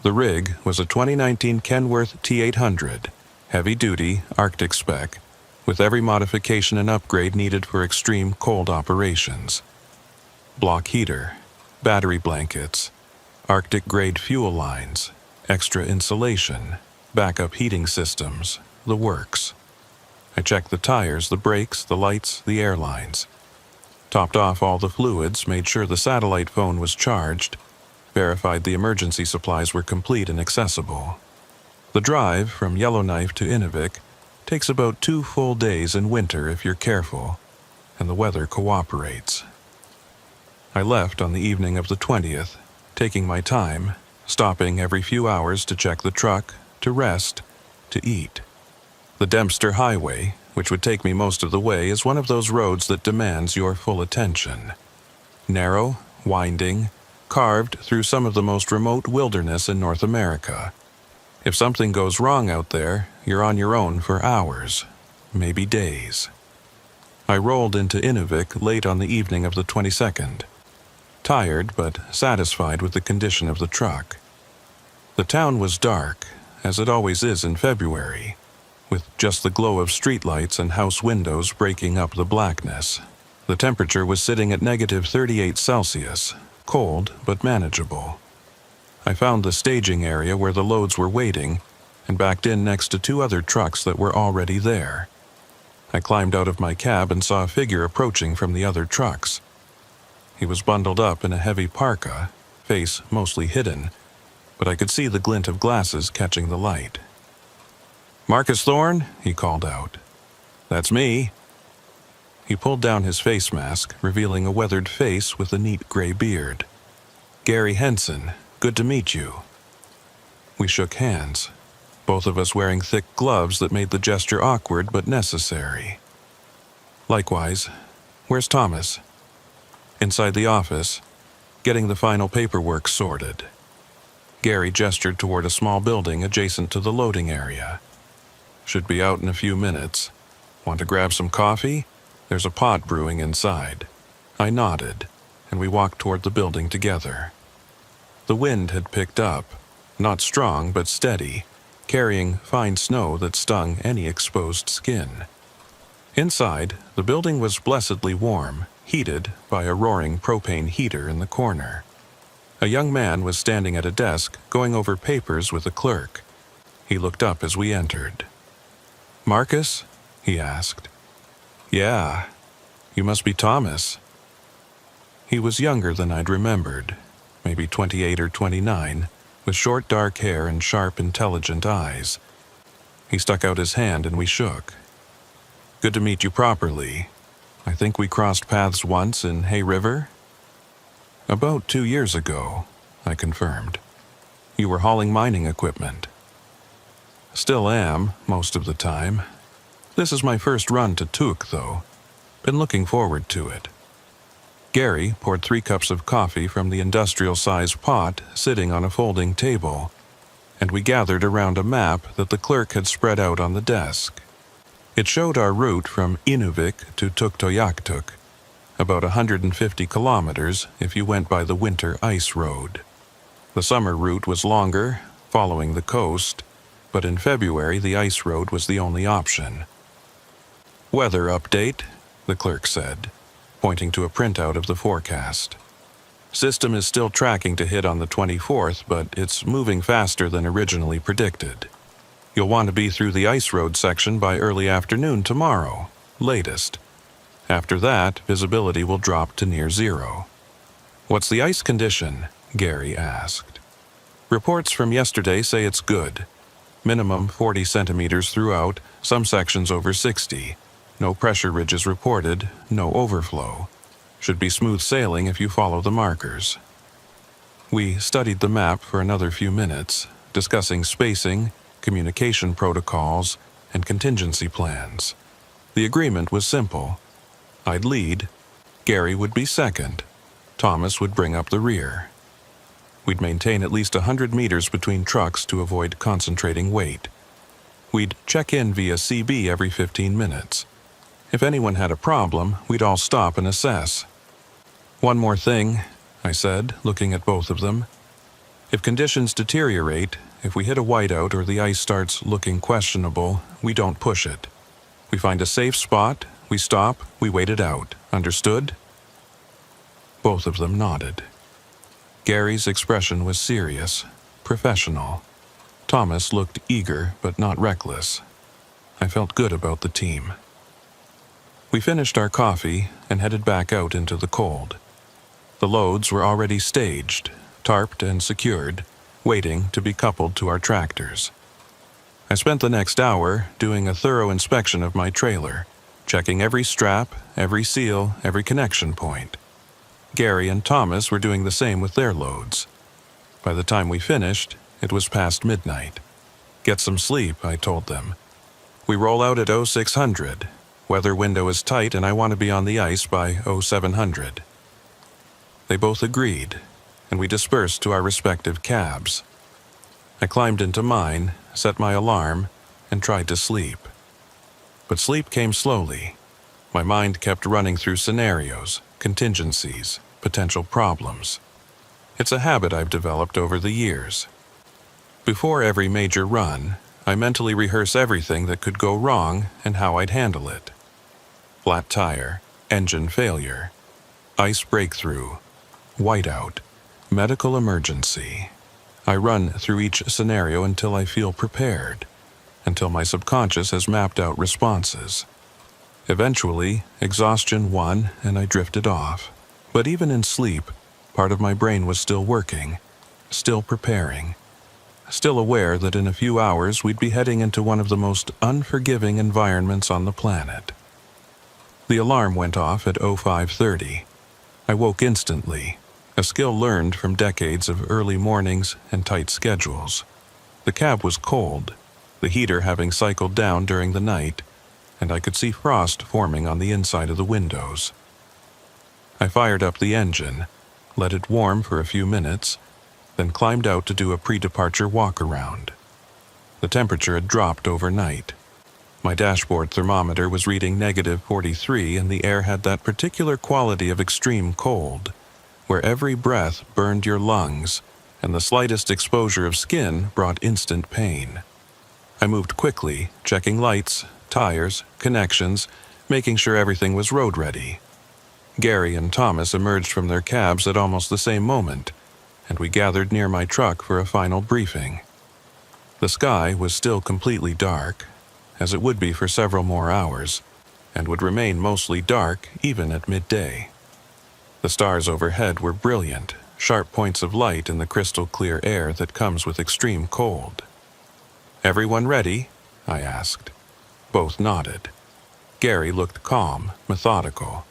The rig was a 2019 Kenworth T800, heavy-duty, Arctic spec, with every modification and upgrade needed for extreme cold operations. Block heater, battery blankets, Arctic-grade fuel lines, extra insulation, backup heating systems, the works. I checked the tires, the brakes, the lights, the air lines. Topped off all the fluids, made sure the satellite phone was charged, verified the emergency supplies were complete and accessible. The drive from Yellowknife to Inuvik takes about 2 full days in winter if you're careful, and the weather cooperates. I left on the evening of the 20th, taking my time, stopping every few hours to check the truck, to rest, to eat. The Dempster Highway, which would take me most of the way, is one of those roads that demands your full attention. Narrow, winding, carved through some of the most remote wilderness in North America. If something goes wrong out there, you're on your own for hours, maybe days. I rolled into Inuvik late on the evening of the 22nd, tired but satisfied with the condition of the truck. The town was dark, as it always is in February, with just the glow of streetlights and house windows breaking up the blackness. The temperature was sitting at -38 Celsius, cold but manageable. I found the staging area where the loads were waiting and backed in next to 2 other trucks that were already there. I climbed out of my cab and saw a figure approaching from the other trucks. He was bundled up in a heavy parka, face mostly hidden, but I could see the glint of glasses catching the light. "Marcus Thorne?" he called out. "That's me." He pulled down his face mask, revealing a weathered face with a neat gray beard. "Gary Henson, good to meet you." We shook hands, both of us wearing thick gloves that made the gesture awkward but necessary. "Likewise. Where's Thomas?" "Inside the office, getting the final paperwork sorted." Gary gestured toward a small building adjacent to the loading area. "Should be out in a few minutes. Want to grab some coffee? There's a pot brewing inside." I nodded, and we walked toward the building together. The wind had picked up, not strong but steady, carrying fine snow that stung any exposed skin. Inside, the building was blessedly warm, heated by a roaring propane heater in the corner. A young man was standing at a desk going over papers with a clerk. He looked up as we entered. "Marcus?" he asked. "Yeah. You must be Thomas." He was younger than I'd remembered, maybe 28 or 29, with short dark hair and sharp, intelligent eyes. He stuck out his hand and we shook. "Good to meet you properly. I think we crossed paths once in Hay River?" "About 2 years ago," I confirmed. "You were hauling mining equipment." "Still am, most of the time. This is my first run to Tuk, though. Been looking forward to it." Gary poured 3 cups of coffee from the industrial-sized pot sitting on a folding table, and we gathered around a map that the clerk had spread out on the desk. It showed our route from Inuvik to Tuktoyaktuk, about 150 kilometers if you went by the winter ice road. The summer route was longer, following the coast, but in February the ice road was the only option. "Weather update," the clerk said, pointing to a printout of the forecast. "System is still tracking to hit on the 24th, but it's moving faster than originally predicted. You'll want to be through the ice road section by early afternoon tomorrow, latest. After that, visibility will drop to near zero." "What's the ice condition?" Gary asked. "Reports from yesterday say it's good. Minimum 40 centimeters throughout, some sections over 60. No pressure ridges reported, no overflow. Should be smooth sailing if you follow the markers." We studied the map for another few minutes, discussing spacing, communication protocols, and contingency plans. The agreement was simple. I'd lead, Gary would be second, Thomas would bring up the rear. We'd maintain at least 100 meters between trucks to avoid concentrating weight. We'd check in via CB every 15 minutes. If anyone had a problem, we'd all stop and assess. "One more thing," I said, looking at both of them. "If conditions deteriorate, if we hit a whiteout or the ice starts looking questionable, we don't push it. We find a safe spot, we stop, we wait it out. Understood?" Both of them nodded. Gary's expression was serious, professional. Thomas looked eager but not reckless. I felt good about the team. We finished our coffee and headed back out into the cold. The loads were already staged, tarped and secured, waiting to be coupled to our tractors. I spent the next hour doing a thorough inspection of my trailer, checking every strap, every seal, every connection point. Gary and Thomas were doing the same with their loads. By the time we finished, it was past midnight. Get some sleep, I told them. We roll out at 0600. Weather window is tight and I want to be on the ice by 0700. They both agreed, and we dispersed to our respective cabs. I climbed into mine, set my alarm, and tried to sleep. But sleep came slowly. My mind kept running through scenarios, contingencies, potential problems. It's a habit I've developed over the years. Before every major run, I mentally rehearse everything that could go wrong and how I'd handle it. Flat tire, engine failure, ice breakthrough, whiteout, medical emergency. I run through each scenario until I feel prepared, until my subconscious has mapped out responses. Eventually, exhaustion won and I drifted off. But even in sleep, part of my brain was still working, still preparing, still aware that in a few hours we'd be heading into one of the most unforgiving environments on the planet. The alarm went off at 0530. I woke instantly, a skill learned from decades of early mornings and tight schedules. The cab was cold, the heater having cycled down during the night, and I could see frost forming on the inside of the windows. I fired up the engine, let it warm for a few minutes, then climbed out to do a pre-departure walk-around. The temperature had dropped overnight. My dashboard thermometer was reading -43 and the air had that particular quality of extreme cold, where every breath burned your lungs and the slightest exposure of skin brought instant pain. I moved quickly, checking lights, tires, connections, making sure everything was road-ready. Gary and Thomas emerged from their cabs at almost the same moment, and we gathered near my truck for a final briefing. The sky was still completely dark, as it would be for several more hours, and would remain mostly dark even at midday. The stars overhead were brilliant, sharp points of light in the crystal-clear air that comes with extreme cold. "Everyone ready?" I asked. Both nodded. Gary looked calm, methodical.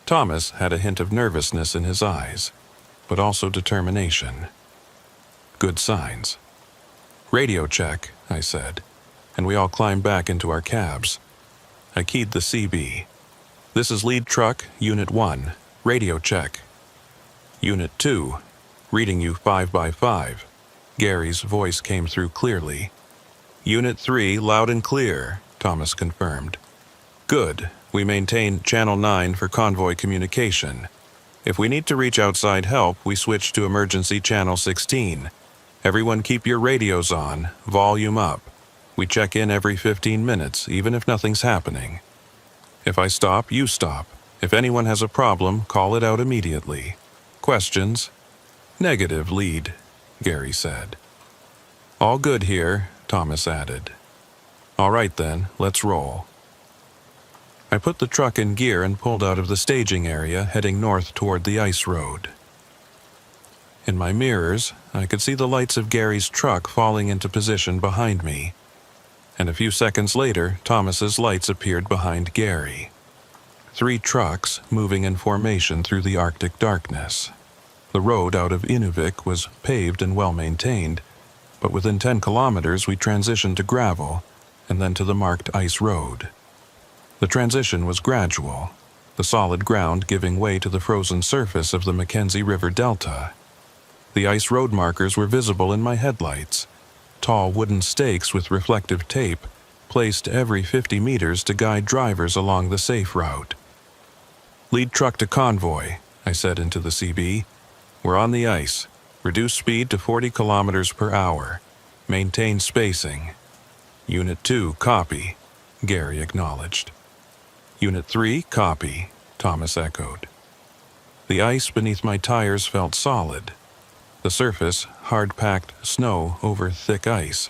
Thomas had a hint of nervousness in his eyes, but also determination. Good signs. "Radio check," I said, and we all climbed back into our cabs. I keyed the CB. "This is lead truck, Unit 1. Radio check." "Unit 2. Reading you 5x5. Gary's voice came through clearly. "Unit 3, loud and clear," Thomas confirmed. "Good. We maintain Channel 9 for convoy communication. If we need to reach outside help, we switch to emergency Channel 16. Everyone keep your radios on, volume up. We check in every 15 minutes, even if nothing's happening. If I stop, you stop. If anyone has a problem, call it out immediately. Questions?" "Negative, lead," Gary said. "All good here," Thomas added. "All right then, let's roll." I put the truck in gear and pulled out of the staging area, heading north toward the ice road. In my mirrors, I could see the lights of Gary's truck falling into position behind me, and a few seconds later, Thomas's lights appeared behind Gary. 3 trucks moving in formation through the Arctic darkness. The road out of Inuvik was paved and well-maintained, but within 10 kilometers we transitioned to gravel, and then to the marked ice road. The transition was gradual, the solid ground giving way to the frozen surface of the Mackenzie River Delta. The ice road markers were visible in my headlights, tall wooden stakes with reflective tape placed every 50 meters to guide drivers along the safe route. "Lead truck to convoy," I said into the CB. "We're on the ice. Reduce speed to 40 kilometers per hour. Maintain spacing." "Unit 2, copy," Gary acknowledged. "Unit 3, copy," Thomas echoed. The ice beneath my tires felt solid. The surface, hard-packed snow over thick ice.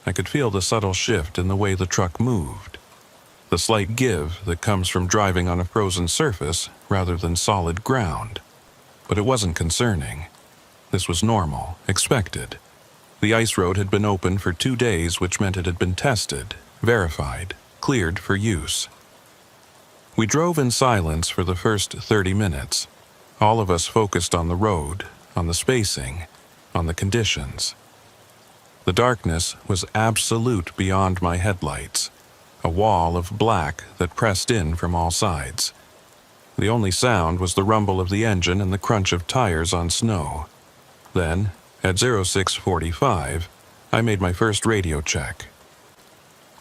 I could feel the subtle shift in the way the truck moved. The slight give that comes from driving on a frozen surface rather than solid ground. But it wasn't concerning. This was normal, expected. The ice road had been open for 2 days, which meant it had been tested, verified, cleared for use. We drove in silence for the first 30 minutes, all of us focused on the road, on the spacing, on the conditions. The darkness was absolute beyond my headlights, a wall of black that pressed in from all sides. The only sound was the rumble of the engine and the crunch of tires on snow. Then, at 0645, I made my first radio check.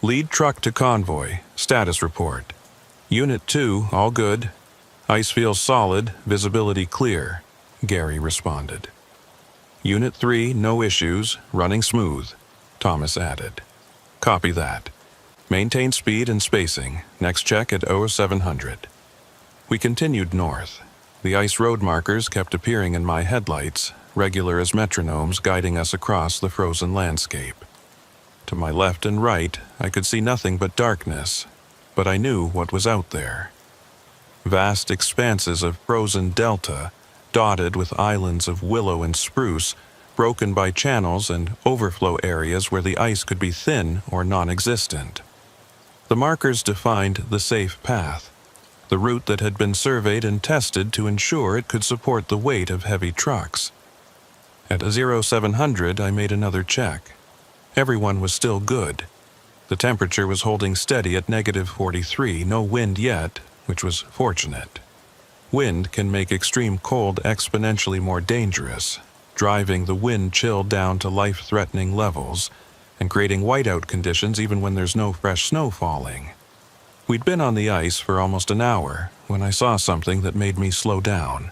Lead truck to convoy, status report. Unit 2, all good. Ice feels solid, visibility clear, Gary responded. Unit 3, no issues, running smooth, Thomas added. Copy that. Maintain speed and spacing. Next check at 0700. We continued north. The ice road markers kept appearing in my headlights, regular as metronomes guiding us across the frozen landscape. To my left and right, I could see nothing but darkness, but I knew what was out there. Vast expanses of frozen delta, dotted with islands of willow and spruce, broken by channels and overflow areas where the ice could be thin or non-existent. The markers defined the safe path, the route that had been surveyed and tested to ensure it could support the weight of heavy trucks. At 0700, I made another check. Everyone was still good. The temperature was holding steady at -43, no wind yet, which was fortunate. Wind can make extreme cold exponentially more dangerous, driving the wind chill down to life-threatening levels and creating whiteout conditions even when there's no fresh snow falling. We'd been on the ice for almost an hour when I saw something that made me slow down.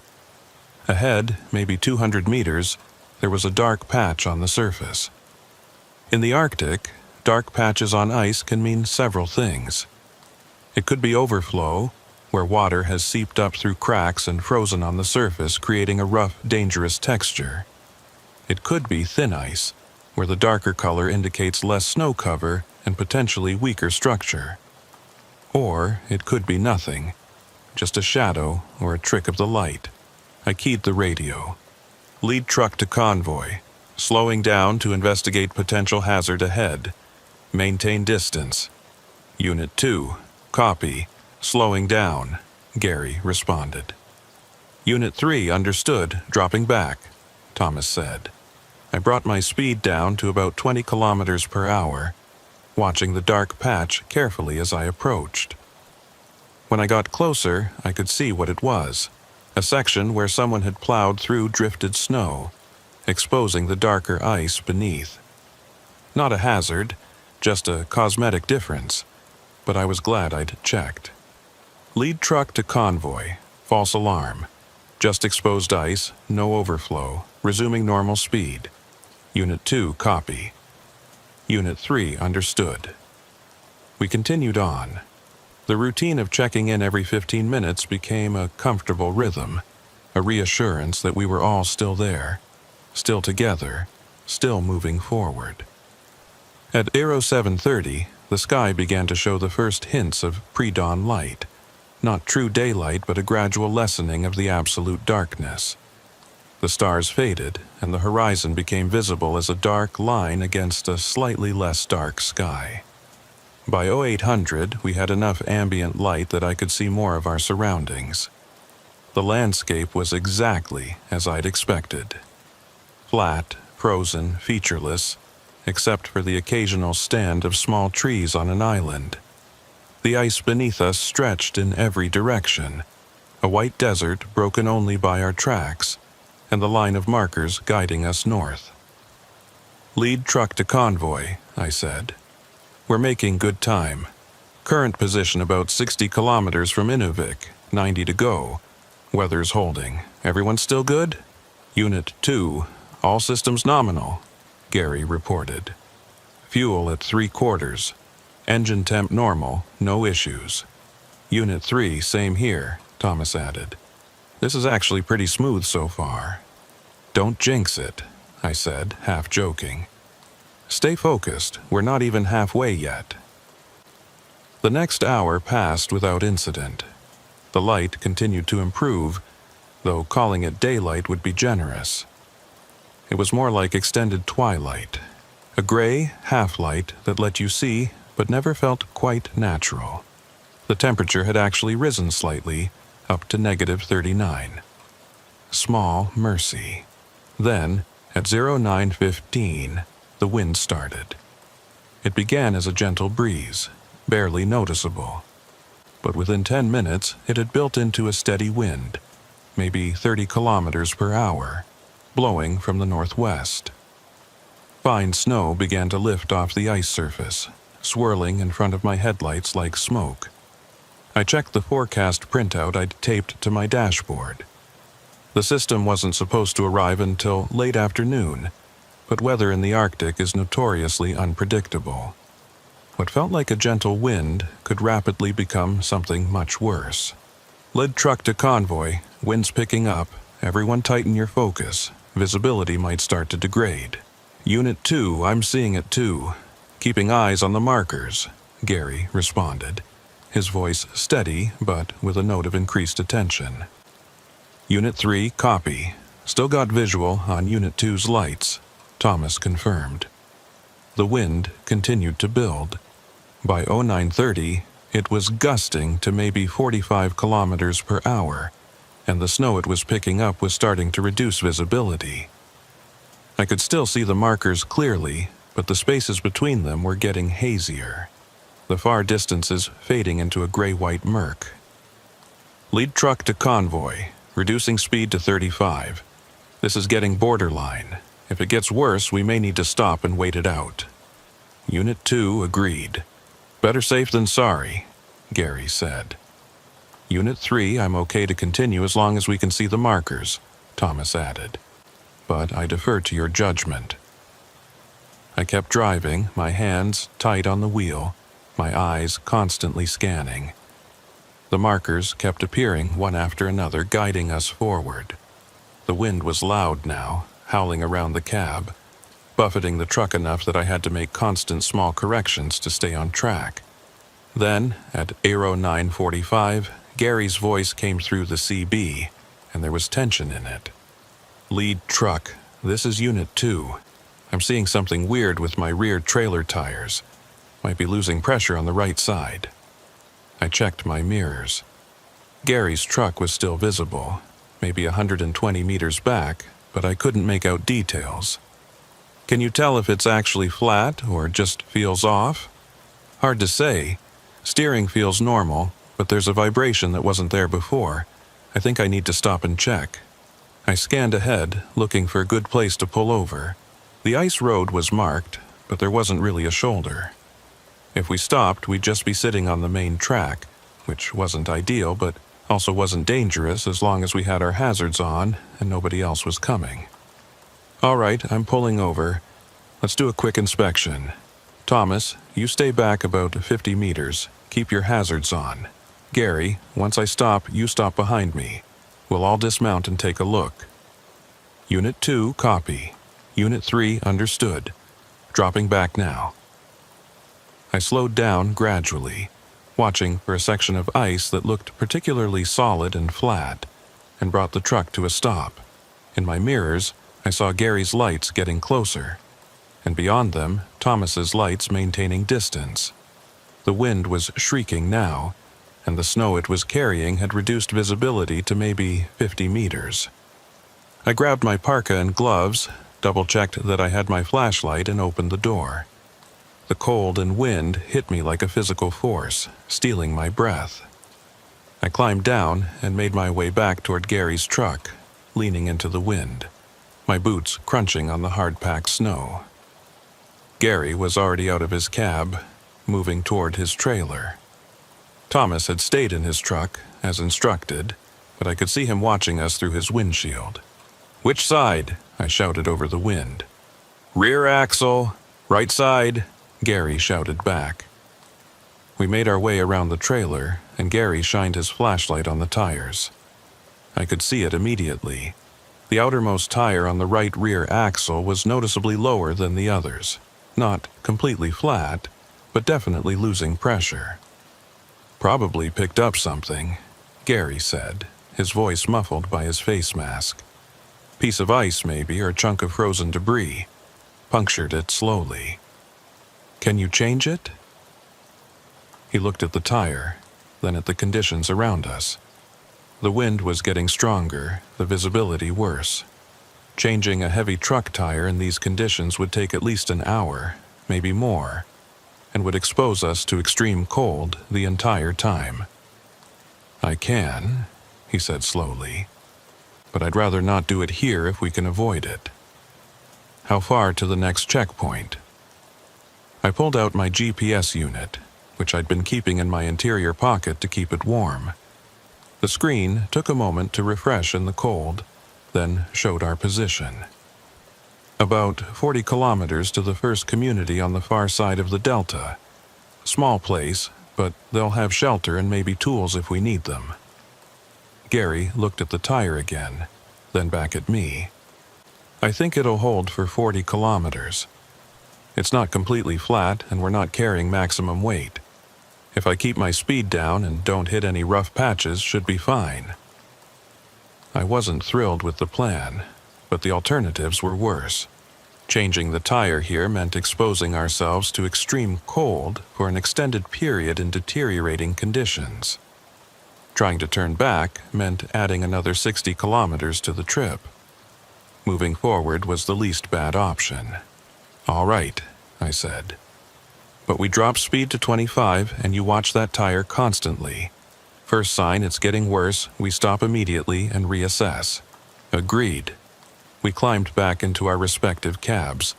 Ahead, maybe 200 meters, there was a dark patch on the surface. In the Arctic, dark patches on ice can mean several things. It could be overflow, where water has seeped up through cracks and frozen on the surface, creating a rough, dangerous texture. It could be thin ice, where the darker color indicates less snow cover and potentially weaker structure. Or it could be nothing, just a shadow or a trick of the light. I keyed the radio. Lead truck to convoy, slowing down to investigate potential hazard ahead. Maintain distance. Unit 2, copy. Slowing down, Gary responded. Unit 3, understood, dropping back, Thomas said. I brought my speed down to about 20 kilometers per hour, watching the dark patch carefully as I approached. When I got closer, I could see what it was, a section where someone had plowed through drifted snow, exposing the darker ice beneath. Not a hazard, just a cosmetic difference, but I was glad I'd checked. Lead truck to convoy, false alarm. Just exposed ice, no overflow, resuming normal speed. Unit 2, copy. Unit 3, understood. We continued on. The routine of checking in every 15 minutes became a comfortable rhythm, a reassurance that we were all still there, still together, still moving forward. At 0730, the sky began to show the first hints of pre-dawn light. Not true daylight, but a gradual lessening of the absolute darkness. The stars faded, and the horizon became visible as a dark line against a slightly less dark sky. By 0800, we had enough ambient light that I could see more of our surroundings. The landscape was exactly as I'd expected. Flat, frozen, featureless, except for the occasional stand of small trees on an island. The ice beneath us stretched in every direction, a white desert broken only by our tracks, and the line of markers guiding us north. Lead truck to convoy, I said. We're making good time. Current position about 60 kilometers from Inuvik, 90 to go. Weather's holding. Everyone still good? Unit 2, all systems nominal, Gary reported. Fuel at 3/4. Engine temp normal, no issues. Unit 3, same here, Thomas added. This is actually pretty smooth so far. Don't jinx it, I said, half joking. Stay focused, we're not even halfway yet. The next hour passed without incident. The light continued to improve, though calling it daylight would be generous. It was more like extended twilight, a gray half-light that let you see but never felt quite natural. The temperature had actually risen slightly, up to -39. Small mercy. Then, at 09:15, the wind started. It began as a gentle breeze, barely noticeable. But within 10 minutes, it had built into a steady wind, maybe 30 kilometers per hour, blowing from the northwest. Fine snow began to lift off the ice surface, swirling in front of my headlights like smoke. I checked the forecast printout I'd taped to my dashboard. The system wasn't supposed to arrive until late afternoon, but weather in the Arctic is notoriously unpredictable. What felt like a gentle wind could rapidly become something much worse. Lid truck to convoy, winds picking up, everyone tighten your focus, visibility might start to degrade. Unit 2, I'm seeing it too. Keeping eyes on the markers, Gary responded, his voice steady but with a note of increased attention. Unit 3, copy. Still got visual on Unit 2's lights, Thomas confirmed. The wind continued to build. By 09:30, it was gusting to maybe 45 kilometers per hour, and the snow it was picking up was starting to reduce visibility. I could still see the markers clearly, but the spaces between them were getting hazier, the far distances fading into a gray-white murk. Lead truck to convoy, reducing speed to 35. This is getting borderline. If it gets worse, we may need to stop and wait it out. Unit 2 agreed. Better safe than sorry, Gary said. Unit 3, I'm okay to continue as long as we can see the markers, Thomas added. But I defer to your judgment. I kept driving, my hands tight on the wheel, my eyes constantly scanning. The markers kept appearing one after another, guiding us forward. The wind was loud now, howling around the cab, buffeting the truck enough that I had to make constant small corrections to stay on track. Then, at Aero 9:45, Gary's voice came through the CB, and there was tension in it. Lead truck, this is Unit 2. I'm seeing something weird with my rear trailer tires. Might be losing pressure on the right side. I checked my mirrors. Gary's truck was still visible, maybe 120 meters back, but I couldn't make out details. Can you tell if it's actually flat or just feels off? Hard to say. Steering feels normal, but there's a vibration that wasn't there before. I think I need to stop and check. I scanned ahead, looking for a good place to pull over. The ice road was marked, but there wasn't really a shoulder. If we stopped, we'd just be sitting on the main track, which wasn't ideal, but also wasn't dangerous as long as we had our hazards on and nobody else was coming. All right, I'm pulling over. Let's do a quick inspection. Thomas, you stay back about 50 meters. Keep your hazards on. Gary, once I stop, you stop behind me. We'll all dismount and take a look. Unit 2, copy. Unit 3, understood. Dropping back now. I slowed down gradually, watching for a section of ice that looked particularly solid and flat, and brought the truck to a stop. In my mirrors, I saw Gary's lights getting closer, and beyond them, Thomas's lights maintaining distance. The wind was shrieking now, and the snow it was carrying had reduced visibility to maybe 50 meters. I grabbed my parka and gloves, double-checked that I had my flashlight, and opened the door. The cold and wind hit me like a physical force, stealing my breath. I climbed down and made my way back toward Gary's truck, leaning into the wind, my boots crunching on the hard-packed snow. Gary was already out of his cab, moving toward his trailer. Thomas had stayed in his truck, as instructed, but I could see him watching us through his windshield. "Which side?" I shouted over the wind. "Rear axle, right side," Gary shouted back. We made our way around the trailer, and Gary shined his flashlight on the tires. I could see it immediately. The outermost tire on the right rear axle was noticeably lower than the others. Not completely flat, but definitely losing pressure. "Probably picked up something," Gary said, his voice muffled by his face mask. Piece of ice, maybe, or a chunk of frozen debris. Punctured it slowly. Can you change it? He looked at the tire, then at the conditions around us. The wind was getting stronger, the visibility worse. Changing a heavy truck tire in these conditions would take at least an hour, maybe more, and would expose us to extreme cold the entire time. I can, he said slowly, but I'd rather not do it here if we can avoid it. How far to the next checkpoint? I pulled out my GPS unit, which I'd been keeping in my interior pocket to keep it warm. The screen took a moment to refresh in the cold, then showed our position. About 40 kilometers to the first community on the far side of the delta. Small place, but they'll have shelter and maybe tools if we need them. Gary looked at the tire again, then back at me. I think it'll hold for 40 kilometers. It's not completely flat and we're not carrying maximum weight. If I keep my speed down and don't hit any rough patches, should be fine. I wasn't thrilled with the plan, but the alternatives were worse. Changing the tire here meant exposing ourselves to extreme cold for an extended period in deteriorating conditions. Trying to turn back meant adding another 60 kilometers to the trip. Moving forward was the least bad option. All right, I said. But we drop speed to 25 and you watch that tire constantly. First sign it's getting worse, we stop immediately and reassess. Agreed. We climbed back into our respective cabs.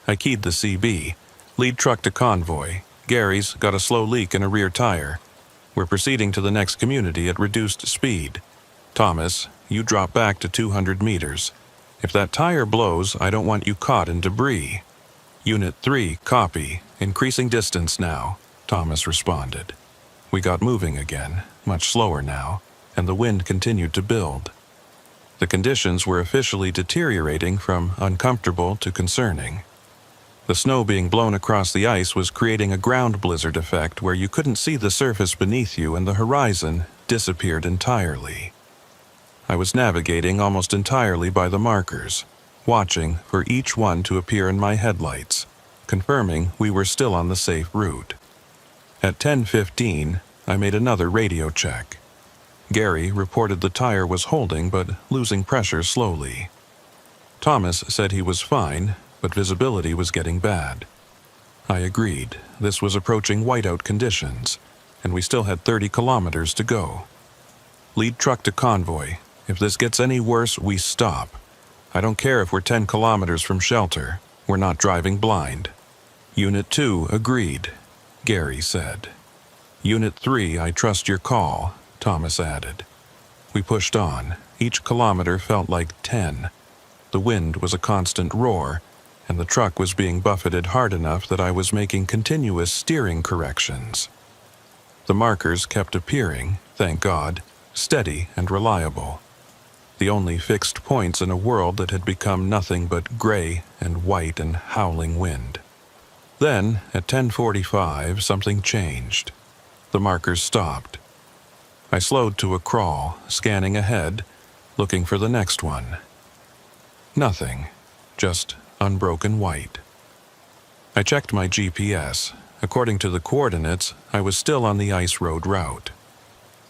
I keyed the CB. Lead truck to convoy. Gary's got a slow leak in a rear tire. We're proceeding to the next community at reduced speed. Thomas, you drop back to 200 meters. If that tire blows, I don't want you caught in debris. Unit 3, copy. Increasing distance now, Thomas responded. We got moving again, much slower now, and the wind continued to build. The conditions were officially deteriorating from uncomfortable to concerning. The snow being blown across the ice was creating a ground blizzard effect where you couldn't see the surface beneath you and the horizon disappeared entirely. I was navigating almost entirely by the markers, watching for each one to appear in my headlights, confirming we were still on the safe route. At 10:15, I made another radio check. Gary reported the tire was holding but losing pressure slowly. Thomas said he was fine, but visibility was getting bad. I agreed. This was approaching whiteout conditions, and we still had 30 kilometers to go. Lead truck to convoy. If this gets any worse, we stop. I don't care if we're 10 kilometers from shelter. We're not driving blind. Unit 2 agreed, Gary said. Unit 3, I trust your call, Thomas added. We pushed on. Each kilometer felt like 10. The wind was a constant roar, and the truck was being buffeted hard enough that I was making continuous steering corrections. The markers kept appearing, thank God, steady and reliable. The only fixed points in a world that had become nothing but gray and white and howling wind. Then, at 10:45, something changed. The markers stopped. I slowed to a crawl, scanning ahead, looking for the next one. Nothing, just unbroken white. I checked my GPS. According to the coordinates, I was still on the ice road route.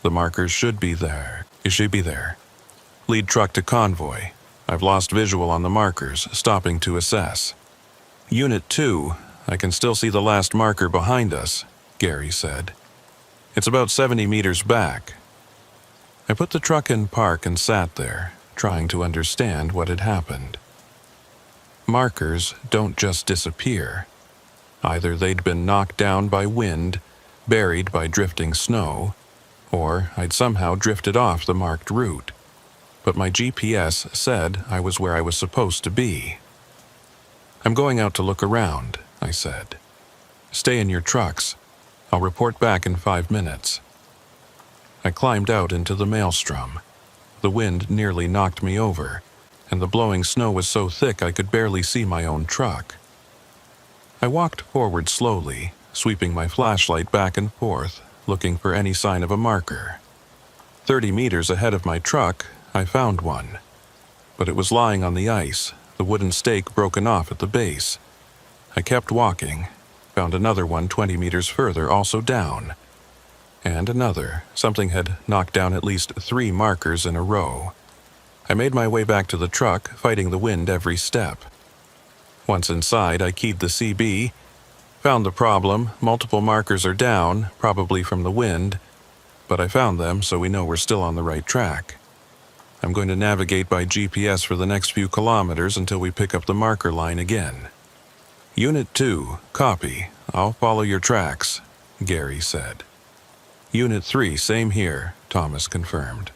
The markers should be there. It should be there. Lead truck to convoy. I've lost visual on the markers, stopping to assess. Unit 2, I can still see the last marker behind us, Gary said. It's about 70 meters back. I put the truck in park and sat there, trying to understand what had happened. Markers don't just disappear. Either they'd been knocked down by wind, buried by drifting snow, or I'd somehow drifted off the marked route. But my GPS said I was where I was supposed to be. I'm going out to look around, I said. Stay in your trucks. I'll report back in 5 minutes. I climbed out into the maelstrom. The wind nearly knocked me over, and the blowing snow was so thick I could barely see my own truck. I walked forward slowly, sweeping my flashlight back and forth, looking for any sign of a marker. 30 meters ahead of my truck, I found one. but it was lying on the ice, the wooden stake broken off at the base. I kept walking, found another one 20 meters further, also down. And another. Something had knocked down at least 3 markers in a row. I made my way back to the truck, fighting the wind every step. Once inside, I keyed the CB, found the problem. Multiple markers are down, probably from the wind, but I found them, so we know we're still on the right track. I'm going to navigate by GPS for the next few kilometers until we pick up the marker line again. Unit 2, copy. I'll follow your tracks, Gary said. Unit 3, same here, Thomas confirmed.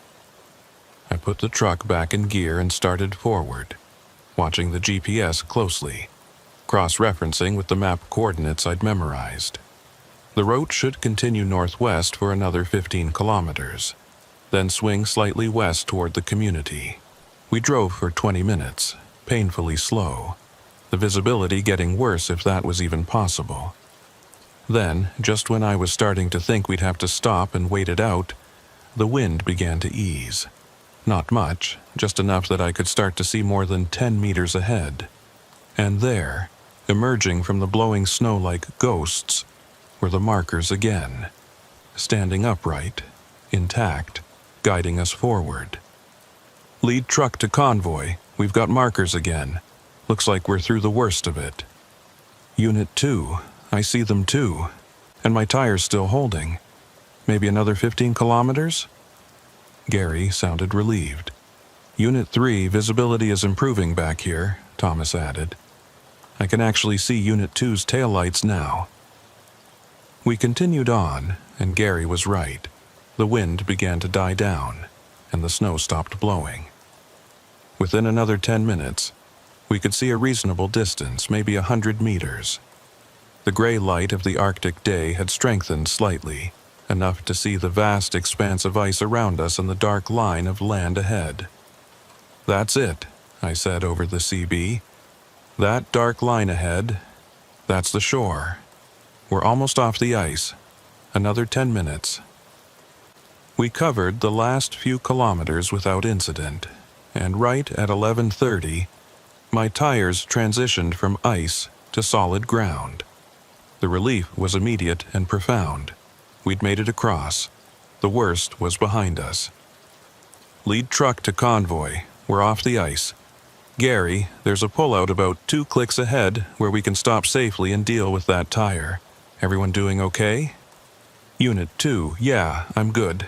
I put the truck back in gear and started forward, watching the GPS closely, cross-referencing with the map coordinates I'd memorized. The route should continue northwest for another 15 kilometers, then swing slightly west toward the community. We drove for 20 minutes, painfully slow, the visibility getting worse if that was even possible. Then, just when I was starting to think we'd have to stop and wait it out, the wind began to ease. Not much, just enough that I could start to see more than 10 meters ahead. And there, emerging from the blowing snow like ghosts, were the markers again, standing upright, intact, guiding us forward. Lead truck to convoy, we've got markers again. Looks like we're through the worst of it. Unit 2, I see them too, and my tire's still holding. Maybe another 15 kilometers? Gary sounded relieved. Unit 3, visibility is improving back here, Thomas added. I can actually see Unit 2's taillights now. We continued on, and Gary was right. The wind began to die down, and the snow stopped blowing. Within another 10 minutes, we could see a reasonable distance, maybe 100 meters. The gray light of the Arctic day had strengthened slightly, enough to see the vast expanse of ice around us and the dark line of land ahead. That's it, I said over the CB. That dark line ahead, that's the shore. We're almost off the ice. Another 10 minutes. We covered the last few kilometers without incident, and right at 11:30, my tires transitioned from ice to solid ground. The relief was immediate and profound. We'd made it across. The worst was behind us. Lead truck to convoy. We're off the ice. Gary, there's a pullout about 2 clicks ahead where we can stop safely and deal with that tire. Everyone doing okay? Unit 2, yeah, I'm good.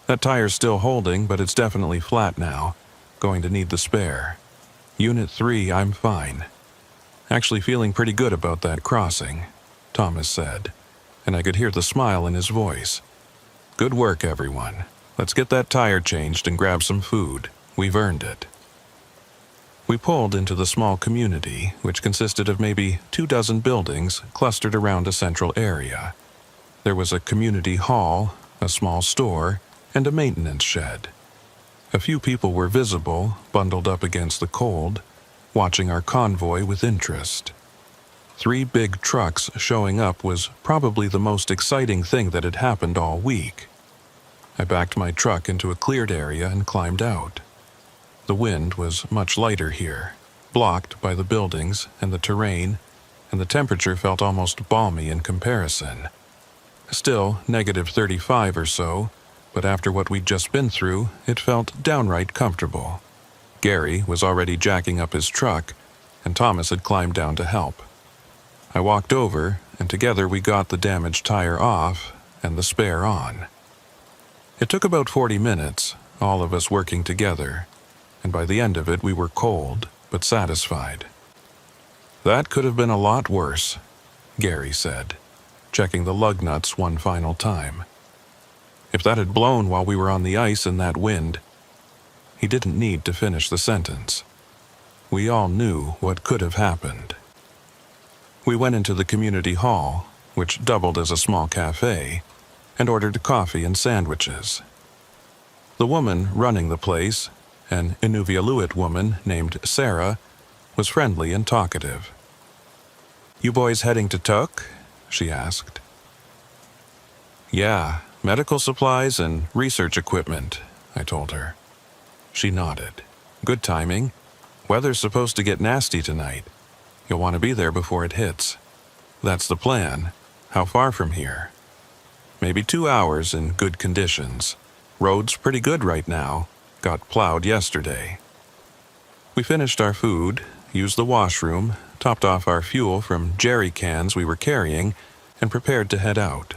That tire's still holding, but it's definitely flat now. Going to need the spare. Unit 3, I'm fine. Actually feeling pretty good about that crossing, Thomas said, and I could hear the smile in his voice. Good work, everyone. Let's get that tire changed and grab some food. We've earned it. We pulled into the small community, which consisted of maybe 24 buildings clustered around a central area. There was a community hall, a small store, and a maintenance shed. A few people were visible, bundled up against the cold, watching our convoy with interest. 3 big trucks showing up was probably the most exciting thing that had happened all week. I backed my truck into a cleared area and climbed out. The wind was much lighter here, blocked by the buildings and the terrain, and the temperature felt almost balmy in comparison. Still, -35 or so, but after what we'd just been through, it felt downright comfortable. Gary was already jacking up his truck, and Thomas had climbed down to help. I walked over, and together we got the damaged tire off and the spare on. It took about 40 minutes, all of us working together, and by the end of it we were cold but satisfied. That could have been a lot worse, Gary said, checking the lug nuts one final time. If that had blown while we were on the ice in that wind, he didn't need to finish the sentence. We all knew what could have happened. We went into the community hall, which doubled as a small cafe, and ordered coffee and sandwiches. The woman running the place, an Inuvialuit woman named Sarah, was friendly and talkative. "You boys heading to Tuk?" she asked. "Yeah, medical supplies and research equipment," I told her. She nodded. Good timing. Weather's supposed to get nasty tonight. You'll want to be there before it hits. That's the plan. How far from here? Maybe 2 hours in good conditions. Road's pretty good right now. Got plowed yesterday. We finished our food, used the washroom, topped off our fuel from jerry cans we were carrying, and prepared to head out.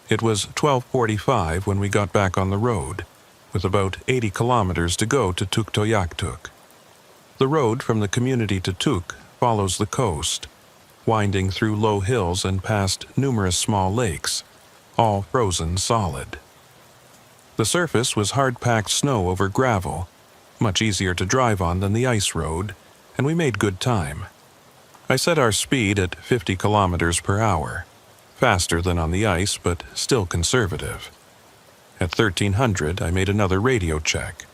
It was 12:45 when we got back on the road, with about 80 kilometers to go to Tuktoyaktuk. The road from the community to Tuk follows the coast, winding through low hills and past numerous small lakes, all frozen solid. The surface was hard-packed snow over gravel, much easier to drive on than the ice road, and we made good time. I set our speed at 50 kilometers per hour, faster than on the ice, but still conservative. At 1300, I made another radio check.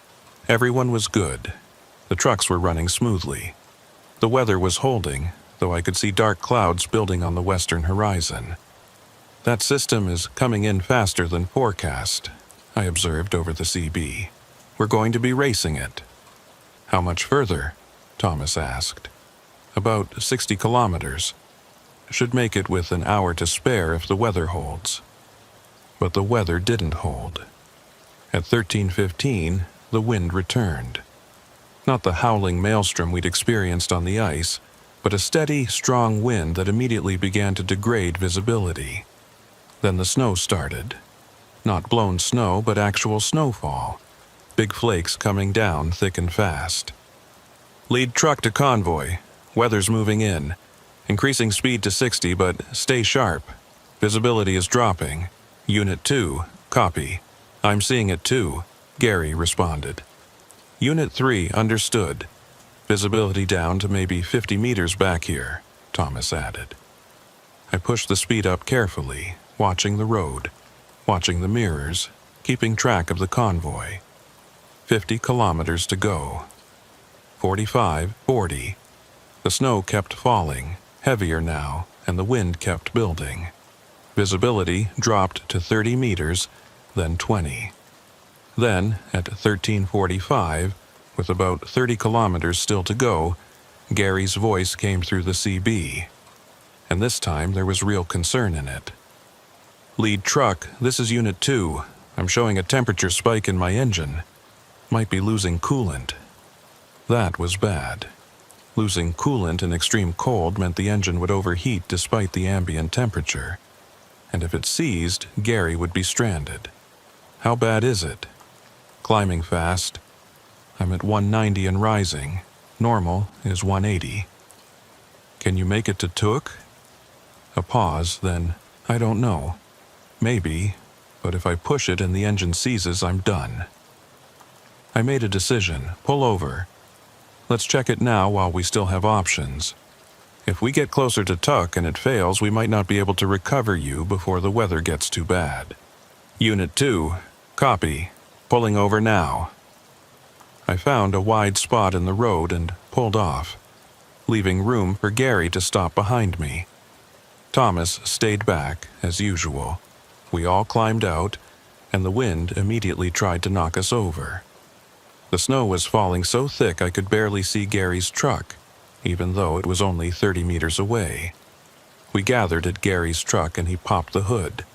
Everyone was good. The trucks were running smoothly. The weather was holding, though I could see dark clouds building on the western horizon. That system is coming in faster than forecast, I observed over the CB. We're going to be racing it. How much further? Thomas asked. About 60 kilometers. Should make it with an hour to spare if the weather holds. But the weather didn't hold. At 13:15, the wind returned. Not the howling maelstrom we'd experienced on the ice, but a steady, strong wind that immediately began to degrade visibility. Then the snow started. Not blown snow, but actual snowfall. Big flakes coming down thick and fast. Lead truck to convoy. Weather's moving in. Increasing speed to 60, but stay sharp. Visibility is dropping. Unit 2, copy. I'm seeing it too, Gary responded. Unit 3, understood. Visibility down to maybe 50 meters back here, Thomas added. I pushed the speed up carefully, watching the road, watching the mirrors, keeping track of the convoy. 50 kilometers to go. 45, 40. The snow kept falling, heavier now, and the wind kept building. Visibility dropped to 30 meters, then 20. Then, at 13:45, with about 30 kilometers still to go, Gary's voice came through the CB. And this time there was real concern in it. Lead truck, this is Unit 2. I'm showing a temperature spike in my engine. Might be losing coolant. That was bad. Losing coolant in extreme cold meant the engine would overheat despite the ambient temperature. And if it seized, Gary would be stranded. How bad is it? Climbing fast. I'm at 190 and rising. Normal is 180. Can you make it to Tuk? A pause, then, I don't know. Maybe, but if I push it and the engine seizes, I'm done. I made a decision. Pull over. Let's check it now while we still have options. If we get closer to Tuk and it fails, we might not be able to recover you before the weather gets too bad. Unit 2, copy. Pulling over now. I found a wide spot in the road and pulled off, leaving room for Gary to stop behind me. Thomas stayed back, as usual. We all climbed out, and the wind immediately tried to knock us over. The snow was falling so thick I could barely see Gary's truck, even though it was only 30 meters away. We gathered at Gary's truck and he popped the hood.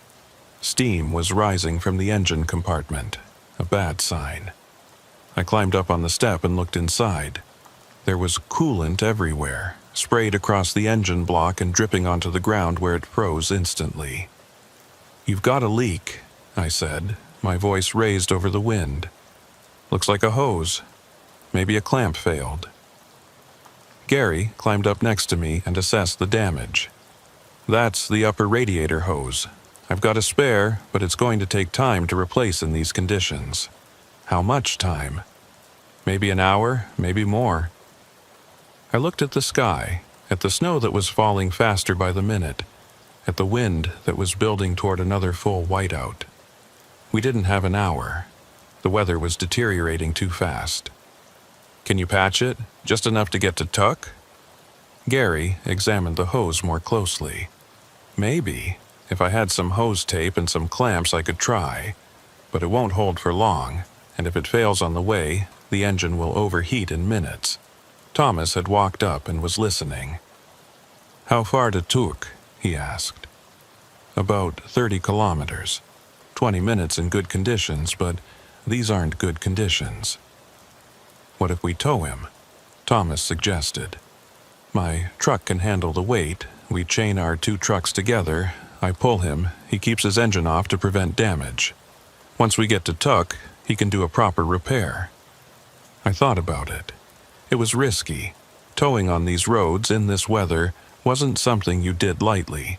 Steam was rising from the engine compartment, a bad sign. I climbed up on the step and looked inside. There was coolant everywhere, sprayed across the engine block and dripping onto the ground where it froze instantly. "You've got a leak," I said, my voice raised over the wind. "Looks like a hose. Maybe a clamp failed." Gary climbed up next to me and assessed the damage. "That's the upper radiator hose. I've got a spare, but it's going to take time to replace in these conditions." "How much time?" "Maybe an hour, maybe more." I looked at the sky, at the snow that was falling faster by the minute, at the wind that was building toward another full whiteout. We didn't have an hour. The weather was deteriorating too fast. "Can you patch it? Just enough to get to Tuk?" Gary examined the hose more closely. "Maybe. If I had some hose tape and some clamps I could try. But it won't hold for long, and if it fails on the way, The engine will overheat in minutes. Thomas had walked up and was listening. "How far to Turk?" he asked. "About 30 kilometers. 20 minutes in good conditions, but these aren't good conditions." "What if we tow him?" Thomas suggested. "My truck can handle the weight. We chain our 2 trucks together. I pull him. He keeps his engine off to prevent damage. Once we get to Tuk, he can do a proper repair." I thought about it. It was risky. Towing on these roads in this weather wasn't something you did lightly.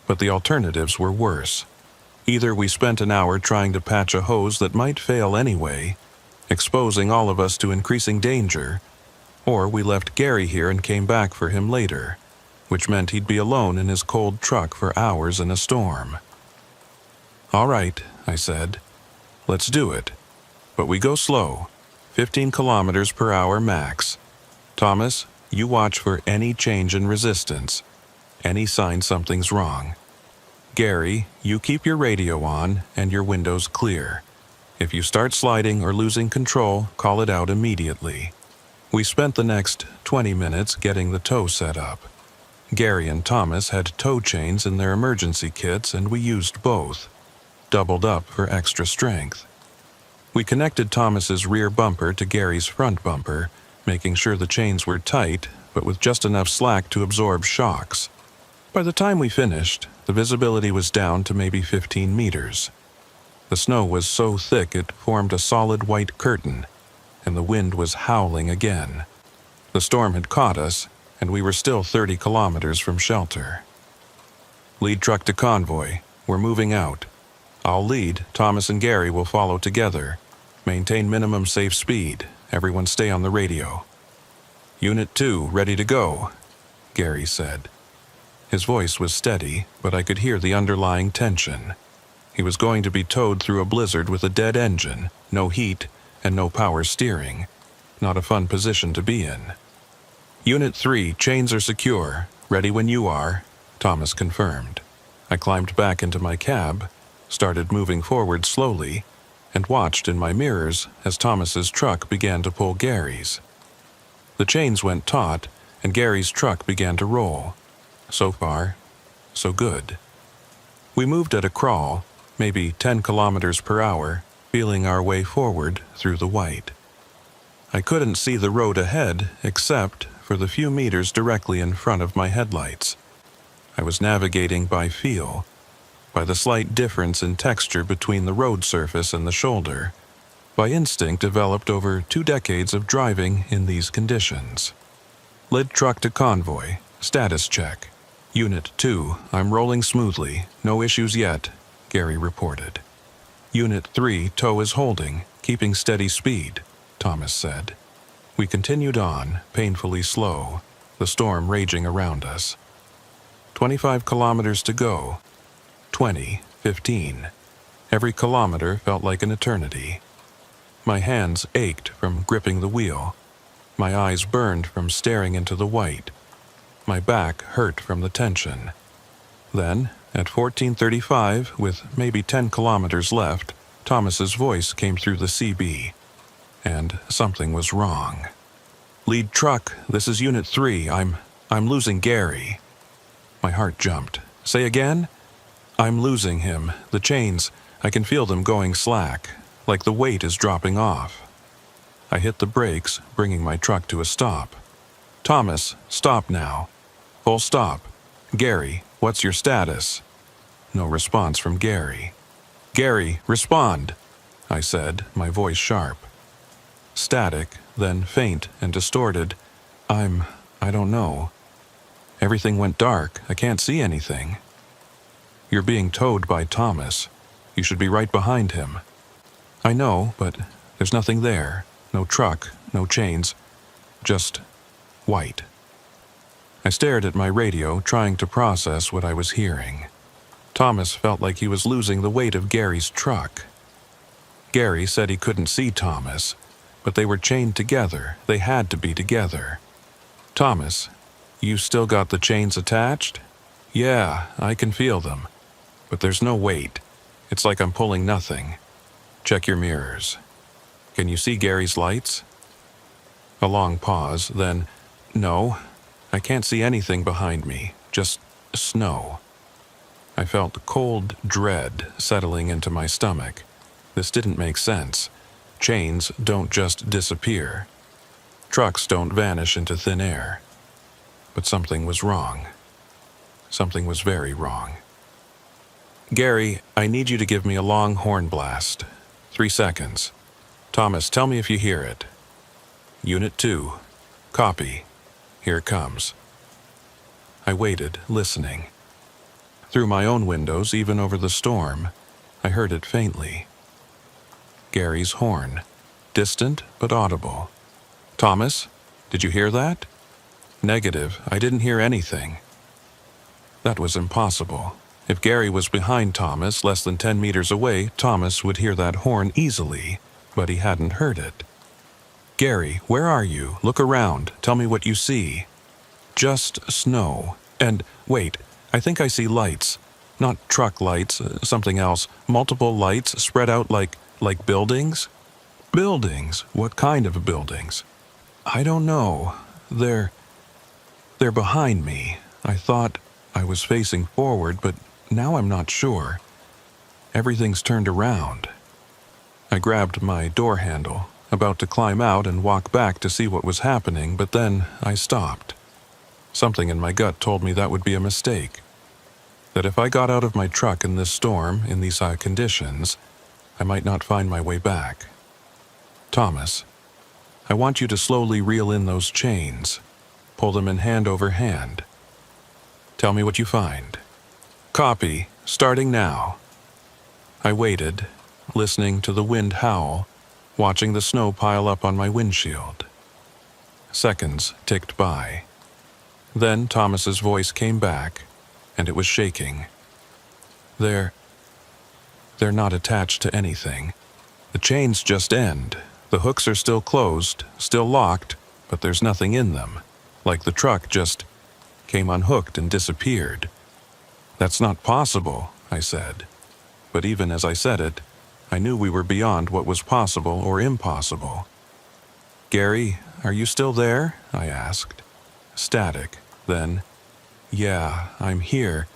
But the alternatives were worse. Either we spent an hour trying to patch a hose that might fail anyway, exposing all of us to increasing danger, or we left Gary here and came back for him later, which meant he'd be alone in his cold truck for hours in a storm. "All right," I said. "Let's do it. But we go slow, 15 kilometers per hour max. Thomas, you watch for any change in resistance, any sign something's wrong. Gary, you keep your radio on and your windows clear. If you start sliding or losing control, call it out immediately." We spent the next 20 minutes getting the tow set up. Gary and Thomas had tow chains in their emergency kits, and we used both, doubled up for extra strength. We connected Thomas's rear bumper to Gary's front bumper, making sure the chains were tight, but with just enough slack to absorb shocks. By the time we finished, the visibility was down to maybe 15 meters. The snow was so thick it formed a solid white curtain, and the wind was howling again. The storm had caught us, and we were still 30 kilometers from shelter. "Lead truck to convoy. We're moving out. I'll lead. Thomas and Gary will follow together. Maintain minimum safe speed. Everyone stay on the radio." "Unit 2, ready to go," Gary said. His voice was steady, but I could hear the underlying tension. He was going to be towed through a blizzard with a dead engine, no heat, and no power steering. Not a fun position to be in. "Unit 3, chains are secure. Ready when you are," Thomas confirmed. I climbed back into my cab, started moving forward slowly, and watched in my mirrors as Thomas's truck began to pull Gary's. The chains went taut, and Gary's truck began to roll. So far, so good. We moved at a crawl, maybe 10 kilometers per hour, feeling our way forward through the white. I couldn't see the road ahead except for the few meters directly in front of my headlights. I was navigating by feel, by the slight difference in texture between the road surface and the shoulder, by instinct developed over 2 decades of driving in these conditions. "Lid truck to convoy. Status check. Unit 2, I'm rolling smoothly. No issues yet," Gary reported. "Unit 3, tow is holding, keeping steady speed," Thomas said. We continued on, painfully slow, the storm raging around us. 25 kilometers to go. 20, 15. Every kilometer felt like an eternity. My hands ached from gripping the wheel. My eyes burned from staring into the white. My back hurt from the tension. Then, at 14:35, with maybe 10 kilometers left, Thomas's voice came through the CB. And something was wrong. "Lead truck, this is Unit 3. I'm losing Gary." My heart jumped. "Say again?" "I'm losing him. The chains, I can feel them going slack, like the weight is dropping off." I hit the brakes, bringing my truck to a stop. "Thomas, stop now. Full stop. Gary, what's your status?" No response from Gary. "Gary, respond," I said, my voice sharp. Static, then faint and distorted. I don't know. Everything went dark. I can't see anything." "You're being towed by Thomas. You should be right behind him." "I know, but there's nothing there. No truck, no chains. Just white." I stared at my radio, trying to process what I was hearing. Thomas felt like he was losing the weight of Gary's truck. Gary said he couldn't see Thomas, but they were chained together. They had to be together. "Thomas, you still got the chains attached?" "Yeah, I can feel them. But there's no weight. It's like I'm pulling nothing." "Check your mirrors." "Can you see Gary's lights?" A long pause, then, "No, I can't see anything behind me, just snow." I felt cold dread settling into my stomach. This didn't make sense. Chains don't just disappear. Trucks don't vanish into thin air. But something was wrong. Something was very wrong. "Gary, I need you to give me a long horn blast. 3 seconds. Thomas, tell me if you hear it." "Unit 2. Copy. Here it comes." I waited, listening. Through my own windows, even over the storm, I heard it faintly. Gary's horn. Distant but audible. "Thomas, did you hear that?" "Negative. I didn't hear anything." That was impossible. If Gary was behind Thomas, less than 10 meters away, Thomas would hear that horn easily, but he hadn't heard it. "Gary, where are you? Look around. Tell me what you see." "Just snow. And, wait, I think I see lights. Not truck lights, something else. Multiple lights spread out like buildings?" "Buildings? What kind of buildings?" "I don't know. They're behind me. I thought I was facing forward, but now I'm not sure. Everything's turned around." I grabbed my door handle, about to climb out and walk back to see what was happening, but then I stopped. Something in my gut told me that would be a mistake. That if I got out of my truck in this storm, in these conditions, I might not find my way back. "Thomas, I want you to slowly reel in those chains. Pull them in hand over hand. Tell me what you find." "Copy. Starting now." I waited, listening to the wind howl, watching the snow pile up on my windshield. Seconds ticked by. Then Thomas's voice came back, and it was shaking. They're not attached to anything. The chains just end. The hooks are still closed, still locked, but there's nothing in them, like the truck just came unhooked and disappeared." "That's not possible," I said. But even as I said it, I knew we were beyond what was possible or impossible. "Gary, are you still there?" I asked. Static. Then, "Yeah, I'm here,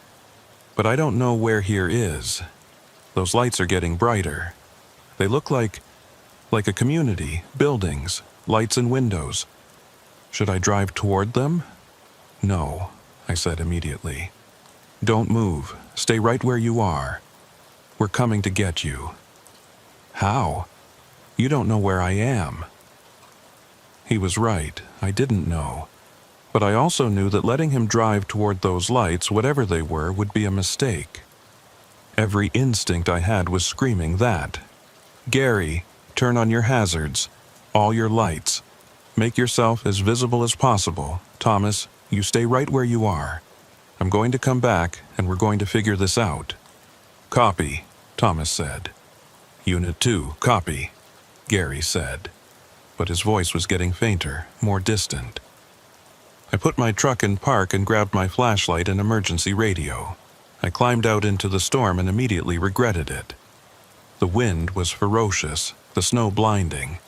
but I don't know where here is. Those lights are getting brighter. They look like a community, buildings, lights and windows. Should I drive toward them?" "No," I said immediately. "Don't move. Stay right where you are. We're coming to get you." "How? You don't know where I am." He was right. I didn't know. But I also knew that letting him drive toward those lights, whatever they were, would be a mistake. Every instinct I had was screaming that. "Gary, turn on your hazards. All your lights. Make yourself as visible as possible. Thomas, you stay right where you are. I'm going to come back, and we're going to figure this out." "Copy," Thomas said. "Unit 2, copy," Gary said. But his voice was getting fainter, more distant. I put my truck in park and grabbed my flashlight and emergency radio. I climbed out into the storm and immediately regretted it. The wind was ferocious, the snow blinding.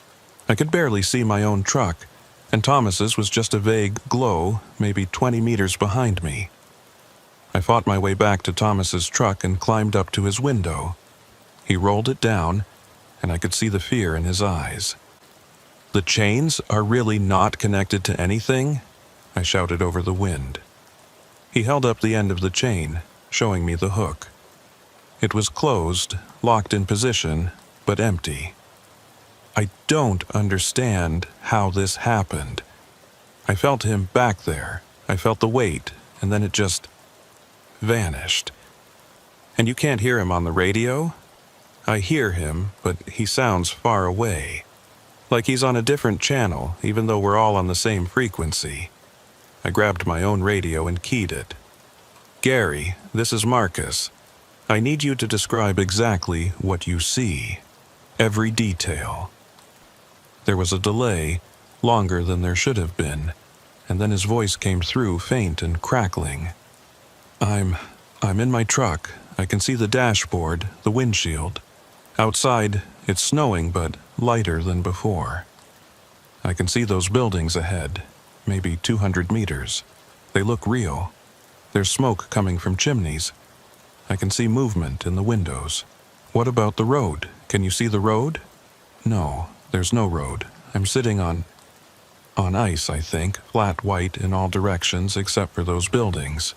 I could barely see my own truck, and Thomas's was just a vague glow, maybe 20 meters behind me. I fought my way back to Thomas's truck and climbed up to his window. He rolled it down, and I could see the fear in his eyes. "The chains are really not connected to anything?" I shouted over the wind. He held up the end of the chain, showing me the hook. It was closed, locked in position, but empty. I don't understand how this happened. I felt him back there. I felt the weight, and then it just vanished. "And you can't hear him on the radio?" "I hear him, but he sounds far away. Like he's on a different channel, even though we're all on the same frequency." I grabbed my own radio and keyed it. "Gary, this is Marcus. I need you to describe exactly what you see. Every detail." There was a delay, longer than there should have been, and then his voice came through, faint and crackling. I'm in my truck. I can see the dashboard, the windshield. Outside, it's snowing, but lighter than before." I can see those buildings ahead, maybe 200 meters. They look real. There's smoke coming from chimneys. I can see movement in the windows. What about the road? Can you see the road? No, there's no road. I'm sitting on ice, I think, flat white in all directions except for those buildings.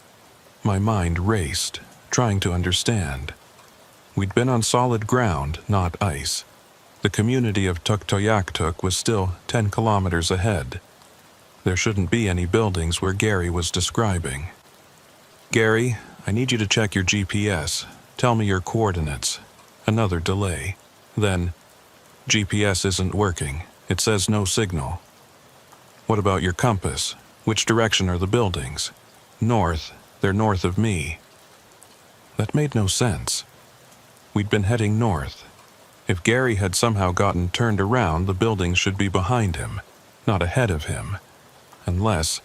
My mind raced, trying to understand. We'd been on solid ground, not ice. The community of Tuktoyaktuk was still 10 kilometers ahead. There shouldn't be any buildings where Gary was describing. Gary, I need you to check your GPS. Tell me your coordinates. Another delay. Then, GPS isn't working. It says no signal. What about your compass? Which direction are the buildings? North. They're north of me. That made no sense. We'd been heading north. If Gary had somehow gotten turned around, the buildings should be behind him, not ahead of him. Unless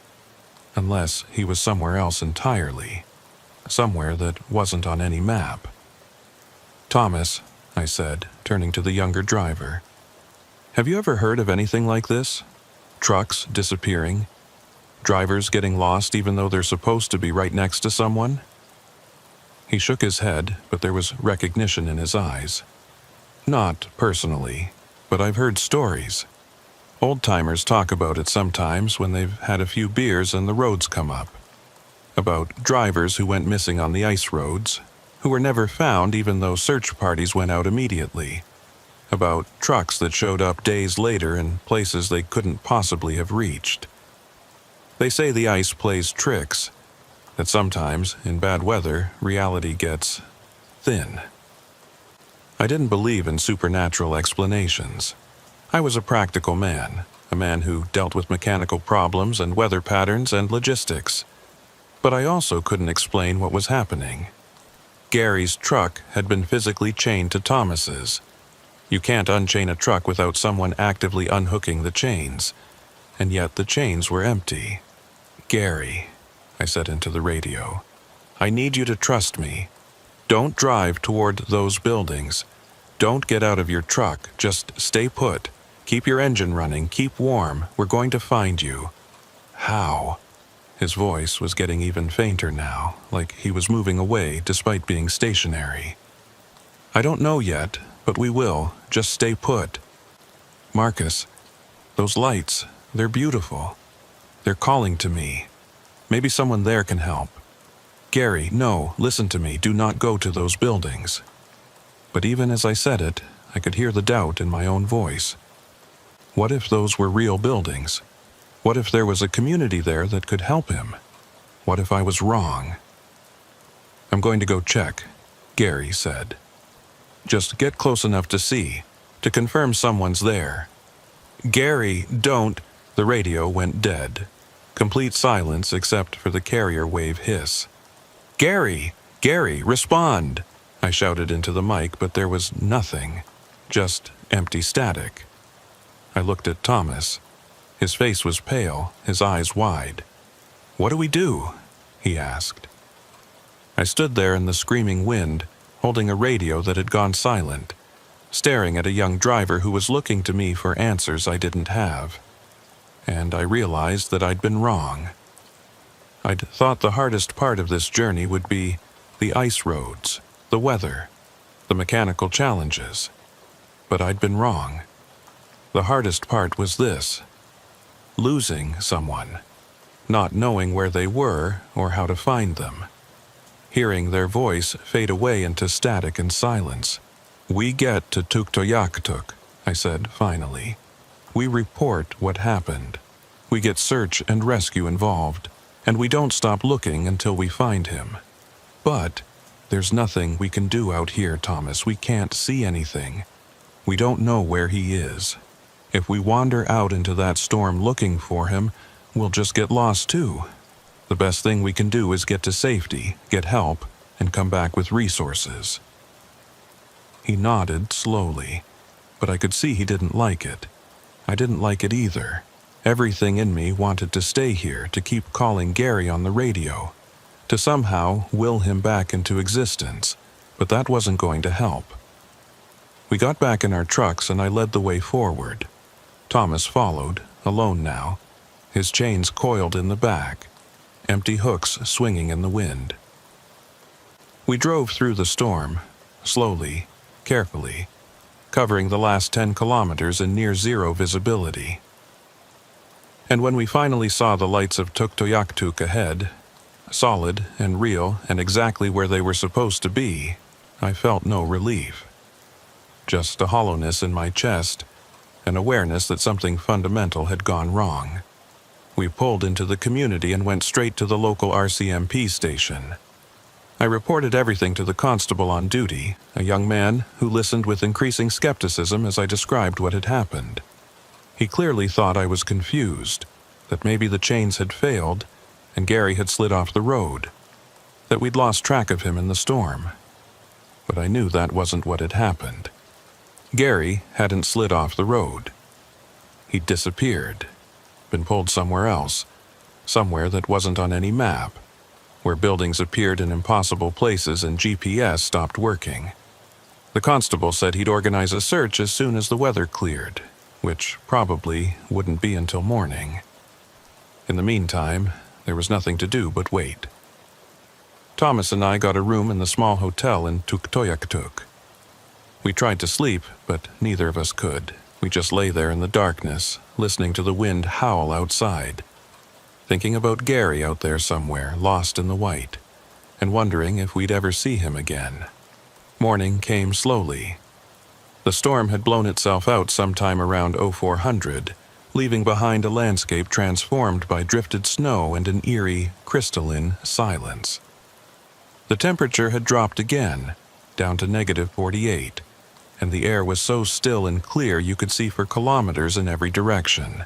he was somewhere else entirely. Somewhere that wasn't on any map. Thomas, I said, turning to the younger driver. Have you ever heard of anything like this? Trucks disappearing? Drivers getting lost even though they're supposed to be right next to someone? He shook his head, but there was recognition in his eyes. Not personally, but I've heard stories. Old-timers talk about it sometimes when they've had a few beers and the roads come up. About drivers who went missing on the ice roads, who were never found even though search parties went out immediately. About trucks that showed up days later in places they couldn't possibly have reached. They say the ice plays tricks, that sometimes, in bad weather, reality gets thin. I didn't believe in supernatural explanations. I was a practical man, a man who dealt with mechanical problems and weather patterns and logistics. But I also couldn't explain what was happening. Gary's truck had been physically chained to Thomas's. You can't unchain a truck without someone actively unhooking the chains, and yet the chains were empty. Gary, I said into the radio, I need you to trust me. Don't drive toward those buildings. Don't get out of your truck. Just stay put. Keep your engine running. Keep warm. We're going to find you. How? His voice was getting even fainter now, like he was moving away despite being stationary. I don't know yet, but we will. Just stay put. Marcus, those lights, they're beautiful. They're calling to me. Maybe someone there can help. Gary, no, listen to me. Do not go to those buildings. But even as I said it, I could hear the doubt in my own voice. What if those were real buildings? What if there was a community there that could help him? What if I was wrong? I'm going to go check, Gary said. Just get close enough to see, to confirm someone's there. Gary, don't. The radio went dead. Complete silence except for the carrier wave hiss. Gary! Gary, respond! I shouted into the mic, but there was nothing. Just empty static. I looked at Thomas. His face was pale, his eyes wide. What do we do? He asked. I stood there in the screaming wind, holding a radio that had gone silent, staring at a young driver who was looking to me for answers I didn't have. And I realized that I'd been wrong. I'd thought the hardest part of this journey would be the ice roads, the weather, the mechanical challenges. But I'd been wrong. The hardest part was this: losing someone, not knowing where they were or how to find them, hearing their voice fade away into static and silence. We get to Tuktoyaktuk, I said finally. We report what happened. We get search and rescue involved, and we don't stop looking until we find him. But there's nothing we can do out here, Thomas. We can't see anything. We don't know where he is. If we wander out into that storm looking for him, we'll just get lost too. The best thing we can do is get to safety, get help, and come back with resources. He nodded slowly, but I could see he didn't like it. I didn't like it either. Everything in me wanted to stay here, to keep calling Gary on the radio, to somehow will him back into existence, but that wasn't going to help. We got back in our trucks and I led the way forward. Thomas followed, alone now, his chains coiled in the back, empty hooks swinging in the wind. We drove through the storm, slowly, carefully, covering the last 10 kilometers in near-zero visibility. And when we finally saw the lights of Tuktoyaktuk ahead, solid and real and exactly where they were supposed to be, I felt no relief. Just a hollowness in my chest, an awareness that something fundamental had gone wrong. We pulled into the community and went straight to the local RCMP station. I reported everything to the constable on duty, a young man who listened with increasing skepticism as I described what had happened. He clearly thought I was confused, that maybe the chains had failed and Gary had slid off the road, that we'd lost track of him in the storm. But I knew that wasn't what had happened. Gary hadn't slid off the road. He'd disappeared, been pulled somewhere else, somewhere that wasn't on any map, where buildings appeared in impossible places and GPS stopped working. The constable said he'd organize a search as soon as the weather cleared, which probably wouldn't be until morning. In the meantime, there was nothing to do but wait. Thomas and I got a room in the small hotel in Tuktoyaktuk. We tried to sleep, but neither of us could. We just lay there in the darkness, listening to the wind howl outside, thinking about Gary out there somewhere, lost in the white, and wondering if we'd ever see him again. Morning came slowly. The storm had blown itself out sometime around 0400, leaving behind a landscape transformed by drifted snow and an eerie, crystalline silence. The temperature had dropped again, down to -48, and the air was so still and clear you could see for kilometers in every direction.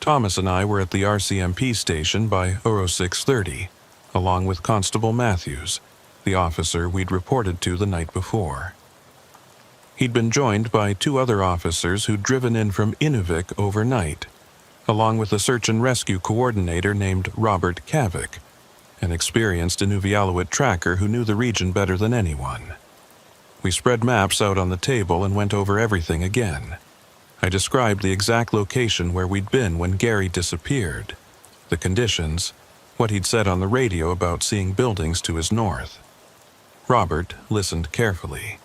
Thomas and I were at the RCMP station by 0630, along with Constable Matthews, the officer we'd reported to the night before. He'd been joined by 2 other officers who'd driven in from Inuvik overnight, along with a search and rescue coordinator named Robert Kavik, an experienced Inuvialuit tracker who knew the region better than anyone. We spread maps out on the table and went over everything again. I described the exact location where we'd been when Gary disappeared, the conditions, what he'd said on the radio about seeing buildings to his north. Robert listened carefully,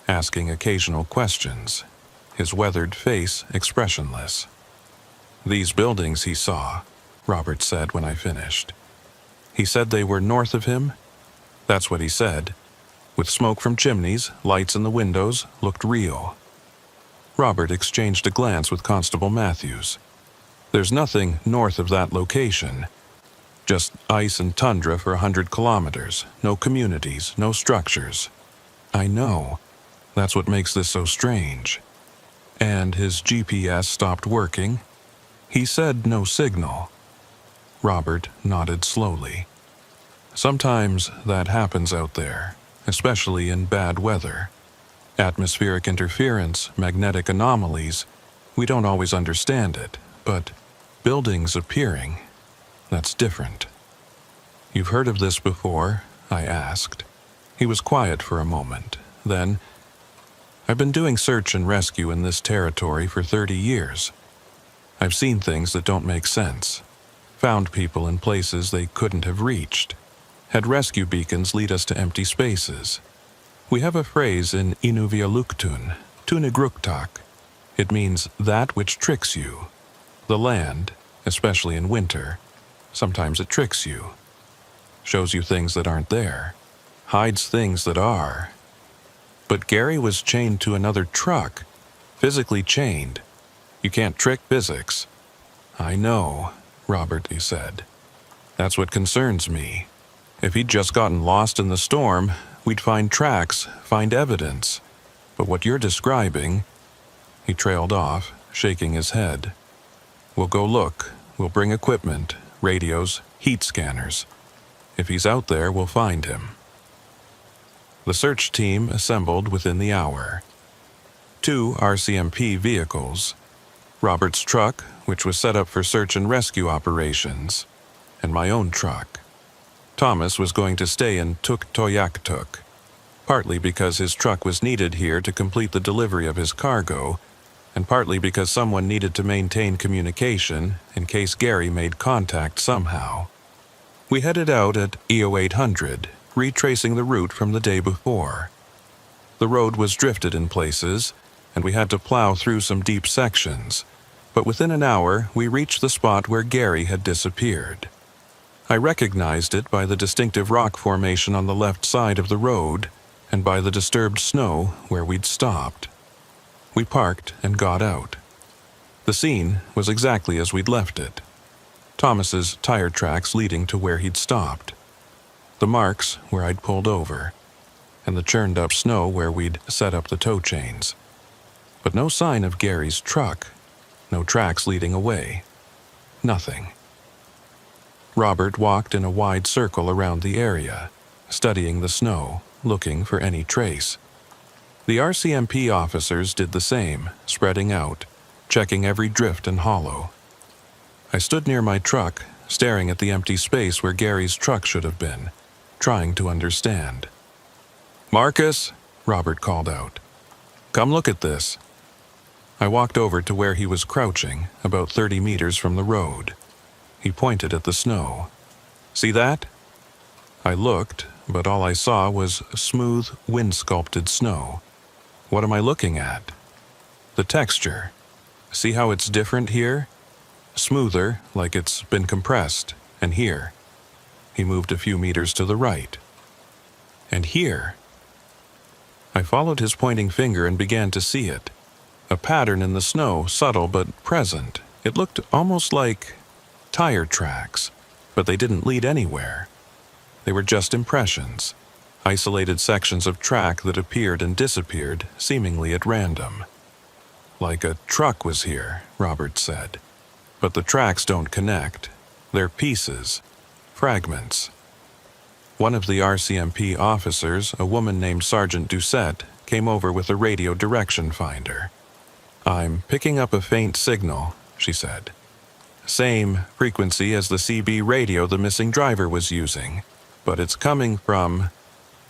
asking occasional questions, his weathered face expressionless. "These buildings he saw," Robert said when I finished. He said they were north of him? That's what he said. With smoke from chimneys, lights in the windows, looked real. Robert exchanged a glance with Constable Matthews. "There's nothing north of that location. Just ice and tundra for 100 kilometers, no communities, no structures." "I know. That's what makes this so strange." "And his GPS stopped working?" "He said no signal." Robert nodded slowly. "Sometimes that happens out there, especially in bad weather. Atmospheric interference, magnetic anomalies, we don't always understand it, but buildings appearing, that's different." "You've heard of this before?" I asked. He was quiet for a moment. Then, "I've been doing search and rescue in this territory for 30 years. I've seen things that don't make sense. Found people in places they couldn't have reached. Had rescue beacons lead us to empty spaces. We have a phrase in Inuvialuktun, Tunigruktak. It means that which tricks you. The land, especially in winter, sometimes it tricks you. Shows you things that aren't there. Hides things that are. But Gary was chained to another truck, physically chained. You can't trick physics." "I know," Robert said. "That's what concerns me. If he'd just gotten lost in the storm, we'd find tracks, find evidence. But what you're describing..." He trailed off, shaking his head. "We'll go look. We'll bring equipment, radios, heat scanners. If he's out there, we'll find him." The search team assembled within the hour. 2 RCMP vehicles, Robert's truck, which was set up for search and rescue operations, and my own truck. Thomas was going to stay in Tuktoyaktuk, partly because his truck was needed here to complete the delivery of his cargo, and partly because someone needed to maintain communication in case Gary made contact somehow. We headed out at EO 800, retracing the route from the day before. The road was drifted in places, and we had to plow through some deep sections, but within an hour we reached the spot where Gary had disappeared. I recognized it by the distinctive rock formation on the left side of the road and by the disturbed snow where we'd stopped. We parked and got out. The scene was exactly as we'd left it. Thomas's tire tracks leading to where he'd stopped. The marks where I'd pulled over, and the churned up snow where we'd set up the tow chains. But no sign of Gary's truck, no tracks leading away. Nothing. Robert walked in a wide circle around the area, studying the snow, looking for any trace. The RCMP officers did the same, spreading out, checking every drift and hollow. I stood near my truck, staring at the empty space where Gary's truck should have been, trying to understand. "Marcus," Robert called out. "Come look at this." I walked over to where he was crouching, about 30 meters from the road. He pointed at the snow. "See that?" I looked, but all I saw was smooth, wind-sculpted snow. What am I looking at? The texture. See how it's different here? Smoother, like it's been compressed, and here. He moved a few meters to the right. And here. I followed his pointing finger and began to see it. A pattern in the snow, subtle but present. It looked almost like tire tracks, but they didn't lead anywhere. They were just impressions, isolated sections of track that appeared and disappeared, seemingly at random. "Like a truck was here," Robert said. "But the tracks don't connect. They're pieces, fragments." One of the RCMP officers, a woman named Sergeant Doucette, came over with a radio direction finder. "I'm picking up a faint signal," she said. "Same frequency as the CB radio the missing driver was using, but it's coming from..."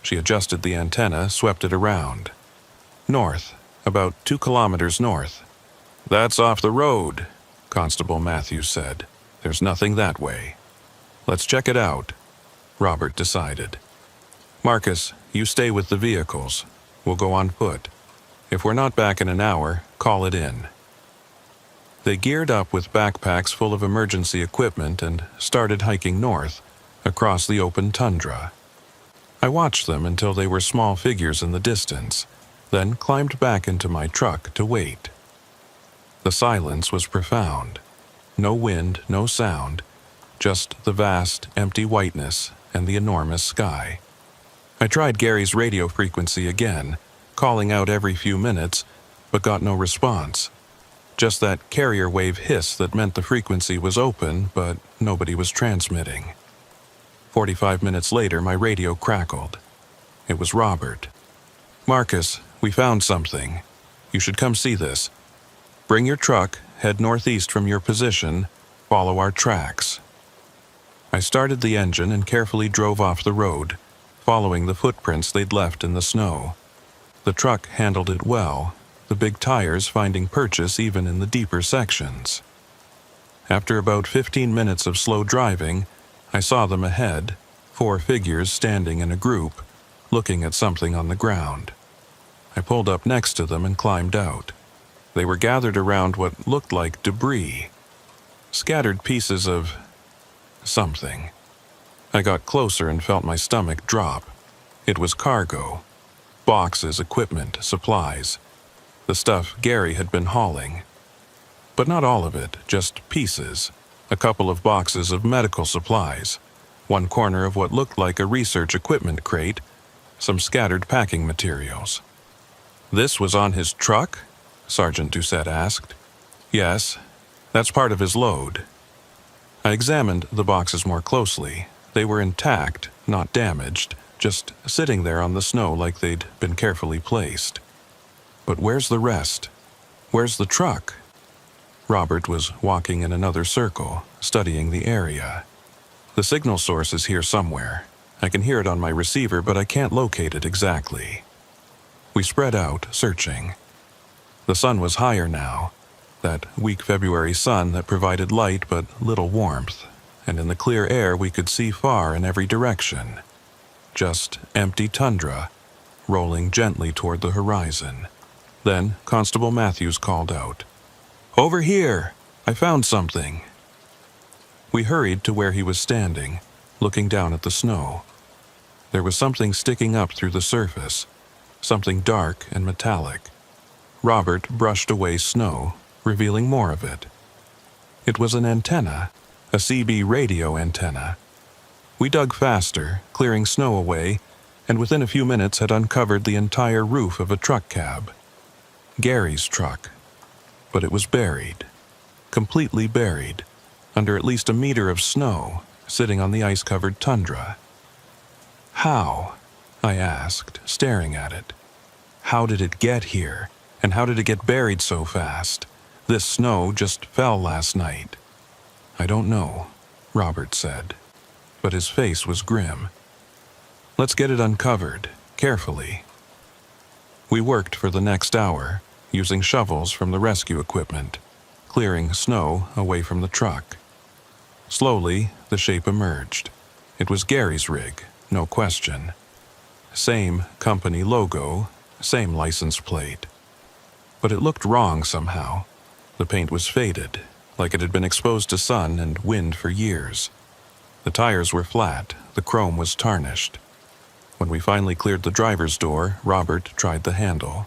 She adjusted the antenna, swept it around. "North, about 2 kilometers north." "That's off the road," Constable Matthews said. "There's nothing that way." "Let's check it out," Robert decided. "Marcus, you stay with the vehicles. We'll go on foot. If we're not back in an hour, call it in." They geared up with backpacks full of emergency equipment and started hiking north, across the open tundra. I watched them until they were small figures in the distance, then climbed back into my truck to wait. The silence was profound. No wind, no sound, just the vast, empty whiteness and the enormous sky. I tried Gary's radio frequency again, calling out every few minutes, but got no response. Just that carrier wave hiss that meant the frequency was open, but nobody was transmitting. 45 minutes later, my radio crackled. It was Robert. "Marcus, we found something. You should come see this. Bring your truck, head northeast from your position, follow our tracks." I started the engine and carefully drove off the road, following the footprints they'd left in the snow. The truck handled it well, the big tires finding purchase even in the deeper sections. After about 15 minutes of slow driving, I saw them ahead, 4 figures standing in a group, looking at something on the ground. I pulled up next to them and climbed out. They were gathered around what looked like debris, scattered pieces of something. I got closer and felt my stomach drop. It was cargo. Boxes, equipment, supplies. The stuff Gary had been hauling. But not all of it, just pieces. A couple of boxes of medical supplies, one corner of what looked like a research equipment crate, some scattered packing materials. "This was on his truck?" Sergeant Doucette asked. "Yes, that's part of his load." I examined the boxes more closely. They were intact, not damaged, just sitting there on the snow like they'd been carefully placed. But where's the rest? Where's the truck? Robert was walking in another circle, studying the area. "The signal source is here somewhere. I can hear it on my receiver, but I can't locate it exactly." We spread out, searching. The sun was higher now, that weak February sun that provided light but little warmth, and in the clear air we could see far in every direction. Just empty tundra, rolling gently toward the horizon. Then Constable Matthews called out, "Over here! I found something!" We hurried to where he was standing, looking down at the snow. There was something sticking up through the surface, something dark and metallic. Robert brushed away snow, revealing more of it. It was an antenna, a CB radio antenna. We dug faster, clearing snow away, and within a few minutes had uncovered the entire roof of a truck cab. Gary's truck. But it was buried, completely buried, under at least a meter of snow, sitting on the ice-covered tundra. How? I asked, staring at it. How did it get here, and how did it get buried so fast? This snow just fell last night. "I don't know," Robert said, but his face was grim. "Let's get it uncovered, carefully." We worked for the next hour, using shovels from the rescue equipment, clearing snow away from the truck. Slowly, the shape emerged. It was Gary's rig, no question. Same company logo, same license plate. But it looked wrong somehow. The paint was faded, like it had been exposed to sun and wind for years. The tires were flat, the chrome was tarnished. When we finally cleared the driver's door, Robert tried the handle.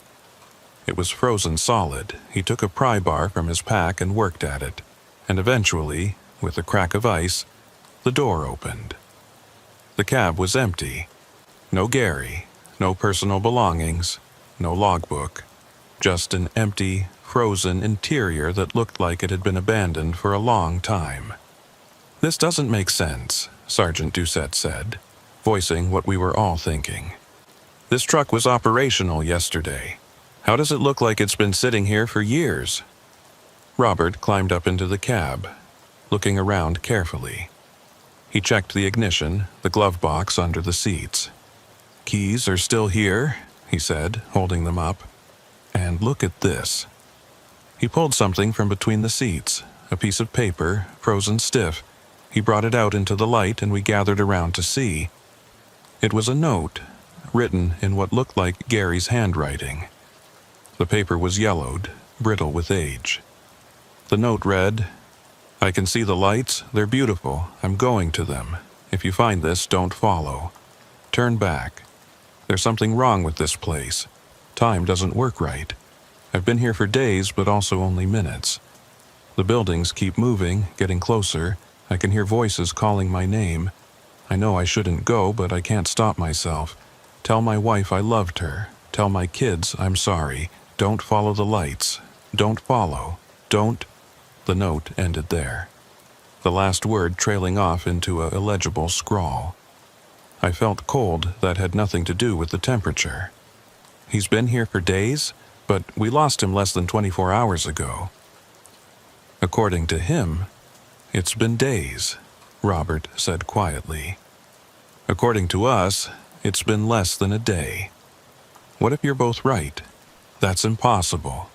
It was frozen solid. He took a pry bar from his pack and worked at it, and eventually, with a crack of ice, the door opened. The cab was empty. No Gary, no personal belongings, no logbook. Just an empty, frozen interior that looked like it had been abandoned for a long time. "This doesn't make sense," Sergeant Doucette said, voicing what we were all thinking. "This truck was operational yesterday. How does it look like it's been sitting here for years?" Robert climbed up into the cab, looking around carefully. He checked the ignition, the glove box under the seats. "Keys are still here," he said, holding them up. "And look at this." He pulled something from between the seats, a piece of paper, frozen stiff. He brought it out into the light and we gathered around to see. It was a note, written in what looked like Gary's handwriting. The paper was yellowed, brittle with age. The note read, "I can see the lights, they're beautiful, I'm going to them. If you find this, don't follow. Turn back. There's something wrong with this place. Time doesn't work right. I've been here for days, but also only minutes. The buildings keep moving, getting closer. I can hear voices calling my name. I know I shouldn't go, but I can't stop myself. Tell my wife I loved her. Tell my kids I'm sorry. Don't follow the lights. Don't follow. Don't..." The note ended there, the last word trailing off into a illegible scrawl. I felt cold that had nothing to do with the temperature. He's been here for days, but we lost him less than 24 hours ago. According to him, it's been days, Robert said quietly. According to us, it's been less than a day. What if you're both right? That's impossible.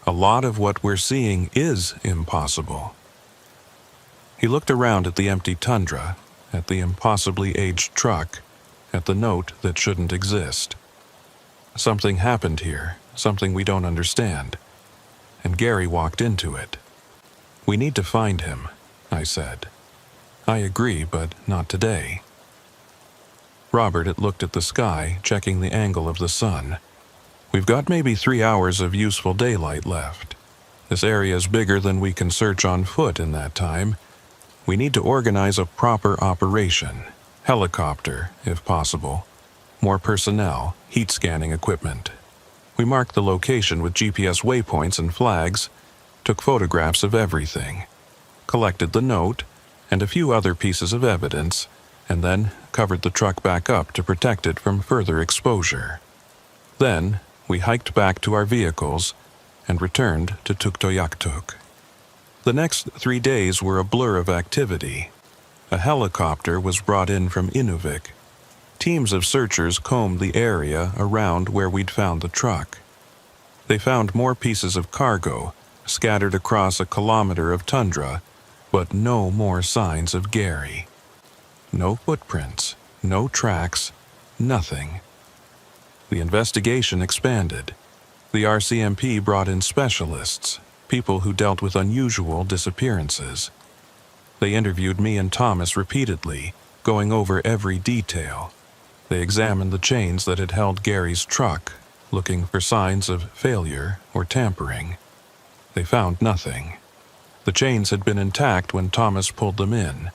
A lot of what we're seeing is impossible. He looked around at the empty tundra, at the impossibly aged truck, at the note that shouldn't exist. Something happened here, something we don't understand. And Gary walked into it. "We need to find him," I said. "I agree, but not today." Robert had looked at the sky, checking the angle of the sun. "We've got maybe 3 hours of useful daylight left. This area is bigger than we can search on foot in that time. We need to organize a proper operation. Helicopter, if possible. More personnel, heat scanning equipment." We marked the location with GPS waypoints and flags, took photographs of everything, collected the note and a few other pieces of evidence, and then covered the truck back up to protect it from further exposure. Then we hiked back to our vehicles and returned to Tuktoyaktuk. The next 3 days were a blur of activity. A helicopter was brought in from Inuvik. Teams of searchers combed the area around where we'd found the truck. They found more pieces of cargo scattered across a kilometer of tundra, but no more signs of Gary. No footprints, no tracks, nothing. The investigation expanded. The RCMP brought in specialists, people who dealt with unusual disappearances. They interviewed me and Thomas repeatedly, going over every detail. They examined the chains that had held Gary's truck, looking for signs of failure or tampering. They found nothing. The chains had been intact when Thomas pulled them in.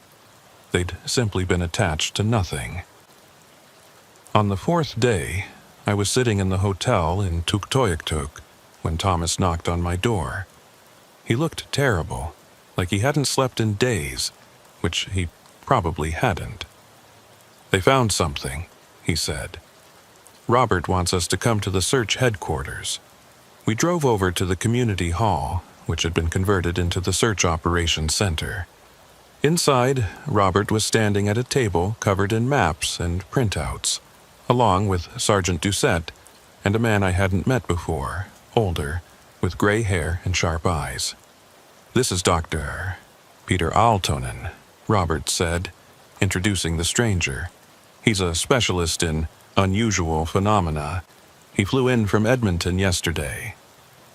They'd simply been attached to nothing. On the fourth day, I was sitting in the hotel in Tuktoyaktuk when Thomas knocked on my door. He looked terrible, like he hadn't slept in days, which he probably hadn't. "They found something," he said. "Robert wants us to come to the search headquarters." We drove over to the community hall, which had been converted into the search operations center. Inside, Robert was standing at a table covered in maps and printouts, along with Sergeant Doucette and a man I hadn't met before, older, with gray hair and sharp eyes. "This is Dr. Peter Aaltonen," Robert said, introducing the stranger. "He's a specialist in unusual phenomena. He flew in from Edmonton yesterday."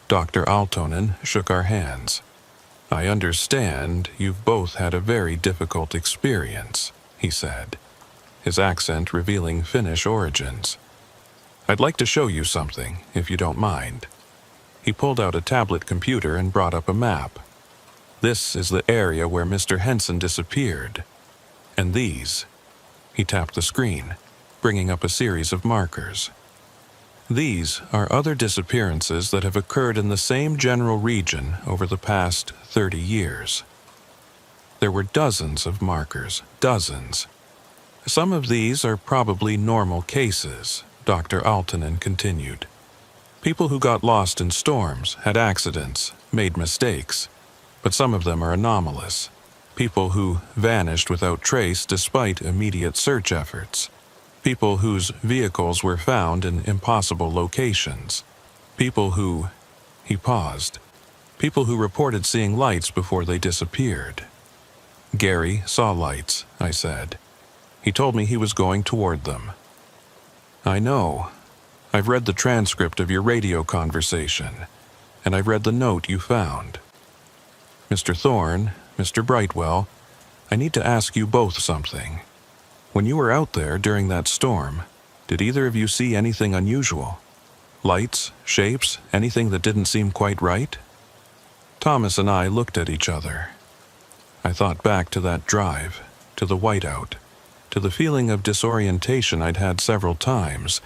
Dr. Aaltonen shook our hands. "I understand you've both had a very difficult experience," he said, his accent revealing Finnish origins. "I'd like to show you something, if you don't mind." He pulled out a tablet computer and brought up a map. "This is the area where Mr. Henson disappeared. And these," he tapped the screen, bringing up a series of markers. "These are other disappearances that have occurred in the same general region over the past 30 years. There were dozens of markers, dozens. Some of these are probably normal cases," Dr. Aaltonen continued. "People who got lost in storms, had accidents, made mistakes. But some of them are anomalous. People who vanished without trace despite immediate search efforts. People whose vehicles were found in impossible locations. People who—" He paused. "People who reported seeing lights before they disappeared." "Gary saw lights," I said. "He told me he was going toward them." "I know. I've read the transcript of your radio conversation, and I've read the note you found. Mr. Thorne, Mr. Brightwell, I need to ask you both something. When you were out there during that storm, did either of you see anything unusual? Lights, shapes, anything that didn't seem quite right?" Thomas and I looked at each other. I thought back to that drive, to the whiteout, to the feeling of disorientation I'd had several times.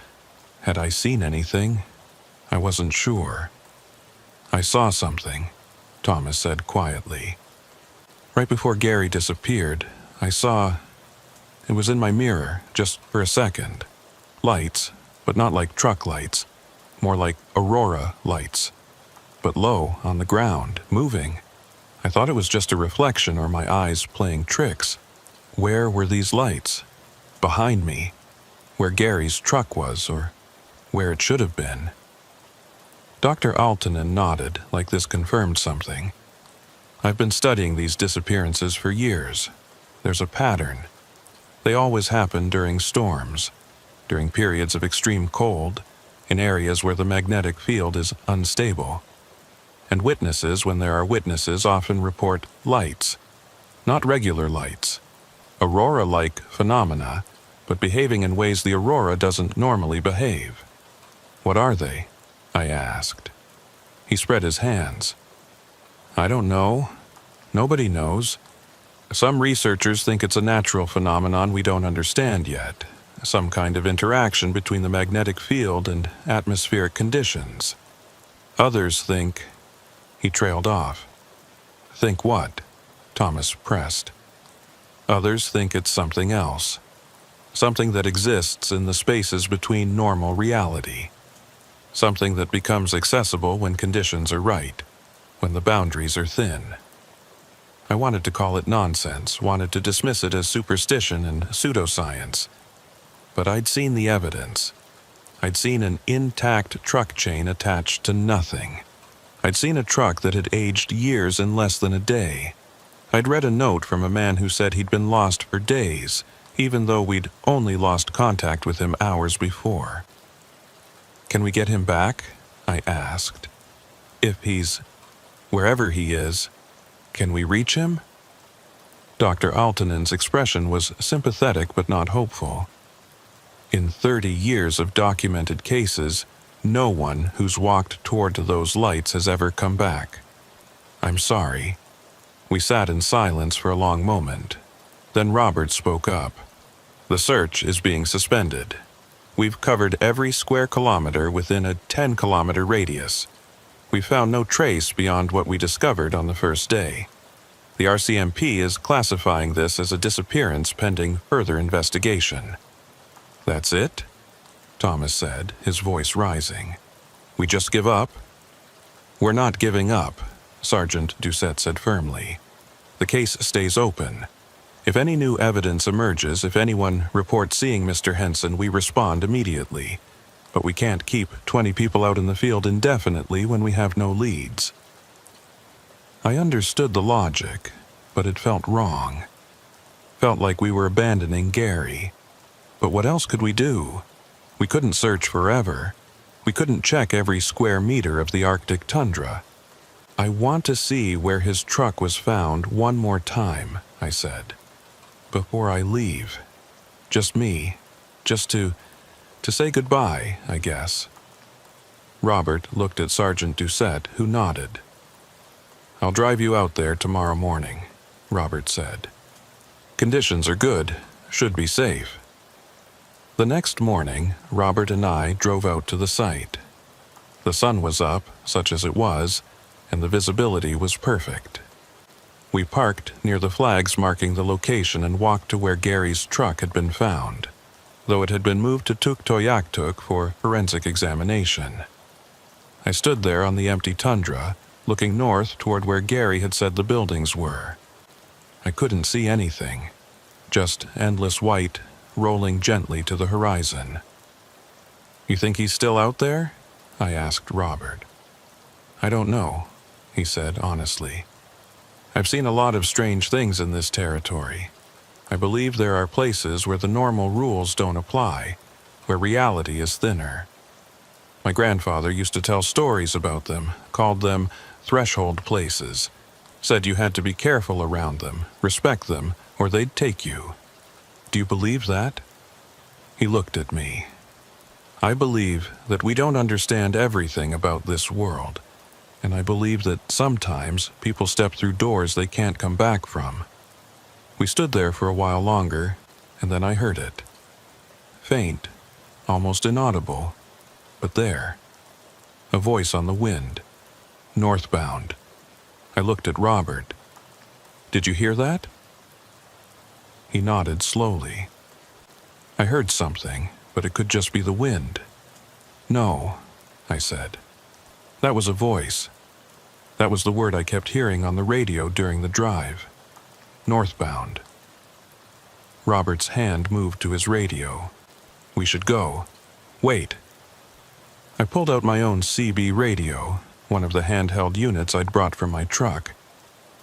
Had I seen anything? I wasn't sure. "I saw something," Thomas said quietly. "Right before Gary disappeared, I saw... It was in my mirror, just for a second. Lights, but not like truck lights. More like aurora lights. But low, on the ground, moving. I thought it was just a reflection or my eyes playing tricks. Where were these lights? Behind me. Where Gary's truck was, or where it should have been." Dr. Aaltonen nodded, like this confirmed something. "I've been studying these disappearances for years. There's a pattern. They always happen during storms, during periods of extreme cold, in areas where the magnetic field is unstable. And witnesses, when there are witnesses, often report lights. Not regular lights. Aurora-like phenomena, but behaving in ways the aurora doesn't normally behave." "What are they?" I asked. He spread his hands. "I don't know. Nobody knows. Some researchers think it's a natural phenomenon we don't understand yet, some kind of interaction between the magnetic field and atmospheric conditions. Others think—" He trailed off. "Think what?" Thomas pressed. "Others think it's something else. Something that exists in the spaces between normal reality. Something that becomes accessible when conditions are right, when the boundaries are thin." I wanted to call it nonsense, wanted to dismiss it as superstition and pseudoscience. But I'd seen the evidence. I'd seen an intact truck chain attached to nothing. I'd seen a truck that had aged years in less than a day. I'd read a note from a man who said he'd been lost for days, even though we'd only lost contact with him hours before. "Can we get him back?" I asked. "If he's wherever he is, can we reach him?" Dr. Altonen's expression was sympathetic but not hopeful. In 30 years of documented cases, no one who's walked toward those lights has ever come back. "I'm sorry." We sat in silence for a long moment. Then Robert spoke up. "The search is being suspended. We've covered every square kilometer within a 10-kilometer radius. We found no trace beyond what we discovered on the first day. The RCMP is classifying this as a disappearance pending further investigation." "That's it?" Thomas said, his voice rising. "We just give up?" "We're not giving up," Sergeant Doucette said firmly. "The case stays open. If any new evidence emerges, if anyone reports seeing Mr. Henson, we respond immediately. But we can't keep 20 people out in the field indefinitely when we have no leads." I understood the logic, but it felt wrong. Felt like we were abandoning Gary. But what else could we do? We couldn't search forever. We couldn't check every square meter of the Arctic tundra. "I want to see where his truck was found one more time," I said. "Before I leave. Just me. Just to say goodbye, I guess." Robert looked at Sergeant Doucette, who nodded. "I'll drive you out there tomorrow morning," Robert said. "Conditions are good. Should be safe." The next morning, Robert and I drove out to the site. The sun was up, such as it was, and the visibility was perfect. We parked near the flags marking the location and walked to where Gary's truck had been found, though it had been moved to Tuktoyaktuk for forensic examination. I stood there on the empty tundra, looking north toward where Gary had said the buildings were. I couldn't see anything, just endless white rolling gently to the horizon. "You think he's still out there?" I asked Robert. "I don't know," he said honestly. "I've seen a lot of strange things in this territory. I believe there are places where the normal rules don't apply, where reality is thinner. My grandfather used to tell stories about them, called them threshold places, said you had to be careful around them, respect them, or they'd take you. Do you believe that?" He looked at me. "I believe that we don't understand everything about this world, and I believe that sometimes people step through doors they can't come back from." We stood there for a while longer, and then I heard it. Faint, almost inaudible, but there. A voice on the wind. Northbound. I looked at Robert. "Did you hear that?" He nodded slowly. "I heard something, but it could just be the wind." "No," I said. "That was a voice. That was the word I kept hearing on the radio during the drive. Northbound." Robert's hand moved to his radio. "We should go. Wait." I pulled out my own CB radio, one of the handheld units I'd brought from my truck.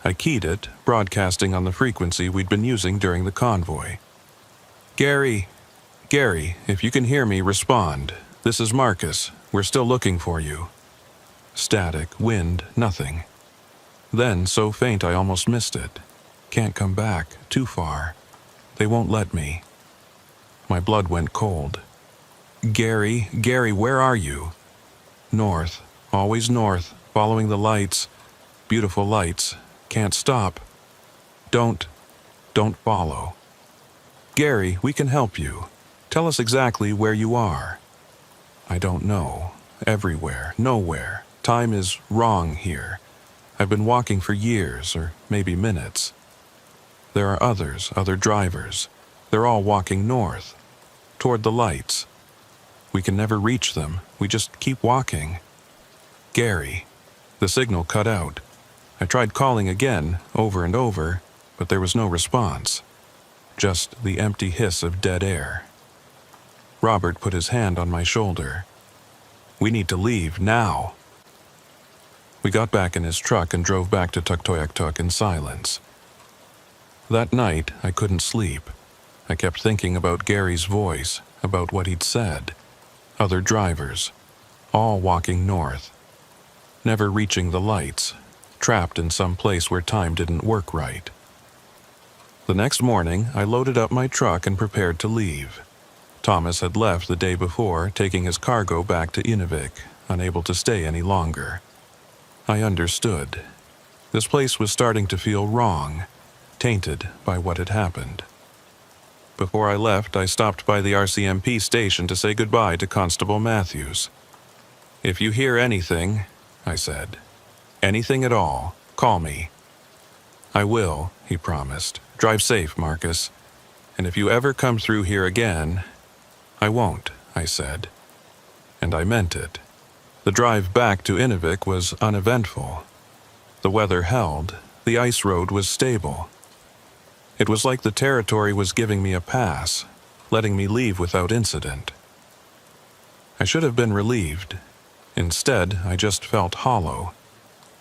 I keyed it, broadcasting on the frequency we'd been using during the convoy. Gary, if you can hear me, respond. This is Marcus. We're still looking for you." Static, wind, nothing. Then, so faint I almost missed it. "Can't come back, too far. They won't let me." My blood went cold. Gary, where are you?" "North, always north, following the lights. Beautiful lights. Can't stop." Don't follow." "Gary, we can help you. Tell us exactly where you are." "I don't know. Everywhere, nowhere. Time is wrong here. I've been walking for years, or maybe minutes. There are others, other drivers. They're all walking north, toward the lights. We can never reach them. We just keep walking." "Gary." The signal cut out. I tried calling again, over and over, but there was no response. Just the empty hiss of dead air. Robert put his hand on my shoulder. "We need to leave now." We got back in his truck and drove back to Tuktoyaktuk in silence. That night, I couldn't sleep. I kept thinking about Gary's voice, about what he'd said. Other drivers, all walking north, never reaching the lights, trapped in some place where time didn't work right. The next morning, I loaded up my truck and prepared to leave. Thomas had left the day before, taking his cargo back to Inuvik, unable to stay any longer. I understood. This place was starting to feel wrong, tainted by what had happened. Before I left, I stopped by the RCMP station to say goodbye to Constable Matthews. "If you hear anything," I said, "anything at all, call me." "I will," he promised. "Drive safe, Marcus. And if you ever come through here again—" "I won't," I said. And I meant it. The drive back to Inuvik was uneventful. The weather held, the ice road was stable. It was like the territory was giving me a pass, letting me leave without incident. I should have been relieved. Instead, I just felt hollow.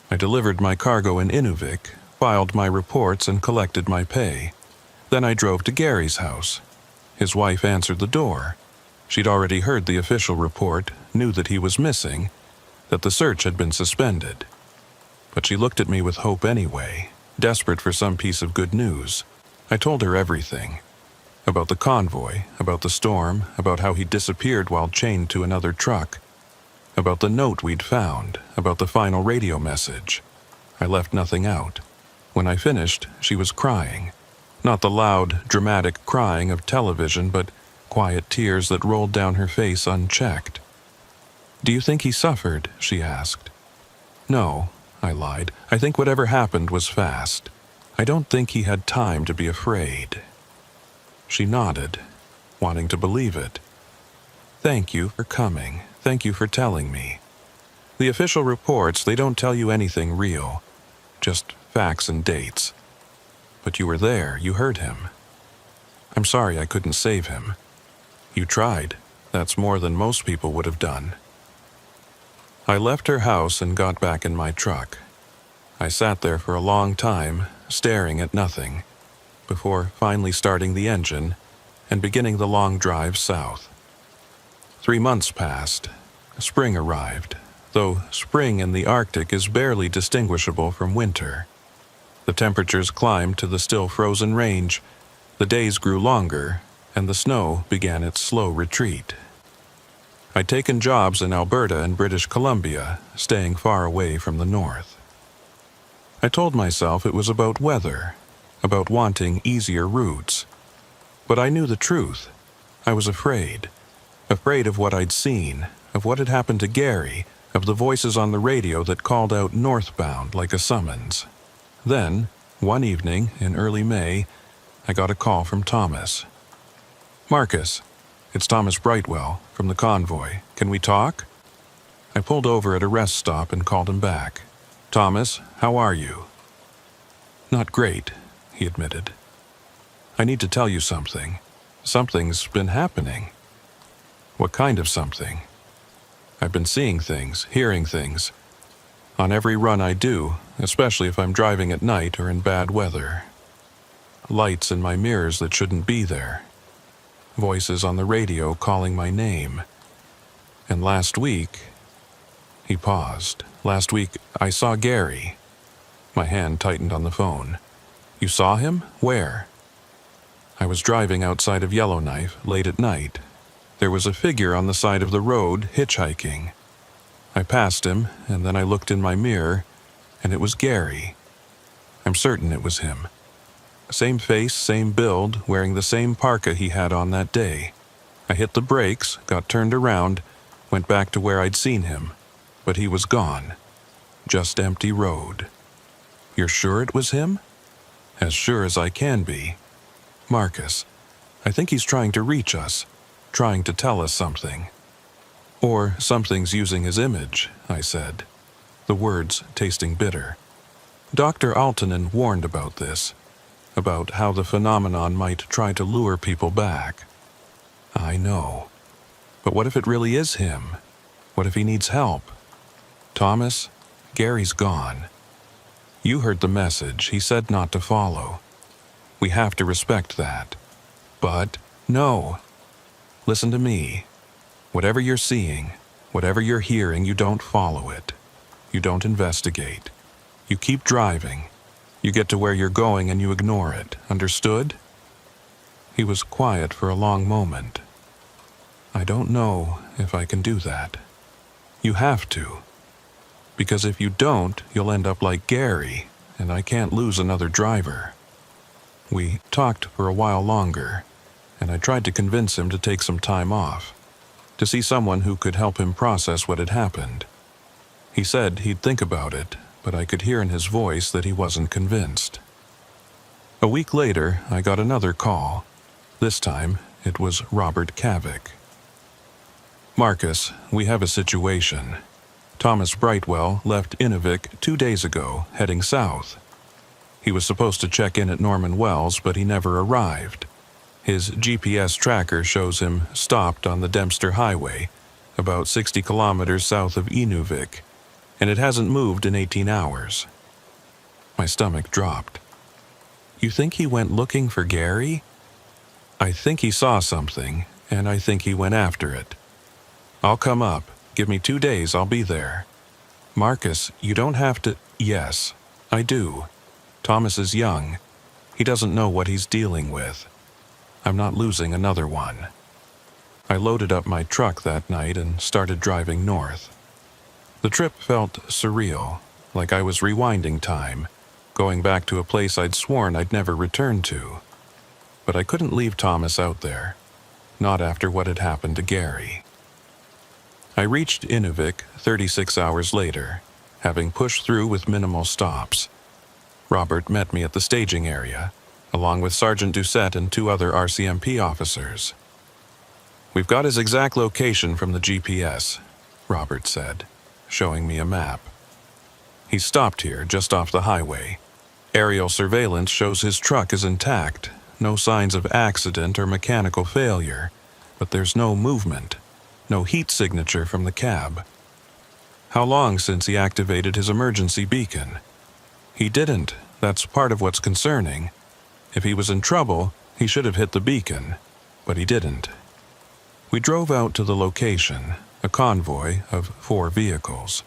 I delivered my cargo in Inuvik, filed my reports and collected my pay. Then I drove to Gary's house. His wife answered the door. She'd already heard the official report, knew that he was missing, that the search had been suspended. But she looked at me with hope anyway, desperate for some piece of good news. I told her everything. About the convoy, about the storm, about how he disappeared while chained to another truck, about the note we'd found, about the final radio message. I left nothing out. When I finished, she was crying. Not the loud, dramatic crying of television, but quiet tears that rolled down her face unchecked. "Do you think he suffered?" she asked. "No," I lied. "I think whatever happened was fast. I don't think he had time to be afraid." She nodded, wanting to believe it. "Thank you for coming. Thank you for telling me. The official reports, they don't tell you anything real, just facts and dates. But you were there, you heard him. I'm sorry I couldn't save him. You tried. That's more than most people would have done." I left her house and got back in my truck. I sat there for a long time, staring at nothing, before finally starting the engine and beginning the long drive south. 3 months passed. Spring arrived, though spring in the Arctic is barely distinguishable from winter. The temperatures climbed to the still frozen range, the days grew longer, and the snow began its slow retreat. I'd taken jobs in Alberta and British Columbia, staying far away from the north. I told myself it was about weather, about wanting easier routes. But I knew the truth. I was afraid of what I'd seen, of what had happened to Gary, of the voices on the radio that called out northbound like a summons. Then, one evening in early May, I got a call from Thomas. "Marcus, it's Thomas Brightwell from the convoy. Can we talk?" I pulled over at a rest stop and called him back. "Thomas, how are you?" "Not great," he admitted. "I need to tell you something. Something's been happening." "What kind of something?" "I've been seeing things, hearing things. On every run I do, especially if I'm driving at night or in bad weather. Lights in my mirrors that shouldn't be there. Voices on the radio calling my name. And last week..." He paused. "Last week, I saw Gary." My hand tightened on the phone. "You saw him? Where?" "I was driving outside of Yellowknife late at night. There was a figure on the side of the road hitchhiking. I passed him, and then I looked in my mirror, and it was Gary. I'm certain it was him. Same face, same build, wearing the same parka he had on that day. I hit the brakes, got turned around, went back to where I'd seen him, but he was gone. Just empty road." "You're sure it was him?" "As sure as I can be. Marcus, I think he's trying to reach us, trying to tell us something." "Or something's using his image," I said, the words tasting bitter. Dr. Altonen warned about this, about how the phenomenon might try to lure people back. "I know. But what if it really is him? What if he needs help? Thomas, Gary's gone. You heard the message. He said not to follow. We have to respect that. But, no. Listen to me. Whatever you're seeing, whatever you're hearing, you don't follow it. You don't investigate. You keep driving. You get to where you're going and you ignore it. Understood? He was quiet for a long moment. I don't know if I can do that. You have to. Because if you don't, you'll end up like Gary, and I can't lose another driver. We talked for a while longer, and I tried to convince him to take some time off, to see someone who could help him process what had happened. He said he'd think about it, but I could hear in his voice that he wasn't convinced. A week later, I got another call. This time, it was Robert Kavik. Marcus, we have a situation. Thomas Brightwell left Inuvik 2 days ago, heading south. He was supposed to check in at Norman Wells, but he never arrived. His GPS tracker shows him stopped on the Dempster Highway, about 60 kilometers south of Inuvik, and it hasn't moved in 18 hours. My stomach dropped. You think he went looking for Gary? I think he saw something, and I think he went after it. I'll come up. Give me 2 days, I'll be there. Marcus, you don't have to... Yes, I do. Thomas is young. He doesn't know what he's dealing with. I'm not losing another one. I loaded up my truck that night and started driving north. The trip felt surreal, like I was rewinding time, going back to a place I'd sworn I'd never return to. But I couldn't leave Thomas out there, not after what had happened to Gary. I reached Inuvik 36 hours later, having pushed through with minimal stops. Robert met me at the staging area, along with Sergeant Doucette and 2 other RCMP officers. We've got his exact location from the GPS, Robert said, showing me a map. He's stopped here, just off the highway. Aerial surveillance shows his truck is intact, no signs of accident or mechanical failure, but there's no movement. No heat signature from the cab. How long since he activated his emergency beacon? He didn't. That's part of what's concerning. If he was in trouble, he should have hit the beacon, but he didn't. We drove out to the location, a convoy of 4 vehicles.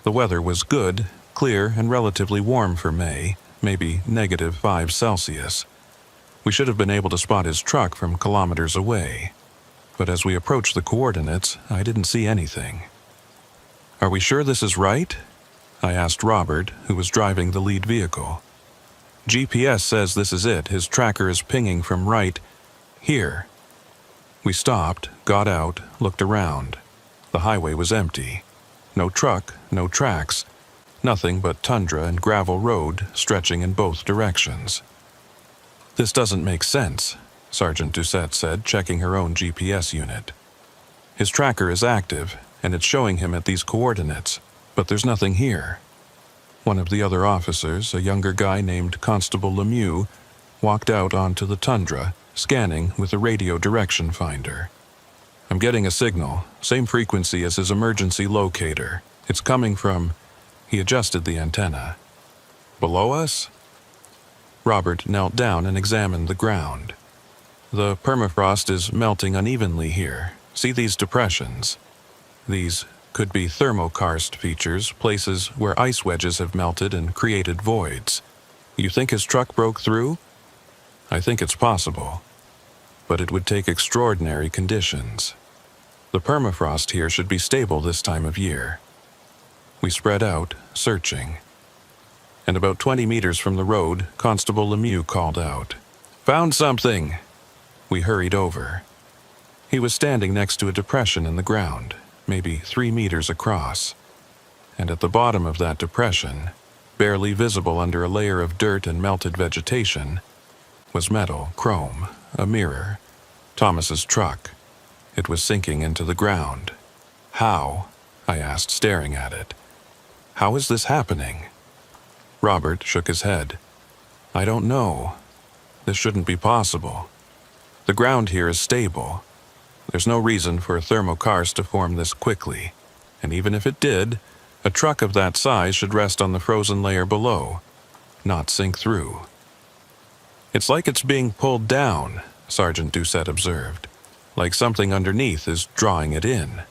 The weather was good, clear, and relatively warm for May, maybe -5 Celsius. We should have been able to spot his truck from kilometers away. But as we approached the coordinates, I didn't see anything. Are we sure this is right? I asked Robert, who was driving the lead vehicle. GPS says this is it. His tracker is pinging from right here. We stopped, got out, looked around. The highway was empty. No truck, no tracks, nothing but tundra and gravel road stretching in both directions. This doesn't make sense, Sergeant Doucette said, checking her own GPS unit. His tracker is active, and it's showing him at these coordinates, but there's nothing here. One of the other officers, a younger guy named Constable Lemieux, walked out onto the tundra, scanning with a radio direction finder. I'm getting a signal, same frequency as his emergency locator. It's coming from... He adjusted the antenna. Below us? Robert knelt down and examined the ground. The permafrost is melting unevenly here. See these depressions? These could be thermokarst features, places where ice wedges have melted and created voids. You think his truck broke through? I think it's possible. But it would take extraordinary conditions. The permafrost here should be stable this time of year. We spread out, searching. And about 20 meters from the road, Constable Lemieux called out, "Found something!" We hurried over. He was standing next to a depression in the ground, maybe 3 meters across. And at the bottom of that depression, barely visible under a layer of dirt and melted vegetation, was metal, chrome, a mirror, Thomas's truck. It was sinking into the ground. How? I asked, staring at it. How is this happening? Robert shook his head. I don't know. This shouldn't be possible. The ground here is stable. There's no reason for thermokarst to form this quickly, and even if it did, a truck of that size should rest on the frozen layer below, not sink through. It's like it's being pulled down, Sergeant Doucette observed, like something underneath is drawing it in.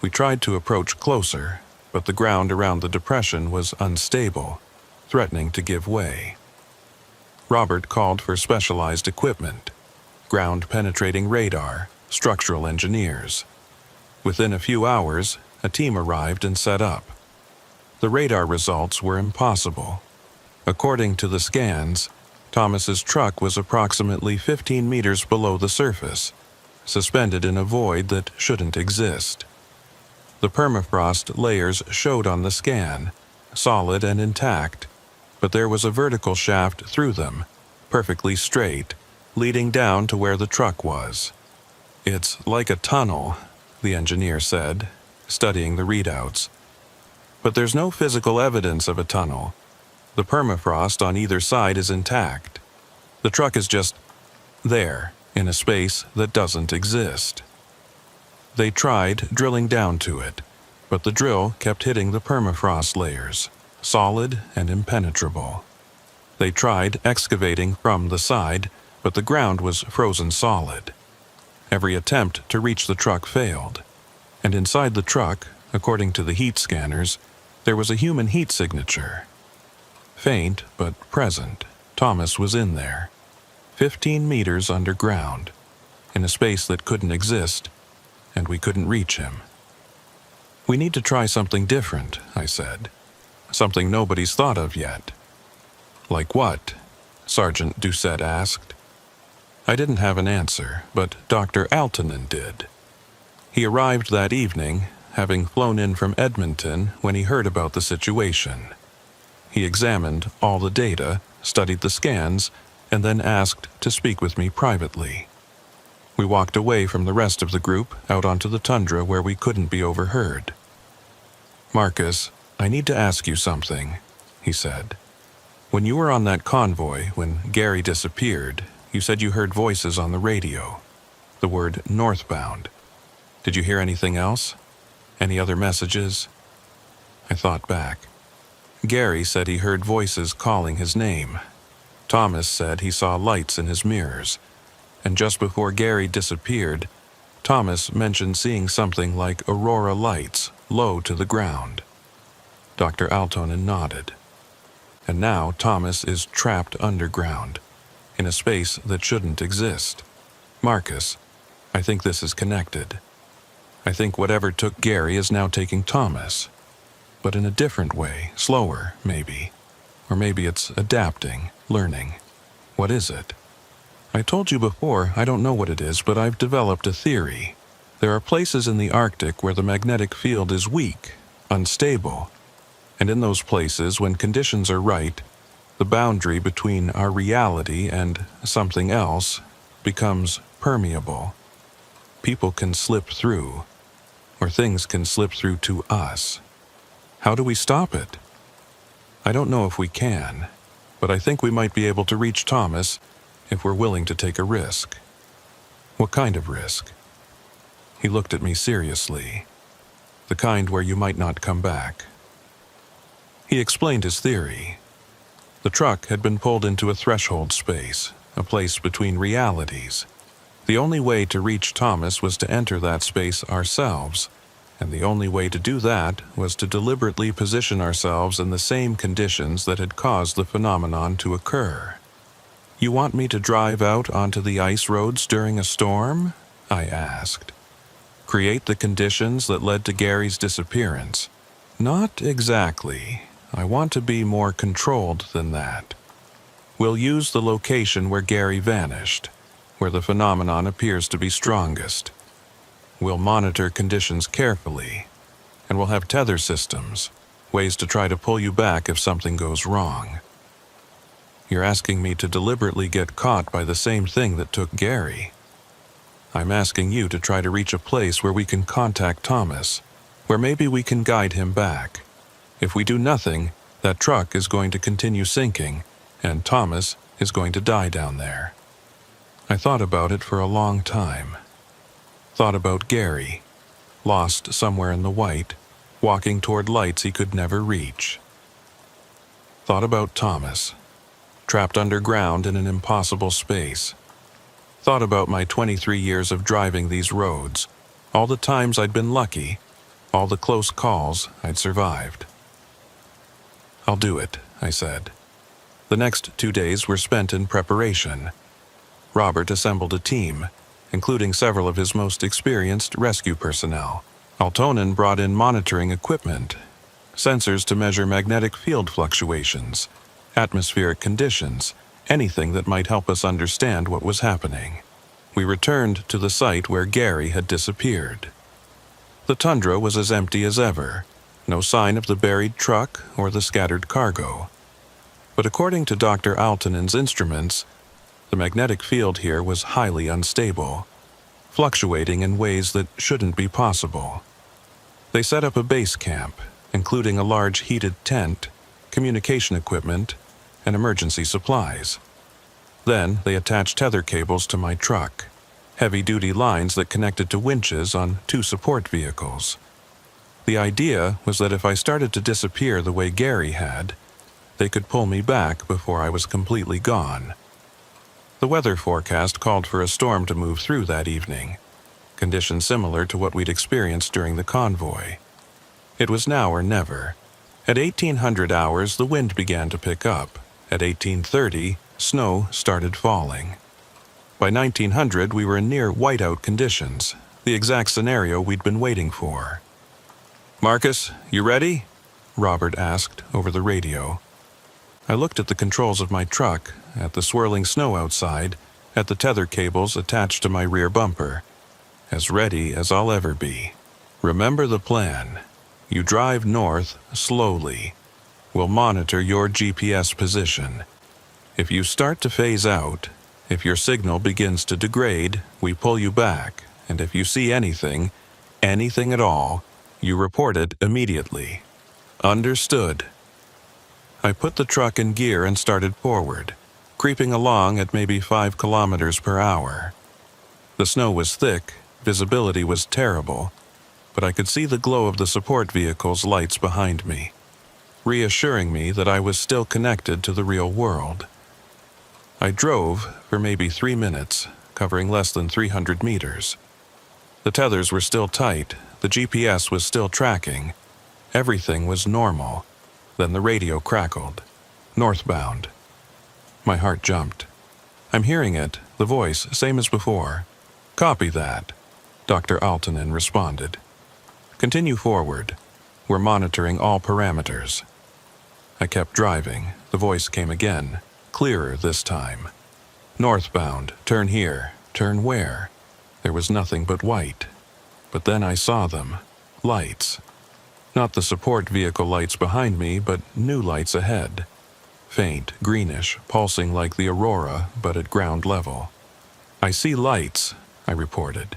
We tried to approach closer, but the ground around the depression was unstable, threatening to give way. Robert called for specialized equipment, ground-penetrating radar, structural engineers. Within a few hours, a team arrived and set up. The radar results were impossible. According to the scans, Thomas's truck was approximately 15 meters below the surface, suspended in a void that shouldn't exist. The permafrost layers showed on the scan, solid and intact, but there was a vertical shaft through them, perfectly straight, leading down to where the truck was. It's like a tunnel, the engineer said, studying the readouts. But there's no physical evidence of a tunnel. The permafrost on either side is intact. The truck is just there, in a space that doesn't exist. They tried drilling down to it, but the drill kept hitting the permafrost layers, solid and impenetrable. They tried excavating from the side, but the ground was frozen solid. Every attempt to reach the truck failed, and inside the truck, according to the heat scanners, there was a human heat signature. Faint but present, Thomas was in there, 15 meters underground, in a space that couldn't exist, and we couldn't reach him. "We need to try something different," I said. "Something nobody's thought of yet." "Like what?" Sergeant Doucette asked. I didn't have an answer, but Dr. Altonen did. He arrived that evening, having flown in from Edmonton when he heard about the situation. He examined all the data, studied the scans, and then asked to speak with me privately. We walked away from the rest of the group out onto the tundra where we couldn't be overheard. "Marcus, I need to ask you something," he said. "When you were on that convoy, when Gary disappeared, you said you heard voices on the radio. The word northbound. Did you hear anything else? Any other messages?" I thought back. Gary said he heard voices calling his name. Thomas said he saw lights in his mirrors. And just before Gary disappeared, Thomas mentioned seeing something like aurora lights low to the ground. Dr. Altonen nodded. And now Thomas is trapped underground, in a space that shouldn't exist. Marcus, I think this is connected. I think whatever took Gary is now taking Thomas. But in a different way, slower, maybe. Or maybe it's adapting, learning. What is it? I told you before, I don't know what it is, but I've developed a theory. There are places in the Arctic where the magnetic field is weak, unstable. And in those places, when conditions are right, the boundary between our reality and something else becomes permeable. People can slip through, or things can slip through to us. How do we stop it? I don't know if we can, but I think we might be able to reach Thomas if we're willing to take a risk. What kind of risk? He looked at me seriously. The kind where you might not come back. He explained his theory. The truck had been pulled into a threshold space, a place between realities. The only way to reach Thomas was to enter that space ourselves, and the only way to do that was to deliberately position ourselves in the same conditions that had caused the phenomenon to occur. "You want me to drive out onto the ice roads during a storm?" I asked. "Create the conditions that led to Gary's disappearance?" "Not exactly. I want to be more controlled than that. We'll use the location where Gary vanished, where the phenomenon appears to be strongest. We'll monitor conditions carefully, and we'll have tether systems, ways to try to pull you back if something goes wrong." You're asking me to deliberately get caught by the same thing that took Gary. I'm asking you to try to reach a place where we can contact Thomas, where maybe we can guide him back. If we do nothing, that truck is going to continue sinking, and Thomas is going to die down there. I thought about it for a long time. Thought about Gary, lost somewhere in the white, walking toward lights he could never reach. Thought about Thomas, trapped underground in an impossible space. Thought about my 23 years of driving these roads, all the times I'd been lucky, all the close calls I'd survived. "I'll do it," I said. The next 2 days were spent in preparation. Robert assembled a team, including several of his most experienced rescue personnel. Altonen brought in monitoring equipment, sensors to measure magnetic field fluctuations, atmospheric conditions, anything that might help us understand what was happening. We returned to the site where Gary had disappeared. The tundra was as empty as ever, no sign of the buried truck or the scattered cargo. But according to Dr. Altonen's instruments, the magnetic field here was highly unstable, fluctuating in ways that shouldn't be possible. They set up a base camp, including a large heated tent, communication equipment, and emergency supplies. Then they attached tether cables to my truck, heavy-duty lines that connected to winches on 2 support vehicles. The idea was that if I started to disappear the way Gary had, they could pull me back before I was completely gone. The weather forecast called for a storm to move through that evening, conditions similar to what we'd experienced during the convoy. It was now or never. At 1800 hours, the wind began to pick up. At 1830, snow started falling. By 1900, we were in near whiteout conditions, the exact scenario we'd been waiting for. "Marcus, you ready?" Robert asked over the radio. I looked at the controls of my truck, at the swirling snow outside, at the tether cables attached to my rear bumper. As ready as I'll ever be. "Remember the plan. You drive north slowly. We'll monitor your GPS position. If you start to phase out, if your signal begins to degrade, we pull you back, and if you see anything at all, you report it immediately. Understood?" I put the truck in gear and started forward, creeping along at maybe 5 kilometers per hour. The snow was thick, visibility was terrible, but I could see the glow of the support vehicle's lights behind me, reassuring me that I was still connected to the real world. I drove for maybe 3 minutes, covering less than 300 meters. The tethers were still tight, the GPS was still tracking. Everything was normal. Then the radio crackled. "Northbound." My heart jumped. "I'm hearing it, the voice, same as before." "Copy that," Dr. Altonen responded. "Continue forward. We're monitoring all parameters." I kept driving. The voice came again, clearer this time. "Northbound, turn here." Turn where? There was nothing but white. But then I saw them. Lights. Not the support vehicle lights behind me, but new lights ahead. Faint, greenish, pulsing like the aurora, but at ground level. "I see lights," I reported.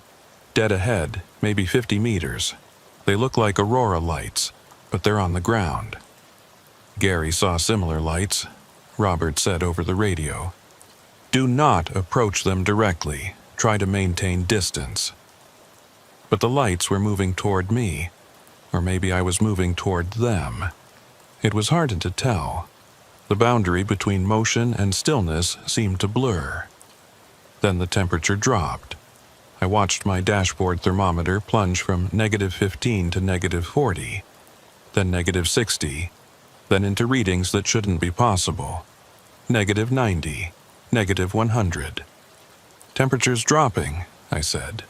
"Dead ahead, maybe 50 meters. They look like aurora lights, but they're on the ground." Gary saw similar lights, Robert said over the radio. "Do not approach them directly. Try to maintain distance." But the lights were moving toward me. Or maybe I was moving toward them. It was hard to tell. The boundary between motion and stillness seemed to blur. Then the temperature dropped. I watched my dashboard thermometer plunge from -15 to -40, then -60, then into readings that shouldn't be possible. -90, -100. "Temperature's dropping," I said,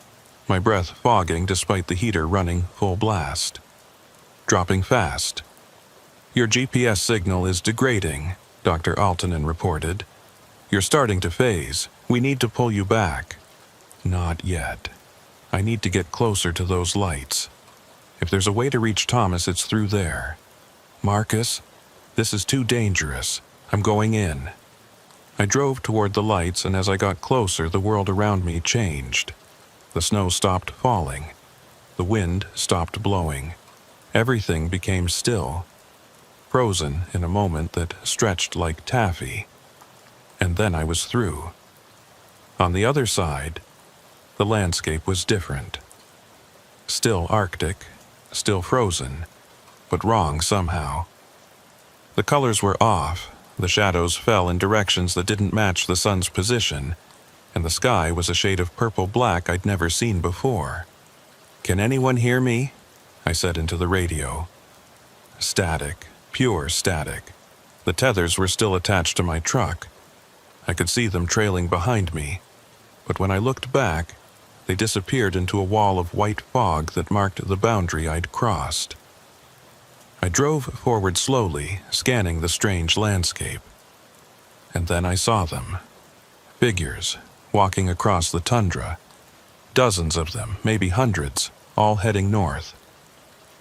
my breath fogging despite the heater running full blast. "Dropping fast." "Your GPS signal is degrading," Dr. Altonen reported. "You're starting to phase. We need to pull you back." "Not yet. I need to get closer to those lights. If there's a way to reach Thomas, it's through there." "Marcus, this is too dangerous. I'm going in." I drove toward the lights, and as I got closer, the world around me changed. The snow stopped falling. The wind stopped blowing. Everything became still, frozen in a moment that stretched like taffy. And then I was through. On the other side, the landscape was different. Still Arctic, still frozen, but wrong somehow. The colors were off, the shadows fell in directions that didn't match the sun's position, and the sky was a shade of purple-black I'd never seen before. "Can anyone hear me?" I said into the radio. Static, pure static. The tethers were still attached to my truck. I could see them trailing behind me, but when I looked back, they disappeared into a wall of white fog that marked the boundary I'd crossed. I drove forward slowly, scanning the strange landscape. And then I saw them. Figures, walking across the tundra. Dozens of them, maybe hundreds, all heading north.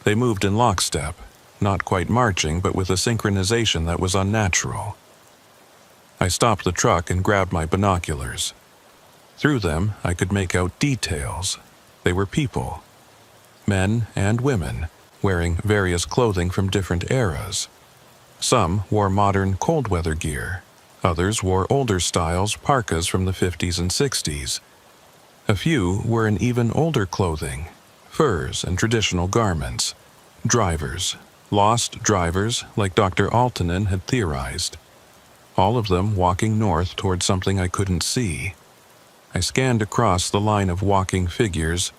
They moved in lockstep, not quite marching, but with a synchronization that was unnatural. I stopped the truck and grabbed my binoculars. Through them, I could make out details. They were people. Men and women, wearing various clothing from different eras. Some wore modern cold weather gear. Others wore older styles parkas from the 50s and 60s. A few were in even older clothing, furs and traditional garments. Drivers, lost drivers like Dr. Altonen had theorized. All of them walking north toward something I couldn't see. I scanned across the line of walking figures,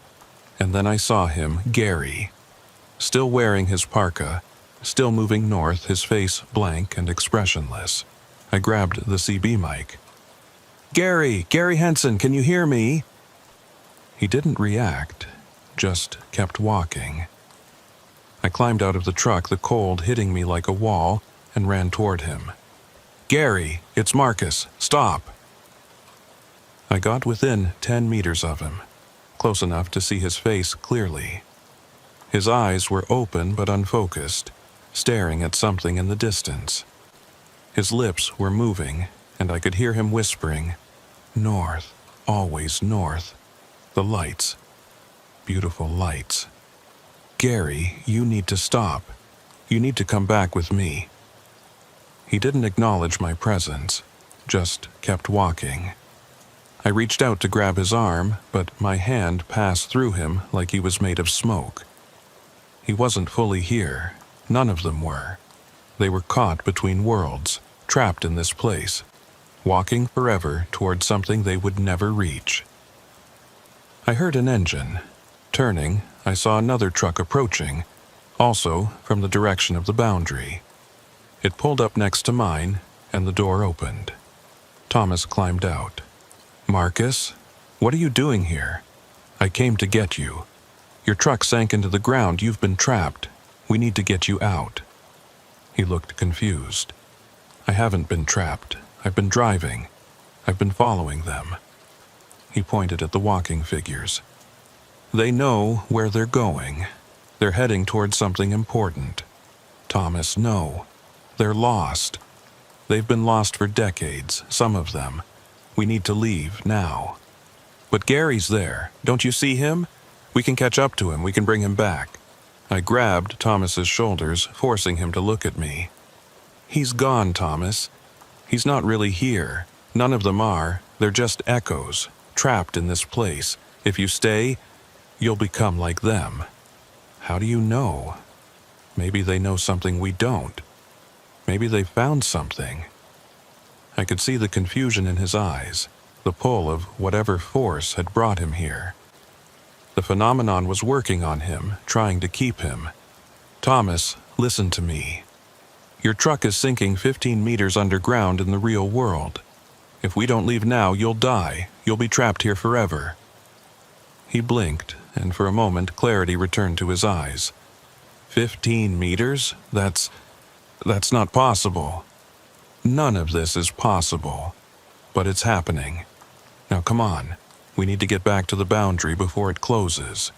and then I saw him, Gary. Still wearing his parka, still moving north, his face blank and expressionless. I grabbed the CB mic. Gary Henson, can you hear me?" He didn't react, just kept walking. I climbed out of the truck, the cold hitting me like a wall, and ran toward him. "Gary, it's Marcus, stop!" I got within 10 meters of him, close enough to see his face clearly. His eyes were open but unfocused, staring at something in the distance. His lips were moving, and I could hear him whispering, "North, always north. The lights. Beautiful lights. Gary, you need to stop. You need to come back with me." He didn't acknowledge my presence, just kept walking. I reached out to grab his arm, but my hand passed through him like he was made of smoke. He wasn't fully here. None of them were. They were caught between worlds, trapped in this place, walking forever toward something they would never reach. I heard an engine. Turning, I saw another truck approaching, also from the direction of the boundary. It pulled up next to mine, and the door opened. Thomas climbed out. "Marcus, what are you doing here? I came to get you. Your truck sank into the ground. You've been trapped. We need to get you out." He looked confused. "I haven't been trapped. I've been driving. I've been following them." He pointed at the walking figures. "They know where they're going. They're heading towards something important. Thomas, no. They're lost. They've been lost for decades, some of them. We need to leave now." "But Gary's there. Don't you see him? We can catch up to him. We can bring him back." I grabbed Thomas's shoulders, forcing him to look at me. "He's gone, Thomas. He's not really here. None of them are. They're just echoes, trapped in this place. If you stay, you'll become like them." "How do you know? Maybe they know something we don't. Maybe they found something." I could see the confusion in his eyes, the pull of whatever force had brought him here. The phenomenon was working on him, trying to keep him. "Thomas, listen to me. Your truck is sinking 15 meters underground in the real world. If we don't leave now, you'll die. You'll be trapped here forever." He blinked, and for a moment clarity returned to his eyes. 15 meters? That's not possible. None of this is possible. But it's happening. Now come on. We need to get back to the boundary before it closes.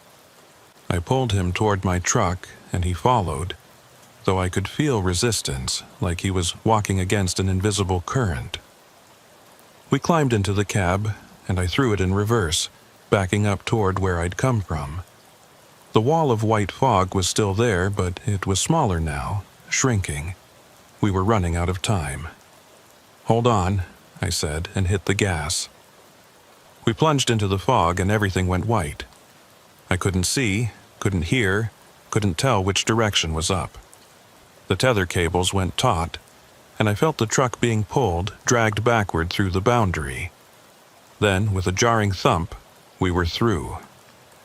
I pulled him toward my truck, and he followed, though I could feel resistance, like he was walking against an invisible current. We climbed into the cab, and I threw it in reverse, backing up toward where I'd come from. The wall of white fog was still there, but it was smaller now, shrinking. We were running out of time. "Hold on," I said, and hit the gas. We plunged into the fog and everything went white. I couldn't see, couldn't hear, couldn't tell which direction was up. The tether cables went taut, and I felt the truck being pulled, dragged backward through the boundary. Then, with a jarring thump, we were through.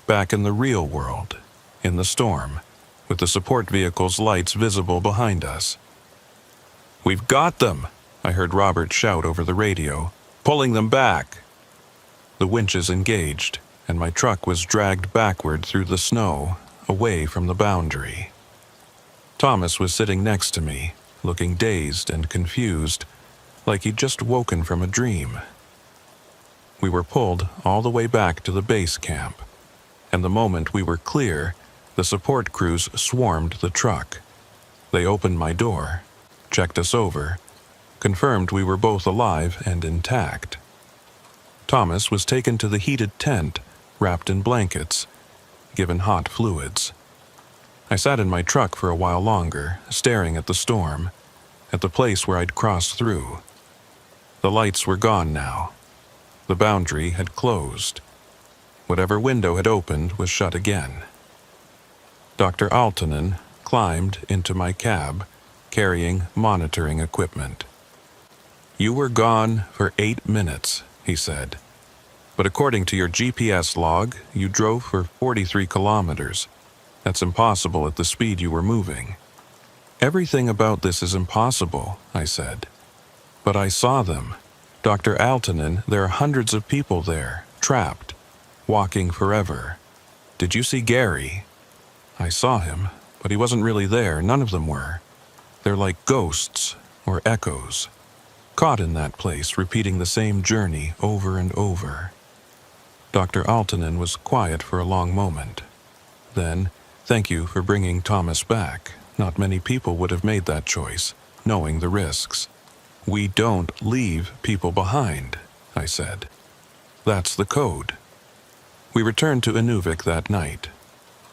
Back in the real world, in the storm, with the support vehicle's lights visible behind us. "We've got them!" I heard Robert shout over the radio. "Pulling them back!" The winches engaged, and my truck was dragged backward through the snow, away from the boundary. Thomas was sitting next to me, looking dazed and confused, like he'd just woken from a dream. We were pulled all the way back to the base camp, and the moment we were clear, the support crews swarmed the truck. They opened my door, checked us over, confirmed we were both alive and intact. Thomas was taken to the heated tent, wrapped in blankets, given hot fluids. I sat in my truck for a while longer, staring at the storm, at the place where I'd crossed through. The lights were gone now. The boundary had closed. Whatever window had opened was shut again. Dr. Aaltonen climbed into my cab, carrying monitoring equipment. "You were gone for 8 minutes," he said. "But according to your GPS log, you drove for 43 kilometers. That's impossible at the speed you were moving." "Everything about this is impossible," I said. "But I saw them. Dr. Aaltonen, there are hundreds of people there, trapped, walking forever. Did you see Gary?" "I saw him, but he wasn't really there. None of them were. They're like ghosts or echoes, caught in that place, repeating the same journey over and over." Dr. Aaltonen was quiet for a long moment. Then, "Thank you for bringing Thomas back. Not many people would have made that choice, knowing the risks." "We don't leave people behind," I said. "That's the code." We returned to Inuvik that night.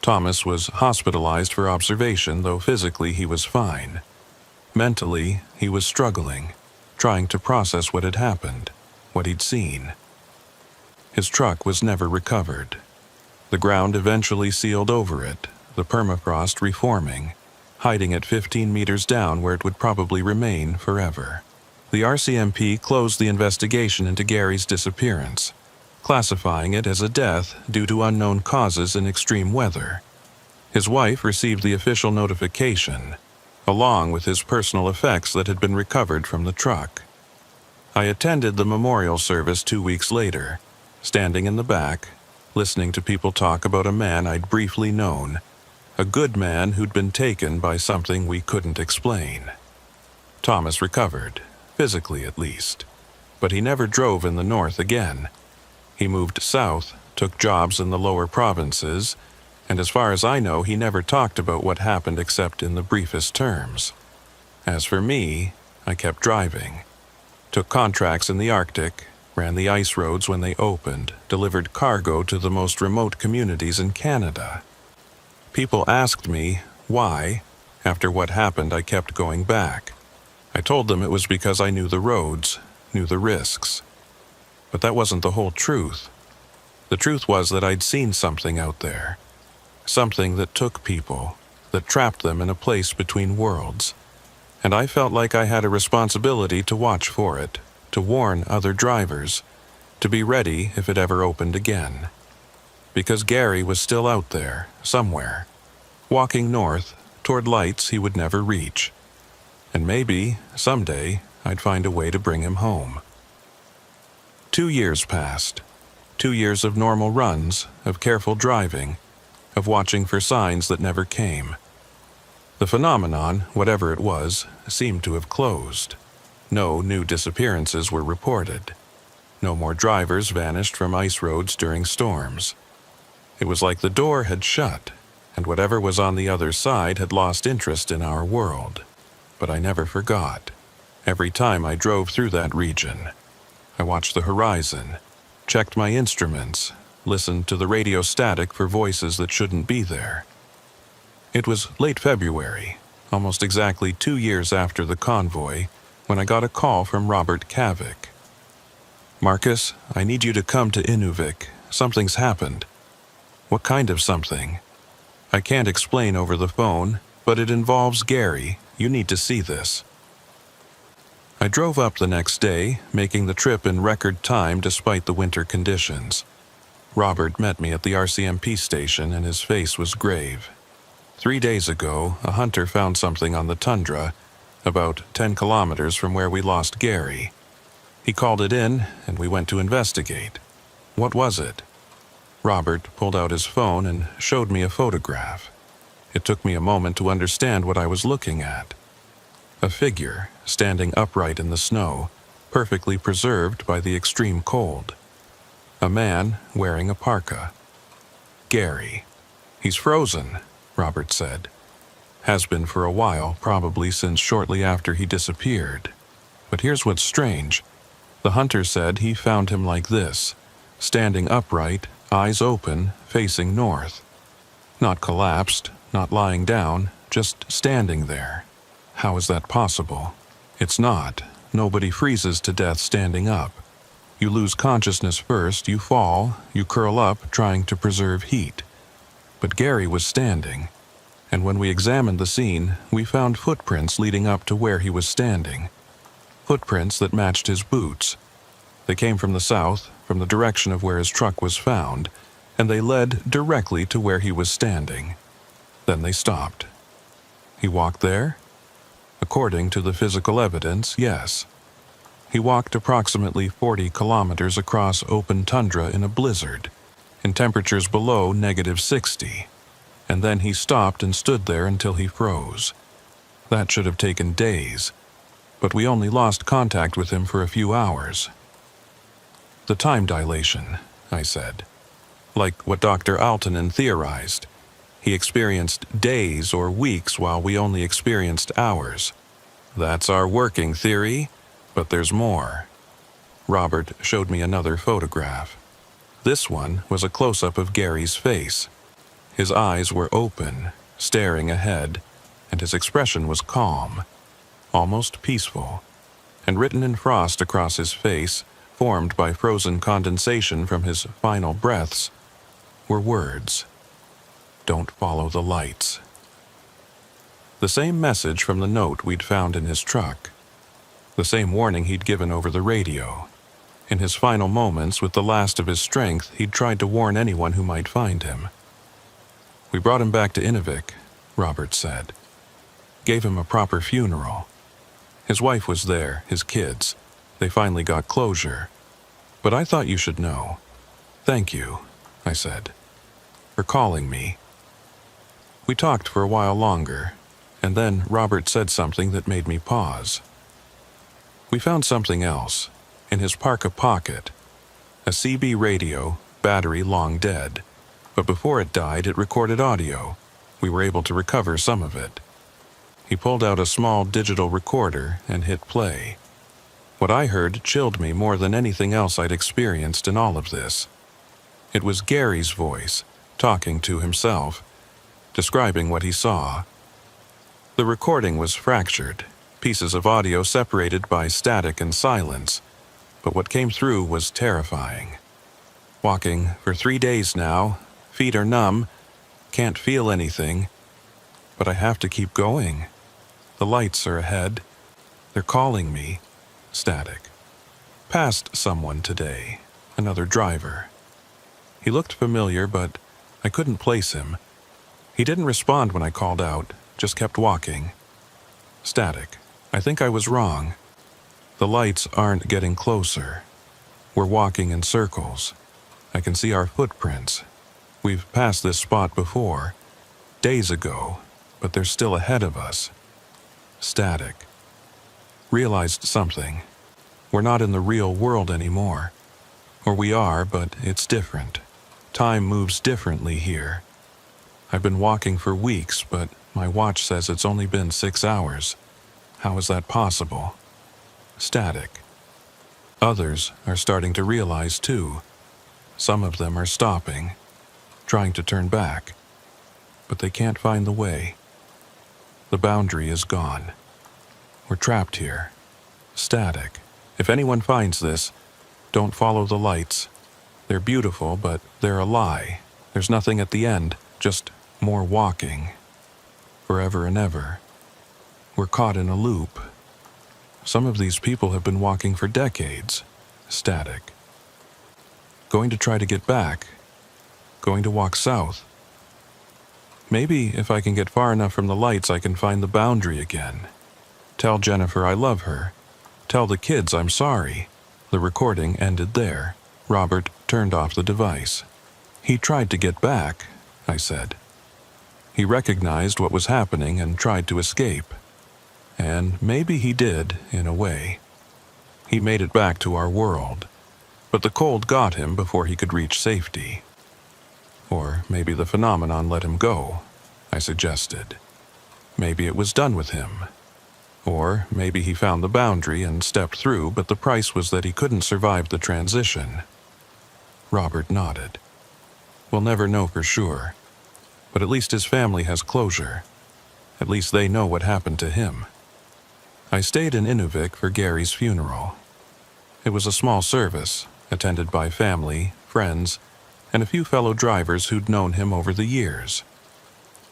Thomas was hospitalized for observation, though physically he was fine. Mentally, he was struggling, trying to process what had happened, what he'd seen. His truck was never recovered. The ground eventually sealed over it, the permafrost reforming, hiding it 15 meters down where it would probably remain forever. The RCMP closed the investigation into Gary's disappearance, classifying it as a death due to unknown causes in extreme weather. His wife received the official notification, along with his personal effects that had been recovered from the truck. I attended the memorial service 2 weeks later, standing in the back, listening to people talk about a man I'd briefly known, a good man who'd been taken by something we couldn't explain. Thomas recovered, physically at least, but he never drove in the north again. He moved south, took jobs in the lower provinces, and as far as I know, he never talked about what happened except in the briefest terms. As for me, I kept driving, took contracts in the Arctic, ran the ice roads when they opened, delivered cargo to the most remote communities in Canada. People asked me why, after what happened, I kept going back. I told them it was because I knew the roads, knew the risks. But that wasn't the whole truth. The truth was that I'd seen something out there. Something that took people, that trapped them in a place between worlds. And I felt like I had a responsibility to watch for it, to warn other drivers, to be ready if it ever opened again. Because Gary was still out there, somewhere, walking north toward lights he would never reach. And maybe, someday, I'd find a way to bring him home. 2 years passed. 2 years of normal runs, of careful driving, of watching for signs that never came. The phenomenon, whatever it was, seemed to have closed. No new disappearances were reported. No more drivers vanished from ice roads during storms. It was like the door had shut, and whatever was on the other side had lost interest in our world. But I never forgot. Every time I drove through that region, I watched the horizon, checked my instruments, listened to the radio static for voices that shouldn't be there. It was late February, almost exactly 2 years after the convoy, when I got a call from Robert Kavik. "Marcus, I need you to come to Inuvik. Something's happened." "What kind of something?" I can't explain over the phone, but it involves Gary. You need to see this. I drove up the next day, making the trip in record time despite the winter conditions. Robert met me at the RCMP station and his face was grave. 3 days ago, a hunter found something on the tundra, about 10 kilometers from where we lost Gary. He called it in, and we went to investigate. What was it? Robert pulled out his phone and showed me a photograph. It took me a moment to understand what I was looking at. A figure, standing upright in the snow, perfectly preserved by the extreme cold. A man wearing a parka. Gary. He's frozen, Robert said. Has been for a while, probably since shortly after he disappeared. But here's what's strange. The hunter said he found him like this, standing upright, eyes open, facing north. Not collapsed, not lying down, just standing there. How is that possible? It's not. Nobody freezes to death standing up. You lose consciousness first, you fall, you curl up trying to preserve heat. But Gary was standing, and when we examined the scene, we found footprints leading up to where he was standing. Footprints that matched his boots. They came from the south, from the direction of where his truck was found, and they led directly to where he was standing. Then they stopped. He walked there? According to the physical evidence, yes. He walked approximately 40 kilometers across open tundra in a blizzard, in temperatures below -60, and then he stopped and stood there until he froze. That should have taken days, but we only lost contact with him for a few hours. The time dilation, I said. Like what Dr. Aaltonen theorized. He experienced days or weeks while we only experienced hours. That's our working theory, but there's more. Robert showed me another photograph. This one was a close-up of Gary's face. His eyes were open, staring ahead, and his expression was calm, almost peaceful. And written in frost across his face, formed by frozen condensation from his final breaths, were words. Don't follow the lights. The same message from the note we'd found in his truck. The same warning he'd given over the radio. In his final moments, with the last of his strength, he'd tried to warn anyone who might find him. We brought him back to Inuvik, Robert said. Gave him a proper funeral. His wife was there, his kids. They finally got closure. But I thought you should know. Thank you, I said, for calling me. We talked for a while longer, and then Robert said something that made me pause. We found something else, in his parka pocket. A CB radio, battery long dead. But before it died, it recorded audio. We were able to recover some of it. He pulled out a small digital recorder and hit play. What I heard chilled me more than anything else I'd experienced in all of this. It was Gary's voice, talking to himself, describing what he saw. The recording was fractured, pieces of audio separated by static and silence, but what came through was terrifying. Walking for 3 days now, feet are numb, can't feel anything, but I have to keep going. The lights are ahead. They're calling me. Static. Passed someone today, another driver. He looked familiar, but I couldn't place him. He didn't respond when I called out, just kept walking. Static. I think I was wrong. The lights aren't getting closer. We're walking in circles. I can see our footprints. We've passed this spot before, days ago, but they're still ahead of us. Static. Realized something. We're not in the real world anymore. Or we are, but it's different. Time moves differently here. I've been walking for weeks, but my watch says it's only been 6 hours. How is that possible? Static. Others are starting to realize too. Some of them are stopping, trying to turn back, but they can't find the way. The boundary is gone. We're trapped here. Static. If anyone finds this, don't follow the lights. They're beautiful, but they're a lie. There's nothing at the end, just More walking. Forever and ever. We're caught in a loop. Some of these people have been walking for decades. Static. Going to try to get back. Going to walk south. Maybe if I can get far enough from the lights, I can find the boundary again. Tell Jennifer I love her. Tell the kids I'm sorry. The recording ended there. Robert turned off the device. He tried to get back, I said. He recognized what was happening and tried to escape. And maybe he did, in a way. He made it back to our world, but the cold got him before he could reach safety. Or maybe the phenomenon let him go, I suggested. Maybe it was done with him. Or maybe he found the boundary and stepped through, but the price was that he couldn't survive the transition. Robert nodded. We'll never know for sure, but at least his family has closure. At least they know what happened to him. I stayed in Inuvik for Gary's funeral. It was a small service, attended by family, friends, and a few fellow drivers who'd known him over the years.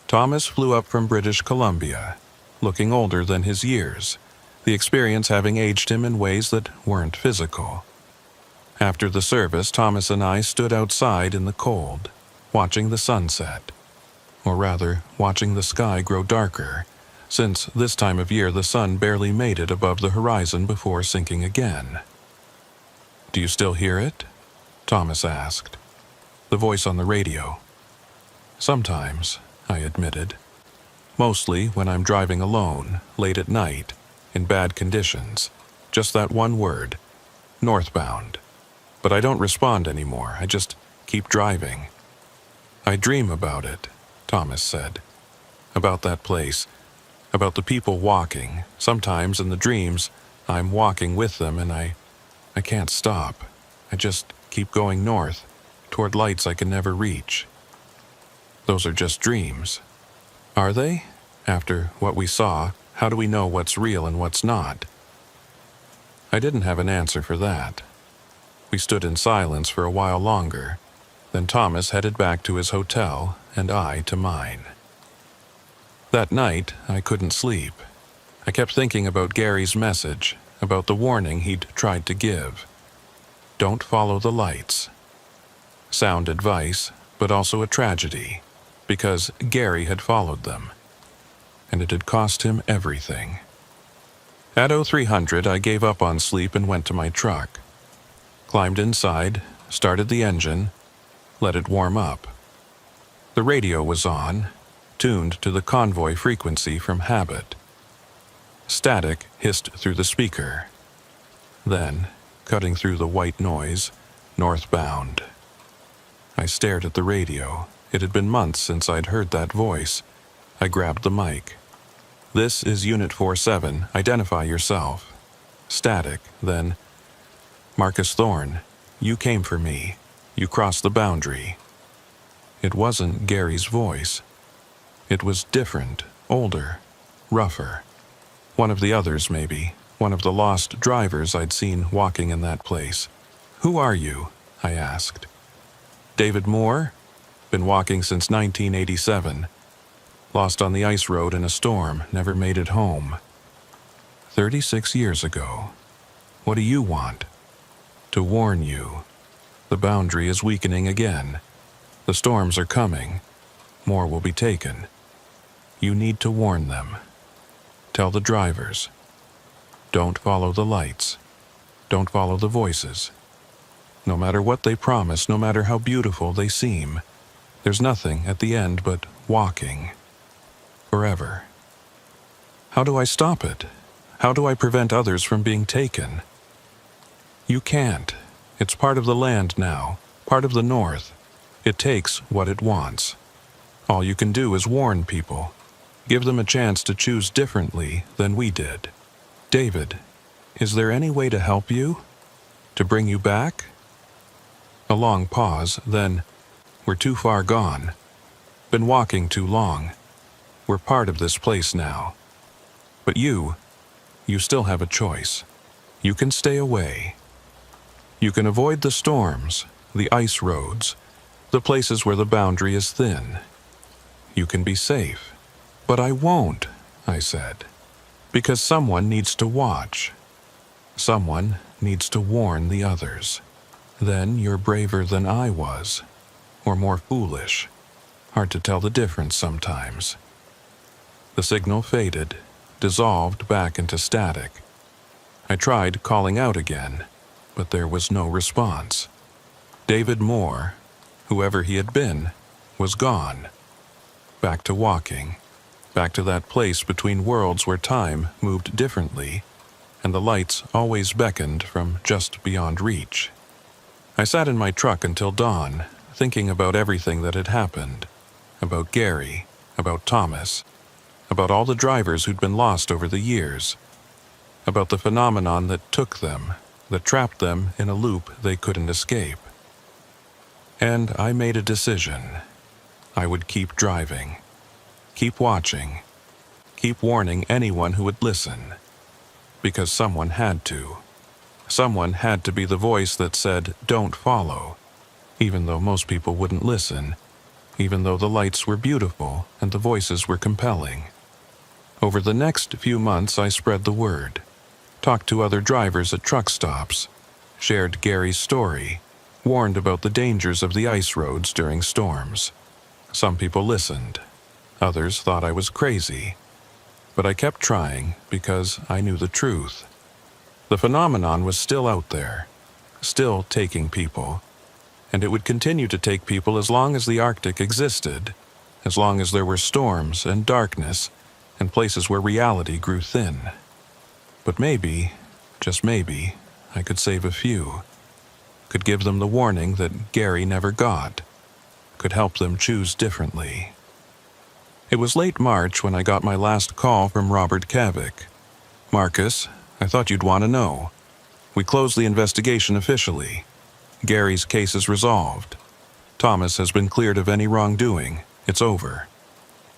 Thomas flew up from British Columbia, looking older than his years, the experience having aged him in ways that weren't physical. After the service, Thomas and I stood outside in the cold, watching the sunset. Or rather, watching the sky grow darker, since this time of year the sun barely made it above the horizon before sinking again. Do you still hear it? Thomas asked. The voice on the radio. Sometimes, I admitted. Mostly when I'm driving alone, late at night, in bad conditions. Just that one word. Northbound. But I don't respond anymore. I just keep driving. I dream about it, Thomas said. About that place. About the people walking. Sometimes in the dreams, I'm walking with them and I can't stop. I just keep going north, toward lights I can never reach. Those are just dreams. Are they? After what we saw, how do we know what's real and what's not? I didn't have an answer for that. We stood in silence for a while longer. Then Thomas headed back to his hotel and I to mine. That night, I couldn't sleep. I kept thinking about Gary's message, about the warning he'd tried to give. Don't follow the lights. Sound advice, but also a tragedy, because Gary had followed them. And it had cost him everything. At 0300, I gave up on sleep and went to my truck. Climbed inside, started the engine, let it warm up. The radio was on, tuned to the convoy frequency from habit. Static hissed through the speaker. Then, cutting through the white noise, northbound. I stared at the radio. It had been months since I'd heard that voice. I grabbed the mic. This is Unit 47. Identify yourself. Static, then. Marcus Thorne, you came for me. You crossed the boundary. It wasn't Gary's voice. It was different, older, rougher. One of the others, maybe. One of the lost drivers I'd seen walking in that place. Who are you? I asked. David Moore? Been walking since 1987. Lost on the ice road in a storm, never made it home. 36 years ago. What do you want? To warn you. The boundary is weakening again. The storms are coming. More will be taken. You need to warn them. Tell the drivers. Don't follow the lights. Don't follow the voices. No matter what they promise, no matter how beautiful they seem, there's nothing at the end but walking. Forever. How do I stop it? How do I prevent others from being taken? You can't. It's part of the land now, part of the North. It takes what it wants. All you can do is warn people. Give them a chance to choose differently than we did. David, is there any way to help you? To bring you back? A long pause, then, we're too far gone. Been walking too long. We're part of this place now. But you still have a choice. You can stay away. You can avoid the storms, the ice roads, the places where the boundary is thin. You can be safe. But I won't, I said, because someone needs to watch. Someone needs to warn the others. Then you're braver than I was, or more foolish. Hard to tell the difference sometimes. The signal faded, dissolved back into static. I tried calling out again, but there was no response. David Moore, whoever he had been, was gone. Back to walking, back to that place between worlds where time moved differently, and the lights always beckoned from just beyond reach. I sat in my truck until dawn, thinking about everything that had happened, about Gary, about Thomas, about all the drivers who'd been lost over the years, about the phenomenon that took them, that trapped them in a loop they couldn't escape. And I made a decision. I would keep driving, keep watching, keep warning anyone who would listen, because someone had to. Someone had to be the voice that said, "Don't follow," even though most people wouldn't listen, even though the lights were beautiful and the voices were compelling. Over the next few months, I spread the word, talked to other drivers at truck stops, shared Gary's story, warned about the dangers of the ice roads during storms. Some people listened. Others thought I was crazy. But I kept trying because I knew the truth. The phenomenon was still out there, still taking people, and it would continue to take people as long as the Arctic existed, as long as there were storms and darkness and places where reality grew thin. But maybe, just maybe, I could save a few, could give them the warning that Gary never got, could help them choose differently. It was late March when I got my last call from Robert Kavik. "Marcus, I thought you'd want to know. We closed the investigation officially. Gary's case is resolved. Thomas has been cleared of any wrongdoing. It's over."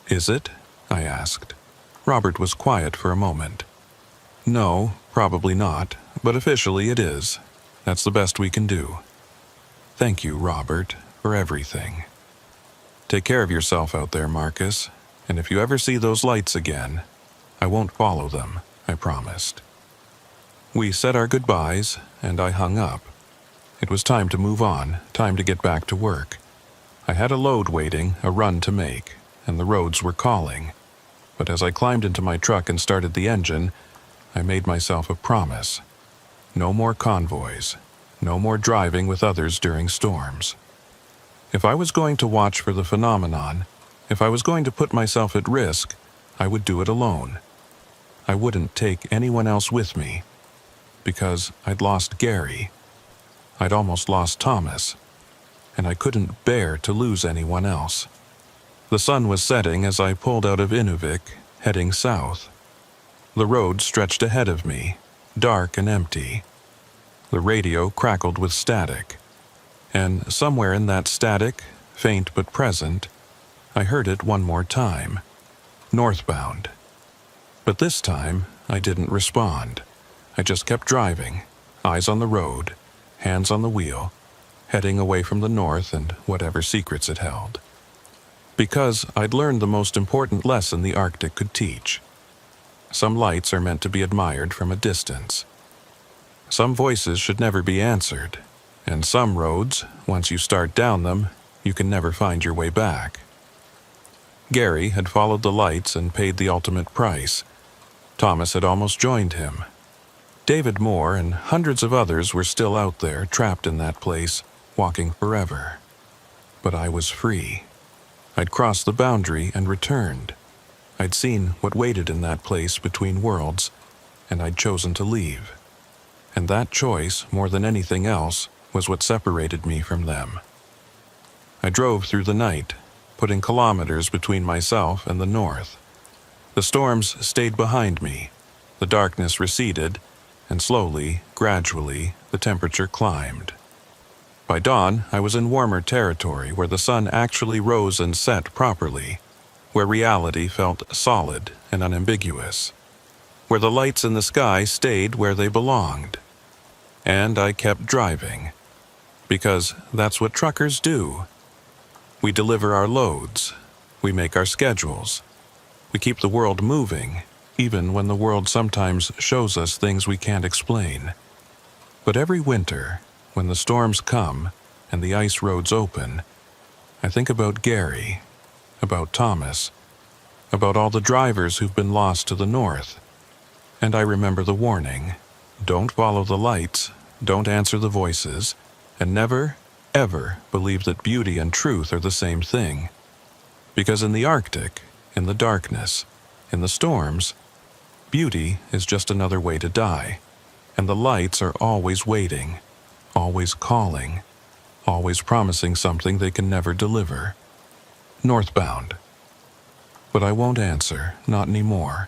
"Is it?" I asked. Robert was quiet for a moment. "No, probably not, but officially it is. That's the best we can do." "Thank you, Robert, for everything. Take care of yourself out there, Marcus, and if you ever see those lights again, I won't follow them, I promised." We said our goodbyes, and I hung up. It was time to move on, time to get back to work. I had a load waiting, a run to make, and the roads were calling. But as I climbed into my truck and started the engine, I made myself a promise. No more convoys, no more driving with others during storms. If I was going to watch for the phenomenon, if I was going to put myself at risk, I would do it alone. I wouldn't take anyone else with me, because I'd lost Gary. I'd almost lost Thomas, and I couldn't bear to lose anyone else. The sun was setting as I pulled out of Inuvik, heading south. The road stretched ahead of me, dark and empty. The radio crackled with static, and somewhere in that static, faint but present, I heard it one more time. Northbound. But this time, I didn't respond. I just kept driving, eyes on the road, hands on the wheel, heading away from the north and whatever secrets it held. Because I'd learned the most important lesson the Arctic could teach. Some lights are meant to be admired from a distance. Some voices should never be answered, and some roads, once you start down them, you can never find your way back. Gary had followed the lights and paid the ultimate price. Thomas had almost joined him. David Moore and hundreds of others were still out there, trapped in that place, walking forever. But I was free. I'd crossed the boundary and returned. I'd seen what waited in that place between worlds, and I'd chosen to leave. And that choice, more than anything else, was what separated me from them. I drove through the night, putting kilometers between myself and the north. The storms stayed behind me. The darkness receded, and slowly, gradually, the temperature climbed. By dawn, I was in warmer territory where the sun actually rose and set properly, where reality felt solid and unambiguous, where the lights in the sky stayed where they belonged. And I kept driving, because that's what truckers do. We deliver our loads. We make our schedules. We keep the world moving, even when the world sometimes shows us things we can't explain. But every winter, when the storms come and the ice roads open, I think about Gary, about Thomas, about all the drivers who've been lost to the north. And I remember the warning: don't follow the lights, don't answer the voices, and never, ever believe that beauty and truth are the same thing. Because in the Arctic, in the darkness, in the storms, beauty is just another way to die, and the lights are always waiting, always calling, always promising something they can never deliver. Northbound. But I won't answer, not anymore.